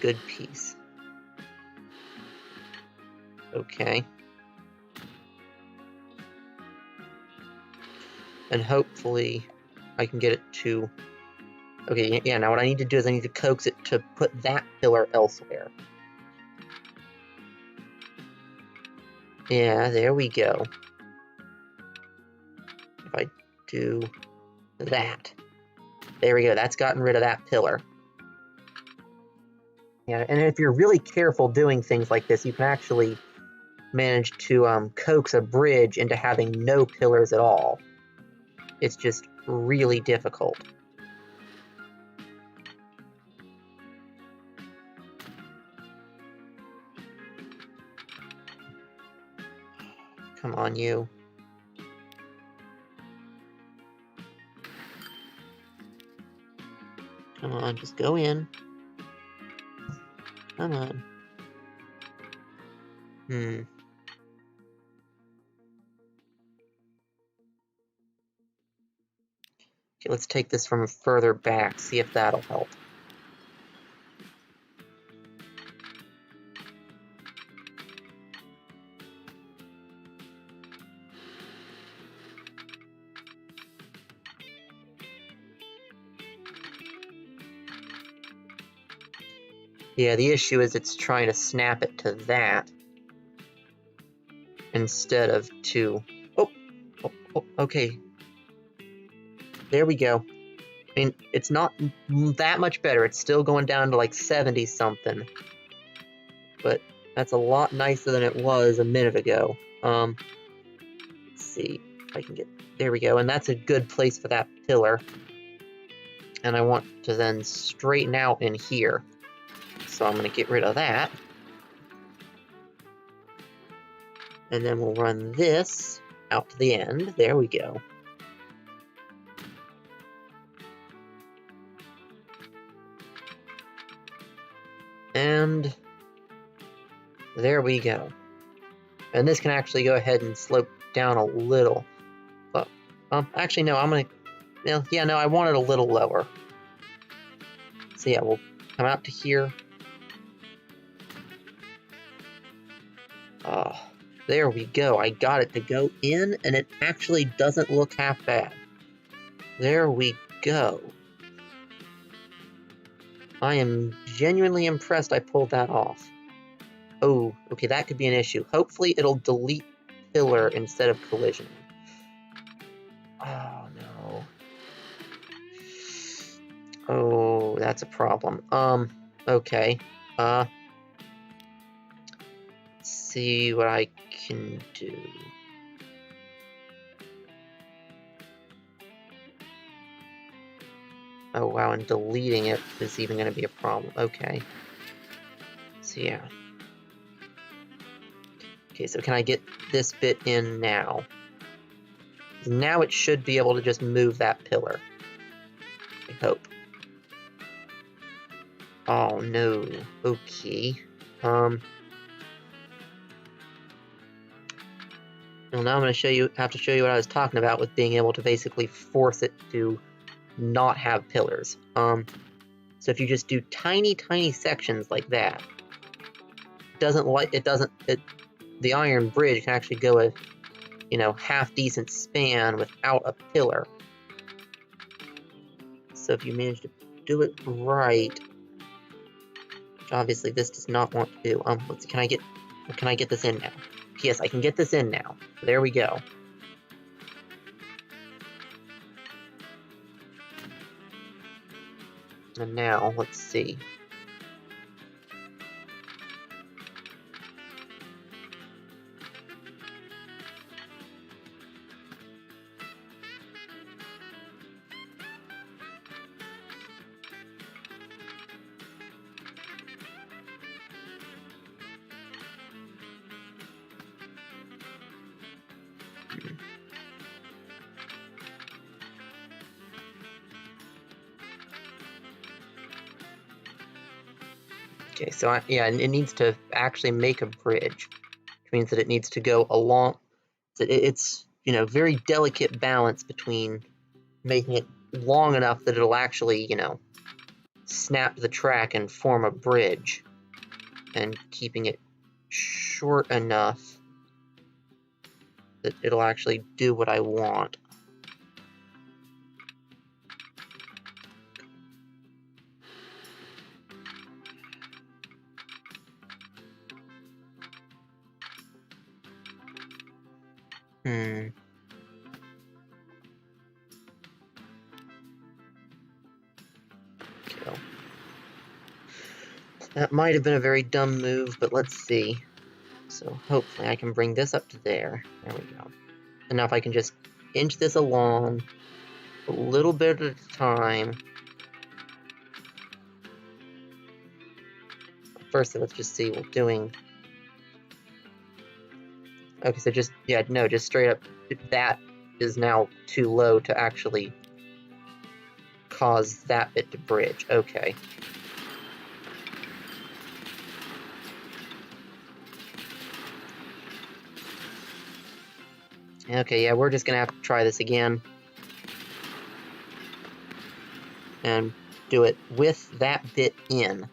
good piece? Okay. And hopefully I can get it to. Okay, yeah, now what I need to do is I need to coax it to put that pillar elsewhere. Yeah, there we go. If I do that. There we go, that's gotten rid of that pillar. Yeah, and if you're really careful doing things like this, you can actually manage to coax a bridge into having no pillars at all. It's just really difficult. Come on, you. Come on, just go in. Come on. Okay, let's take this from further back, see if that'll help. Yeah, the issue is it's trying to snap it to that instead of to... Oh, okay. There we go. I mean, it's not that much better. It's still going down to like 70-something. But that's a lot nicer than it was a minute ago. Let's see if I can get there we go, and that's a good place for that pillar. And I want to then straighten out in here. So I'm going to get rid of that. And then we'll run this out to the end. There we go. And there we go. And this can actually go ahead and slope down a little. But, actually, no, I'm going to... Yeah, no, I want it a little lower. So yeah, we'll come out to here. Oh, there we go. I got it to go in, and it actually doesn't look half bad. There we go. I am genuinely impressed I pulled that off. Oh, okay, that could be an issue. Hopefully it'll delete pillar instead of collision. Oh, no. Oh, that's a problem. Okay. Let's see what I can do. Oh, wow, and deleting it is even going to be a problem. Okay. So, yeah. Okay, so can I get this bit in now? Now it should be able to just move that pillar. I hope. Oh, no. Okay. Well, now I'm going to have to show you what I was talking about with being able to basically force it to not have pillars. So if you just do tiny, tiny sections like that, the iron bridge can actually go a, half decent span without a pillar. So if you manage to do it right, which obviously this does not want to do. Let's see, can I get this in now? Yes, I can get this in now. There we go. And now, let's see. Okay, so it needs to actually make a bridge, which means that it needs to go along. It's very delicate balance between making it long enough that it'll actually snap the track and form a bridge, and keeping it short enough that it'll actually do what I want. Okay. That might have been a very dumb move, but let's see. So hopefully I can bring this up to there. There we go. And now if I can just inch this along a little bit at a time. First, let's just see what we're doing. Okay, so just straight up, that is now too low to actually cause that bit to bridge. Okay. Okay, yeah, we're just gonna have to try this again. And do it with that bit in.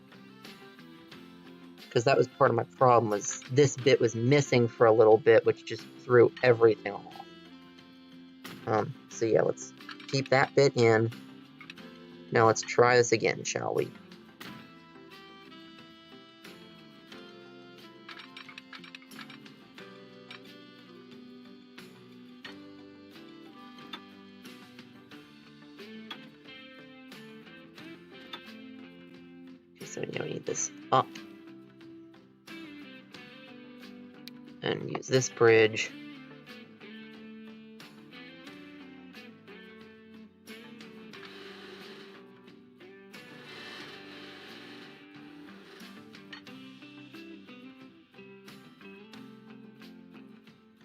Because that was part of my problem, was this bit was missing for a little bit, which just threw everything off. So yeah, let's keep that bit in. Now let's try this again, shall we? Okay, so now we need this up. And use this bridge.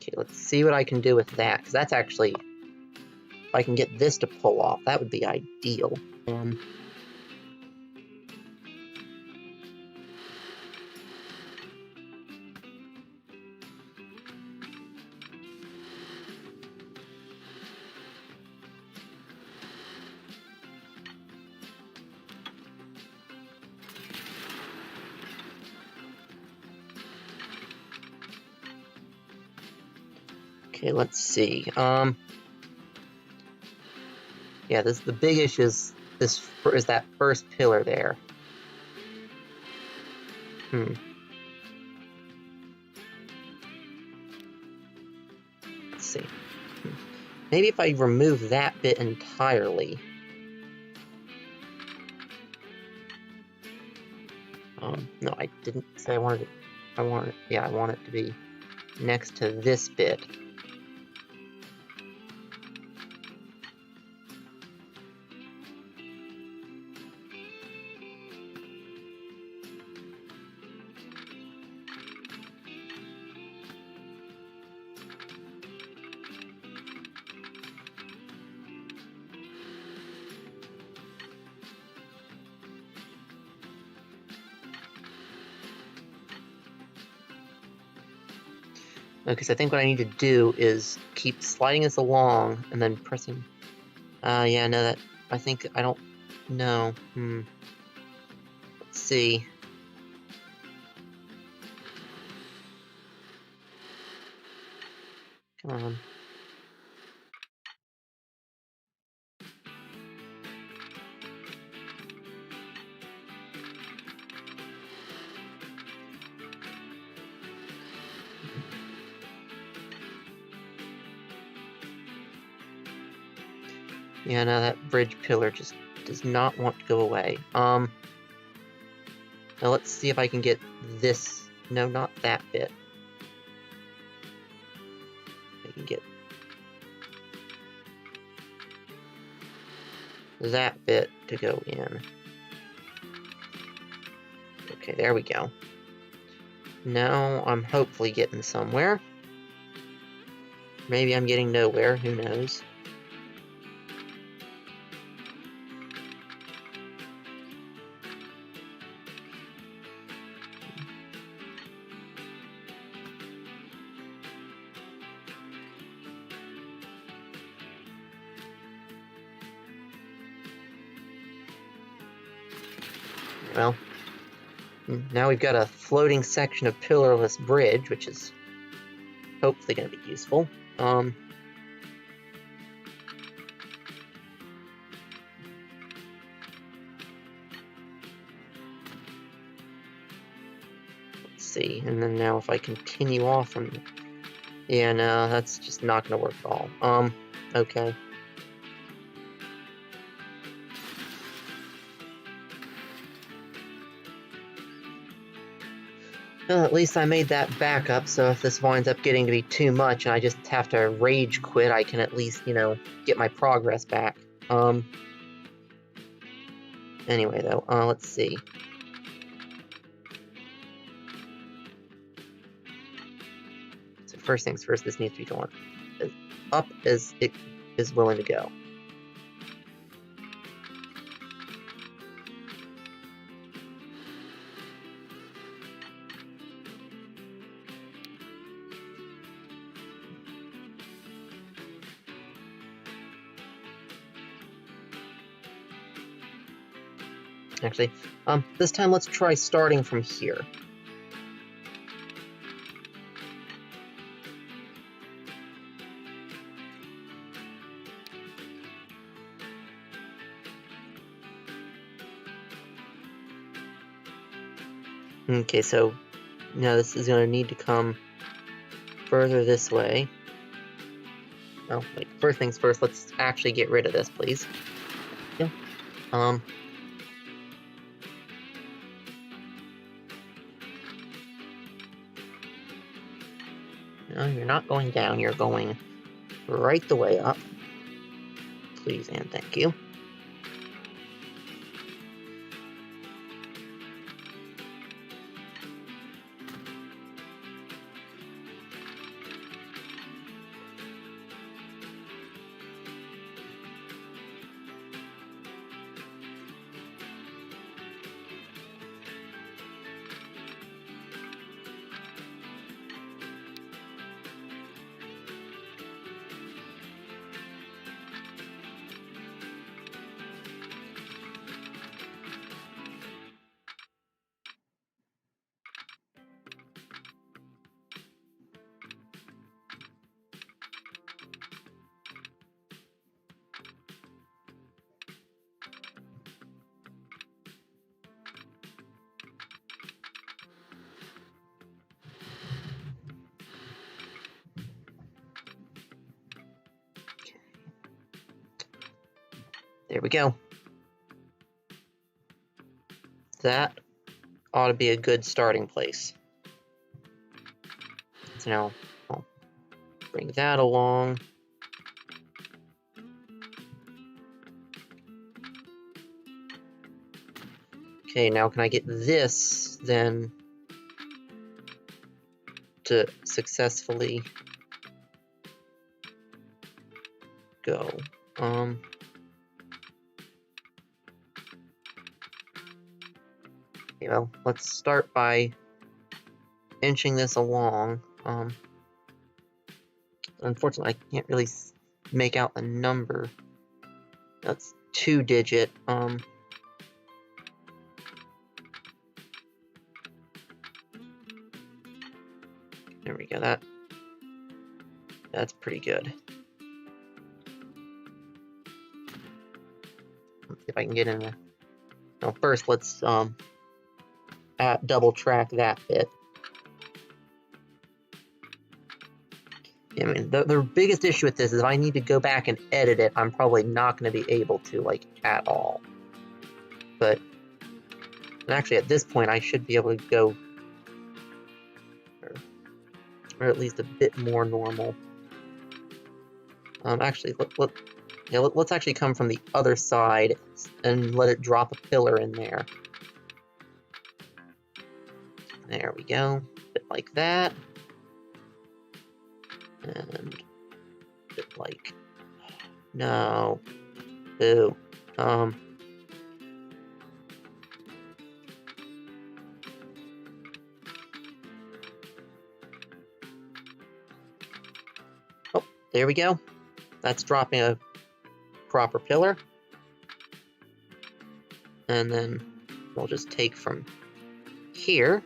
Okay, let's see what I can do with that, because that's actually... If I can get this to pull off, that would be ideal. Okay, let's see. Yeah, the big issue is that first pillar there. Let's see. Maybe if I remove that bit entirely. No, I didn't say I wanted it. I want it to be next to this bit. Because I think what I need to do is keep sliding this along and then pressing... yeah, no, that... I think... I don't... No. Let's see. Come on. Yeah, no, that bridge pillar just does not want to go away. Now let's see if I can get this... No, not that bit. I can get that bit to go in. Okay, there we go. Now I'm hopefully getting somewhere. Maybe I'm getting nowhere, who knows. Well, now we've got a floating section of pillarless bridge, which is hopefully going to be useful. Let's see, and then now if I continue off from... Yeah, no, that's just not going to work at all. Okay. Well, at least I made that backup, so if this winds up getting to be too much and I just have to rage quit, I can at least, get my progress back. Anyway, though, let's see. So first things first, this needs to be going as up as it is willing to go. Actually, this time let's try starting from here. Okay, so now this is going to need to come further this way. Oh, wait, first things first, let's actually get rid of this, please. Yeah. No, you're not going down, you're going right the way up. Please and thank you. There we go. That ought to be a good starting place. So now I'll bring that along. Okay, now can I get this then to successfully go? You know, let's start by inching this along. Unfortunately, I can't really make out the number. That's 2-digit. There we go. That's pretty good. Let's see if I can get in there. Now, first, let's double track that bit. I mean, the biggest issue with this is if I need to go back and edit it, I'm probably not going to be able to, like, at all. But actually, at this point, I should be able to go, or at least a bit more normal. Actually, let's actually come from the other side and let it drop a pillar in there. There we go, a bit like that. And a bit like, no, boo. Oh, there we go. That's dropping a proper pillar. And then we'll just take from here.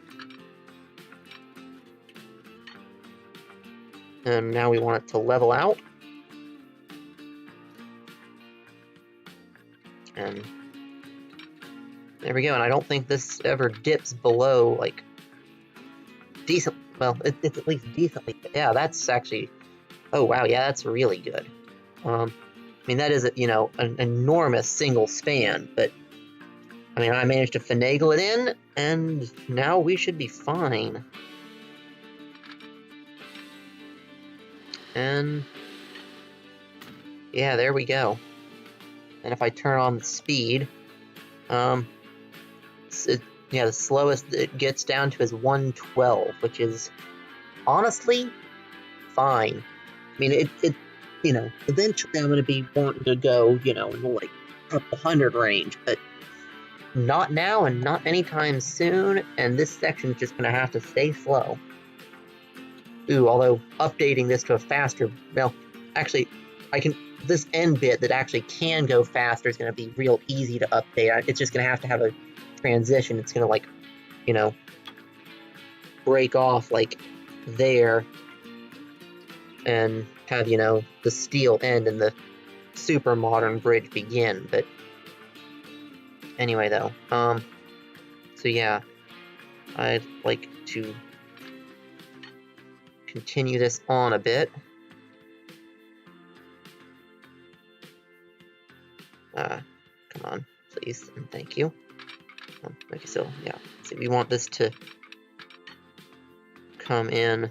And now we want it to level out. And there we go. And I don't think this ever dips below, like, decent. Well, it's at least decently. Yeah, that's actually, oh wow, yeah, that's really good. I mean, that is, you know, an enormous single span, but I mean, I managed to finagle it in, and now we should be fine. And yeah, there we go. And if I turn on the speed, yeah, the slowest it gets down to is 112, which is honestly fine. I mean, it you know, eventually I'm going to be wanting to go, you know, in the, like, up 100 range, but not now and not anytime soon, and this section's just going to have to stay slow. Ooh, although updating this to a faster, well, actually, this end bit that actually can go faster is going to be real easy to update. It's just going to have a transition. It's going to, like, you know, break off, like, there, and have, you know, the steel end and the super modern bridge begin. But anyway, though, so yeah, I'd like to continue this on a bit. Come on, please, and thank you. Okay, so yeah, so we want this to come in.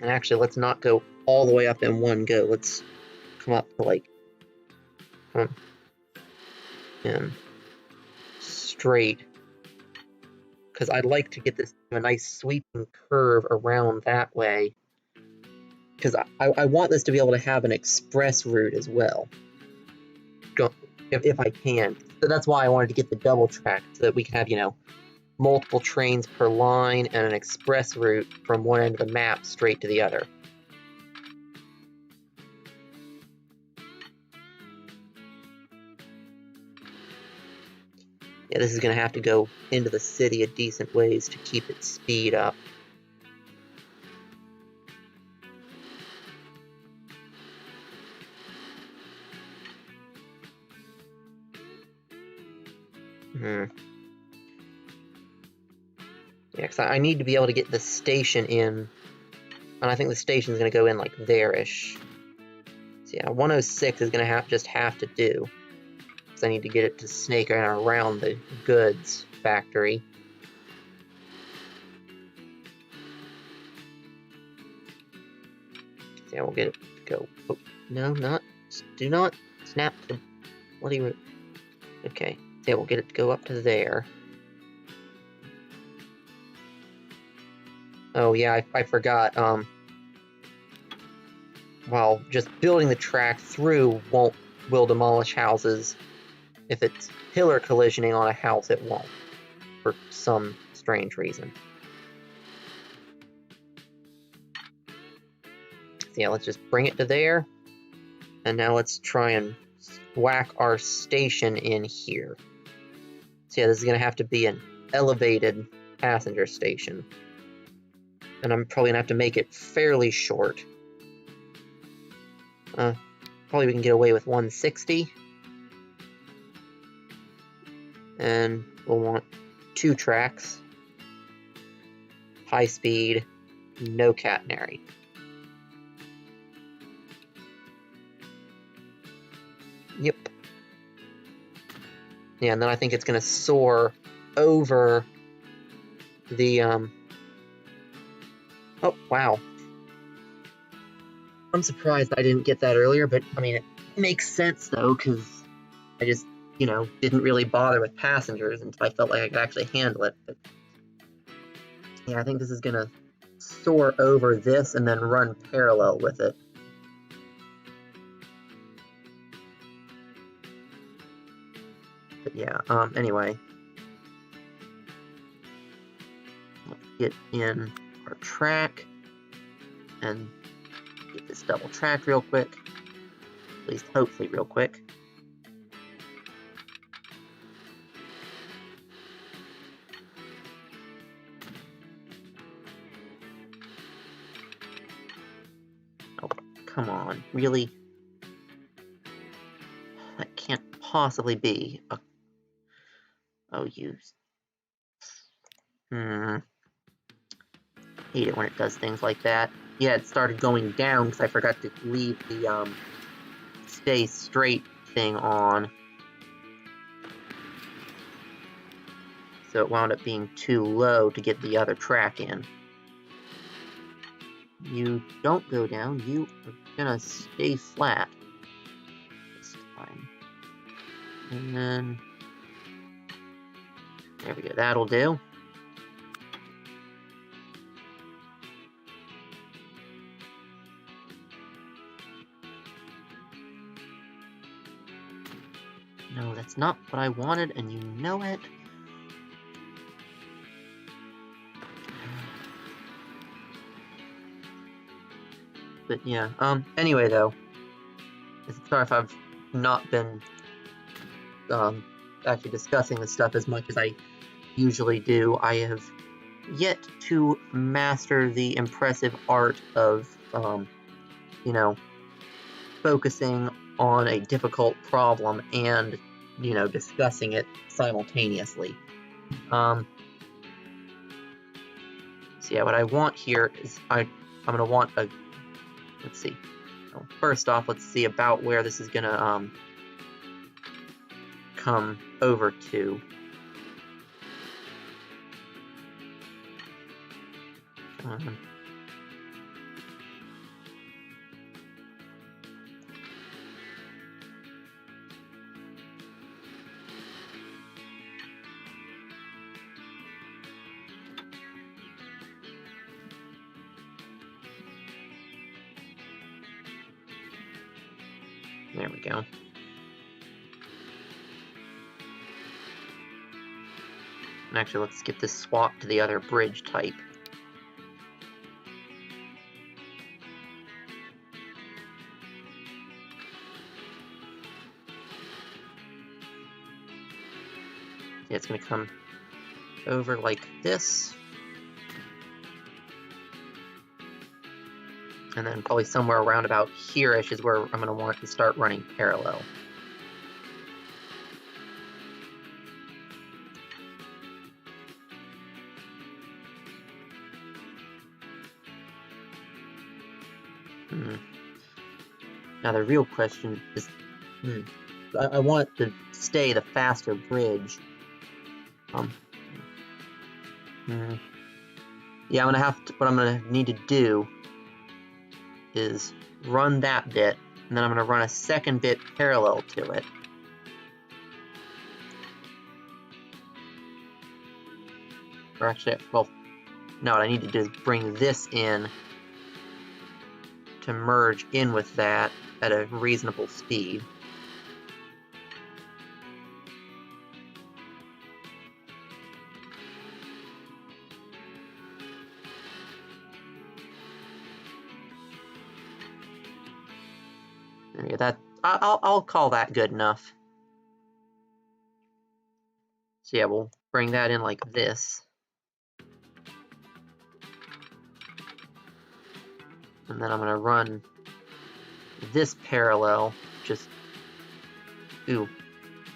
And actually, let's not go all the way up in one go. Let's come up to, like, and straight, because I'd like to get this a nice sweeping curve around that way, because I want this to be able to have an express route as well, if I can. So that's why I wanted to get the double track, so that we can have, you know, multiple trains per line and an express route from one end of the map straight to the other. Yeah, this is going to have to go into the city a decent ways to keep its speed up. Yeah, because I need to be able to get the station in And I think the station's going to go in like there-ish. So yeah, 106 is going to just have to do. Because I need to get it to snake around the goods factory. So yeah, we'll get it to go. Oh, no, not. Do not snap the... What do you... Okay. So yeah, we'll get it to go up to there. Oh yeah, I forgot. While just building the track through will demolish houses. If it's pillar collisioning on a house, it won't, for some strange reason. So yeah, let's just bring it to there, and now let's try and whack our station in here. So yeah, this is going to have to be an elevated passenger station. And I'm probably going to have to make it fairly short. Probably we can get away with 160. And we'll want 2 tracks. High speed, no catenary. Yep. Yeah, and then I think it's going to soar over the, Oh, wow. I'm surprised I didn't get that earlier, but, I mean, it makes sense, though, because I just, you know, didn't really bother with passengers until I felt like I could actually handle it. But yeah, I think this is going to soar over this and then run parallel with it. But yeah, anyway. Let's get in our track and get this double track real quick. At least hopefully real quick. Oh, come on. Really? That can't possibly be a... Oh, you... Hate it when it does things like that. Yeah, it started going down because I forgot to leave the, stay straight thing on. So it wound up being too low to get the other track in. You don't go down, you are gonna stay flat this time. And then... There we go, that'll do. No, that's not what I wanted, and you know it. But yeah, anyway though, sorry if I've not been, actually discussing this stuff as much as I usually do. I have yet to master the impressive art of, you know, focusing on a difficult problem and, you know, discussing it simultaneously. So yeah, what I want here is I'm going to want a... Let's see. Well, first off, let's see about where this is going to come over to. There we go. And actually, let's get this swapped to the other bridge type. Yeah, it's going to come over like this. And then probably somewhere around about here-ish is where I'm going to want it to start running parallel. Now the real question is, I want it to stay the faster bridge. Yeah, what I'm gonna need to do is run that bit, and then I'm gonna run a second bit parallel to it. Or actually, well, no, what I need to do is bring this in to merge in with that at a reasonable speed. That I'll call that good enough. So yeah, we'll bring that in like this. And then I'm gonna run this parallel, just, oh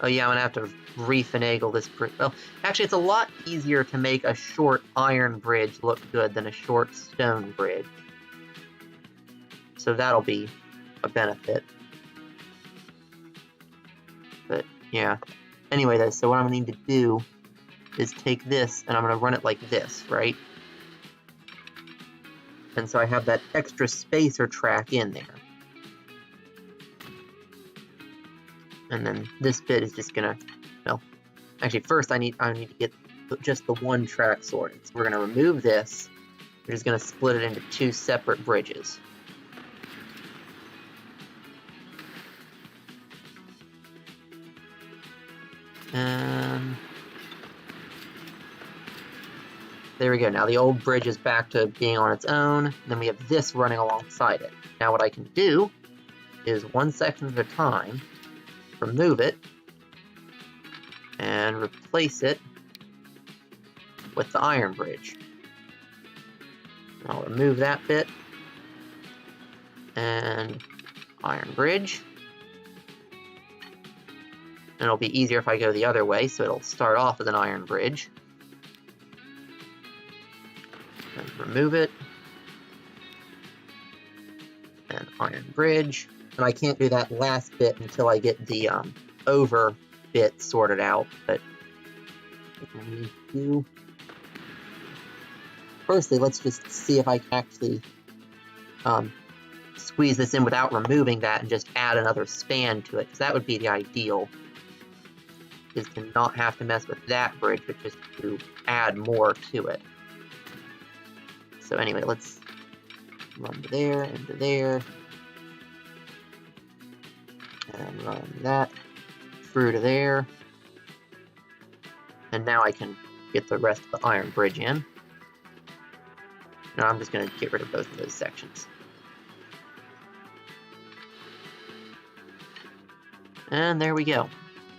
yeah, I'm gonna have to refinagle this bridge. Well, actually, it's a lot easier to make a short iron bridge look good than a short stone bridge. So that'll be a benefit. But yeah. Anyway, though, so what I'm gonna need to do is take this and I'm gonna run it like this, right? And so I have that extra spacer track in there. And then this bit is just gonna, well, actually first I need to get just the one track sorted. So we're gonna remove this. We're just gonna split it into two separate bridges. And there we go. Now the old bridge is back to being on its own. Then we have this running alongside it. Now what I can do is one section at a time, remove it, and replace it with the iron bridge. I'll remove that bit, and iron bridge. And it'll be easier if I go the other way, so it'll start off as an iron bridge. And remove it. And iron bridge. And I can't do that last bit until I get the over bit sorted out, but I need to. Firstly, let's just see if I can actually squeeze this in without removing that and just add another span to it, because that would be the ideal, is to not have to mess with that bridge, but just to add more to it. So anyway, let's run to there, and to there, and run that through to there. And now I can get the rest of the iron bridge in. Now I'm just going to get rid of both of those sections. And there we go.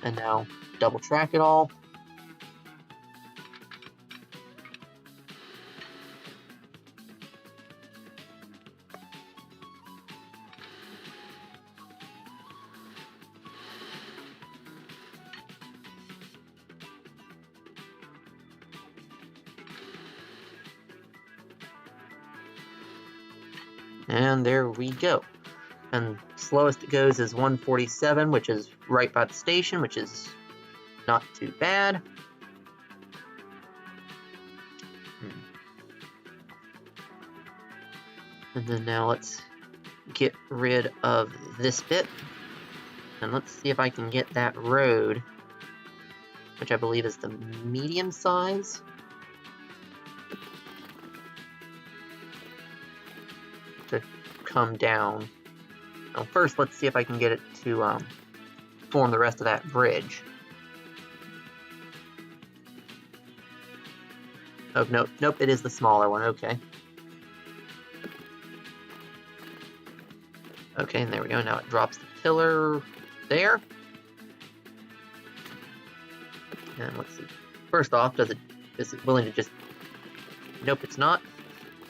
And now double track it all. And there we go. And slowest it goes is 147, which is right by the station, which is not too bad. And then now let's get rid of this bit. And let's see if I can get that road, which I believe is the medium size, to come down. Now first, let's see if I can get it to form the rest of that bridge. Oh, nope, it is the smaller one, okay. Okay, and there we go, now it drops the pillar there. And let's see. First off, is it willing to just... Nope, it's not.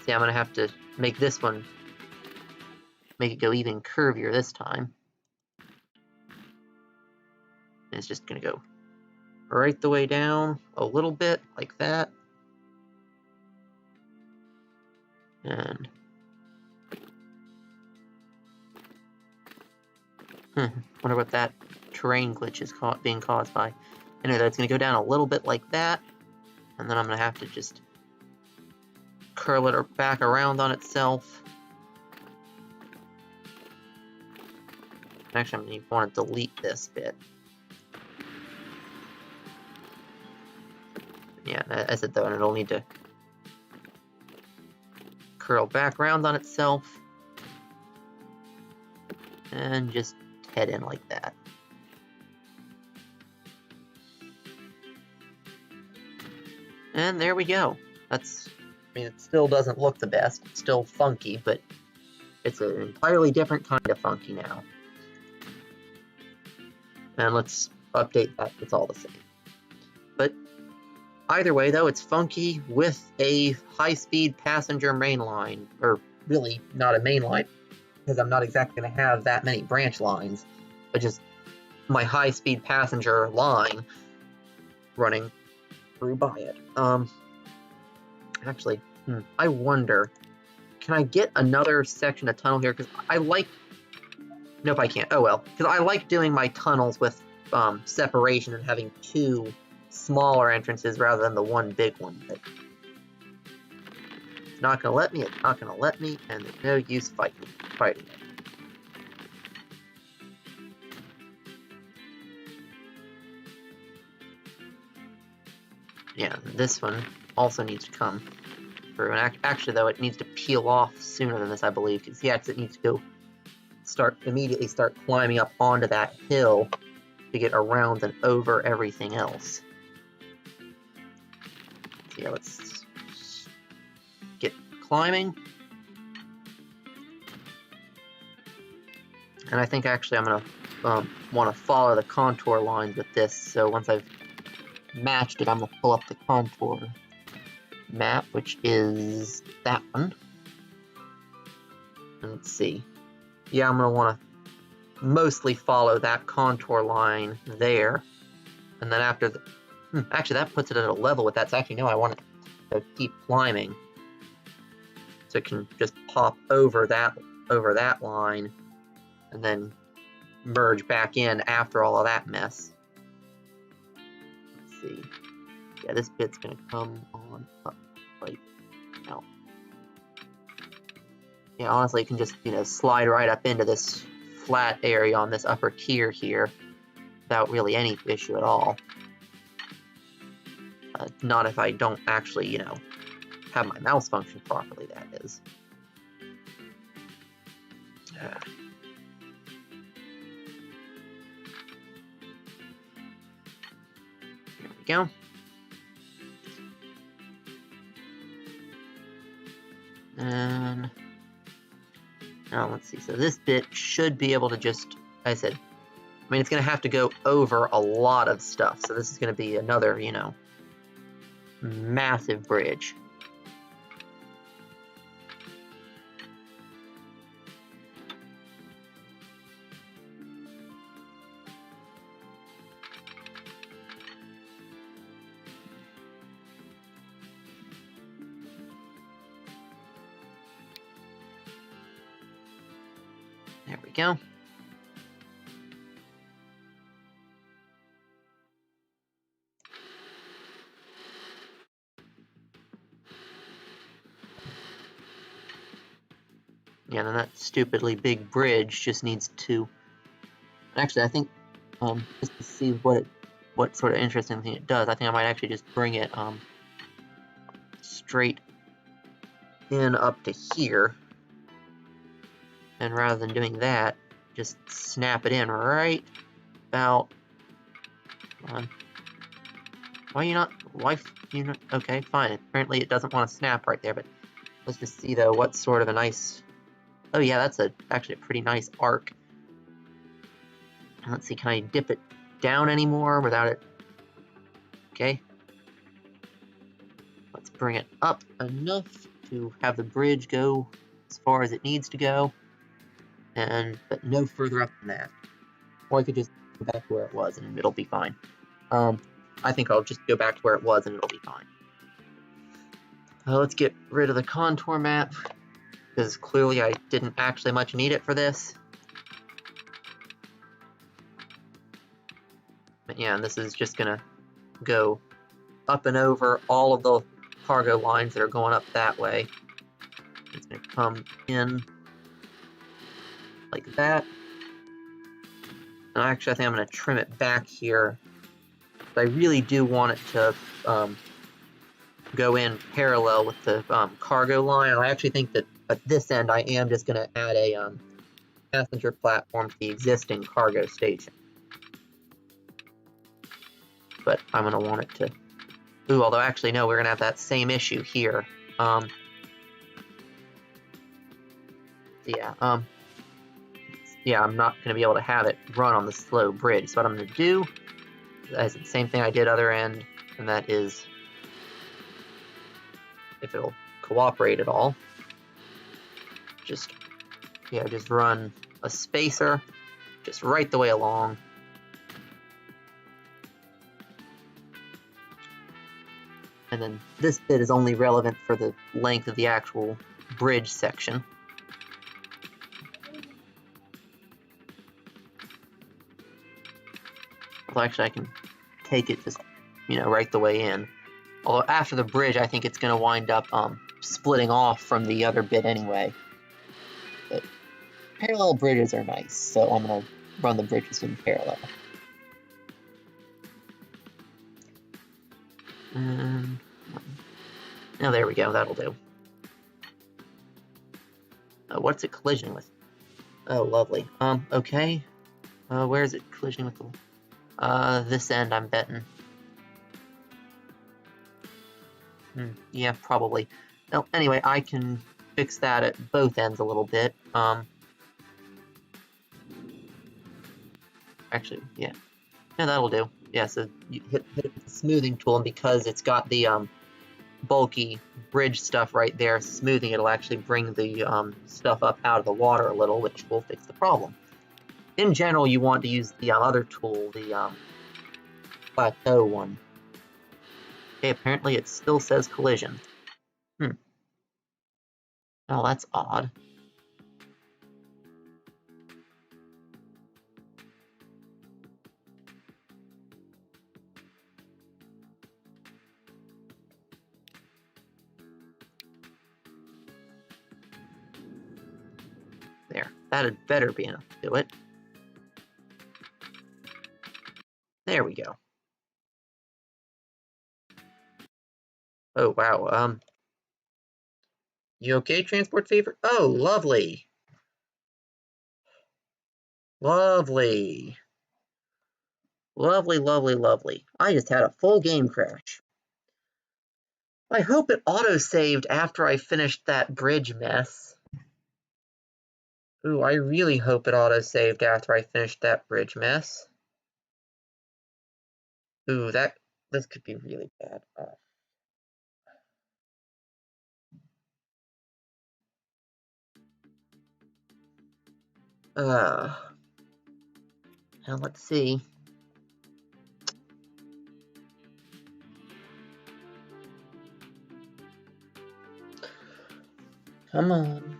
See, I'm gonna have to make this one, make it go even curvier this time. And it's just gonna go right the way down a little bit, like that. And Wonder what that terrain glitch is being caused by. Anyway, that's going to go down a little bit like that, and then I'm going to have to just curl it back around on itself. Actually, I'm going to want to delete this bit. Yeah, as it though, it'll need to curl back around on itself and just head in like that. And there we go. That's, I mean, it still doesn't look the best. It's still funky, but it's an entirely different kind of funky now. And let's update that. It's all the same. But either way, though, it's funky with a high-speed passenger main line. Or really, not a main line, because I'm not exactly going to have that many branch lines, but just my high-speed passenger line running through by it. Actually, I wonder, can I get another section of tunnel here? Because I like... Nope, I can't. Oh well. Because I like doing my tunnels with separation and having two smaller entrances rather than the one big one. But it's not going to let me, it's not going to let me, and there's no use fighting it. Yeah, this one also needs to come through. And actually, though, it needs to peel off sooner than this, I believe, because the exit needs to go immediately start climbing up onto that hill to get around and over everything else. So yeah, let's get climbing. And I think actually I'm going to want to follow the contour lines with this. So once I've matched it, I'm going to pull up the contour map, which is that one. And let's see. Yeah, I'm going to want to mostly follow that contour line there. And then after the... actually, that puts it at a level with that. So actually, no, I want it to keep climbing. So it can just pop over that line and then merge back in after all of that mess. Let's see. Yeah, this bit's going to come on up right now. Yeah, honestly, you can just, slide right up into this flat area on this upper tier here without really any issue at all. Not if I don't actually, have my mouse function properly, that is. There we go. And now let's see. So this bit should be able to just, I said, I mean, it's going to have to go over a lot of stuff. So this is going to be another, massive bridge. There we go. Yeah, then that stupidly big bridge just needs to... Actually, I think, just to see what sort of interesting thing it does, I think I might actually just bring it, straight in up to here. And rather than doing that, just snap it in right about... Come on. Okay, fine. Apparently it doesn't want to snap right there, but let's just see, though, what sort of a nice... Oh yeah, that's actually a pretty nice arc. Let's see, can I dip it down anymore without it? Okay. Let's bring it up enough to have the bridge go as far as it needs to go. But no further up than that. Or I could just go back to where it was and it'll be fine. I think I'll just go back to where it was and it'll be fine. Let's get rid of the contour map, because clearly I didn't actually much need it for this. Yeah, and this is just gonna go up and over all of the cargo lines that are going up that way. It's gonna come in like that. And actually, I think I'm gonna trim it back here. But I really do want it to go in parallel with the cargo line. I actually think that at this end, I am just gonna add a passenger platform to the existing cargo station. But I'm gonna want it to. Ooh, although actually no, we're gonna have that same issue here. Yeah, I'm not gonna be able to have it run on the slow bridge. So what I'm gonna do is the same thing I did other end, and that is, if it'll cooperate at all, just run a spacer just right the way along. And then this bit is only relevant for the length of the actual bridge section. Although actually I can take it just, right the way in. Although after the bridge, I think it's going to wind up splitting off from the other bit anyway. But parallel bridges are nice, so I'm going to run the bridges in parallel. Now there we go, that'll do. What's it collisioning with? Oh, lovely. Okay. Where is it collisioning with the... this end, I'm betting. Yeah, probably. Well, anyway, I can fix that at both ends a little bit. Actually, yeah. Yeah, that'll do. Yeah, so you hit the smoothing tool, and because it's got the bulky bridge stuff right there, smoothing it'll actually bring the stuff up out of the water a little, which will fix the problem. In general, you want to use the other tool, the plateau one. Okay, apparently it still says collision. Oh, that's odd. There, that'd better be enough to do it. There we go. Oh, wow, you okay, Transport Fever? Oh, lovely. Lovely. Lovely, lovely, lovely. I just had a full game crash. I hope it auto-saved after I finished that bridge mess. Ooh, I really hope it auto-saved after I finished that bridge mess. Ooh, this could be really bad. Now let's see. Come on.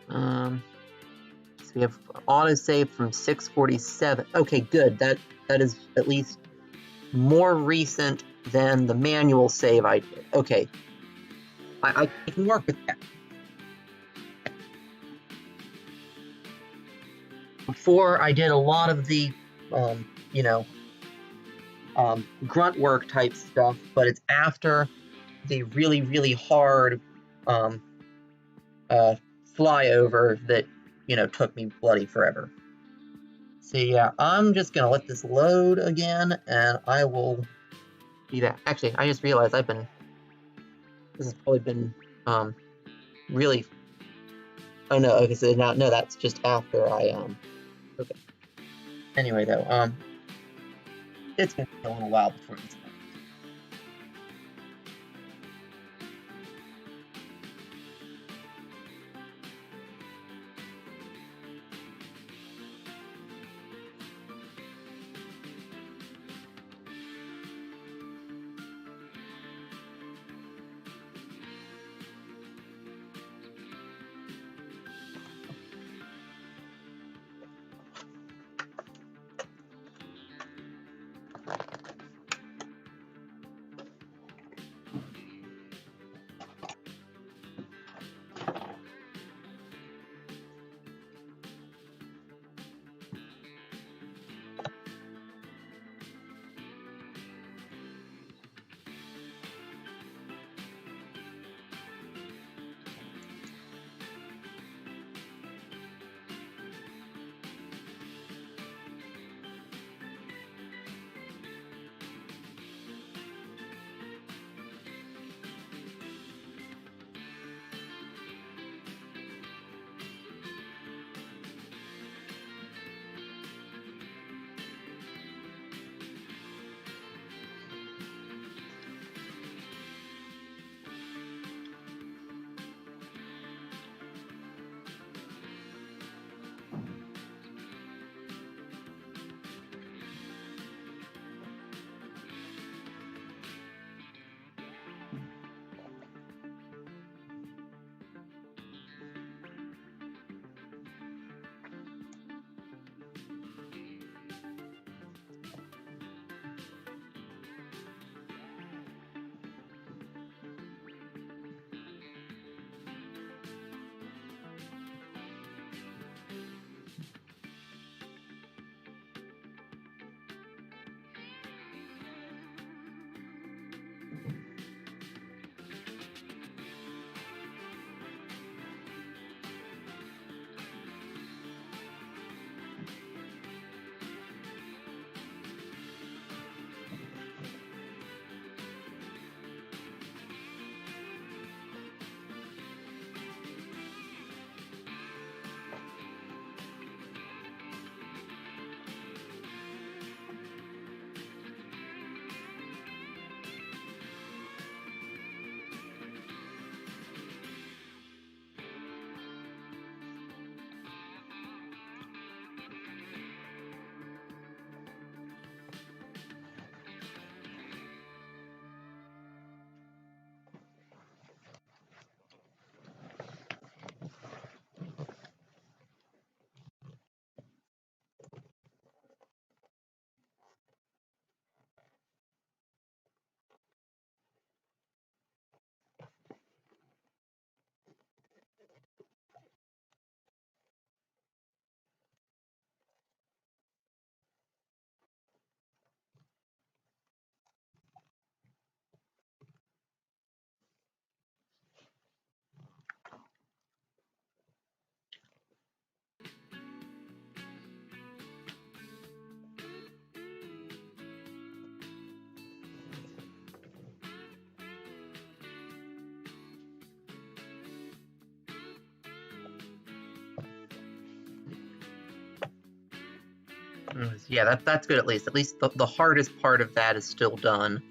So we have autosave from 647. Okay, good. That is at least more recent than the manual save I did. Okay. I can work with that. Before, I did a lot of the, grunt work type stuff, but it's after the really, really hard flyover that, took me bloody forever. So yeah, I'm just gonna let this load again, and I will be back. Actually, I just realized this has probably been, really, oh no, okay, so now, no, that's just after I, okay. Anyway, though, it's gonna be a little while before it's done. Yeah, that's good at least. At least the hardest part of that is still done.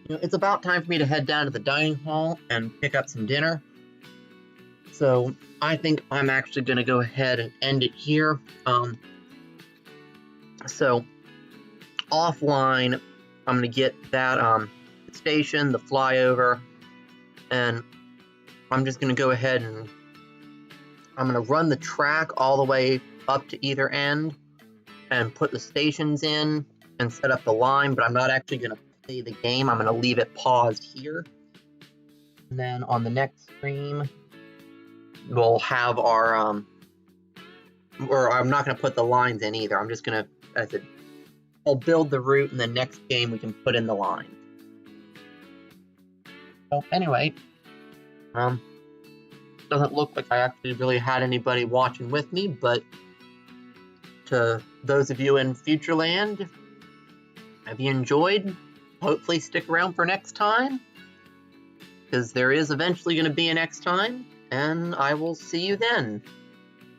It's about time for me to head down to the dining hall and pick up some dinner. So I think I'm actually going to go ahead and end it here. So offline, I'm going to get that station, the flyover, and I'm just going to go ahead and I'm going to run the track all the way up to either end and put the stations in and set up the line, but I'm not actually going to play the game. I'm going to leave it paused here. And then on the next stream, we'll have our, or I'm not going to put the lines in either. I'm just going to, as I said, I'll build the route, and the next game we can put in the line. So anyway, doesn't look like I actually really had anybody watching with me, but to those of you in Futureland, have you enjoyed? Hopefully stick around for next time, because there is eventually going to be a next time, and I will see you then.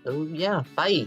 So yeah, bye.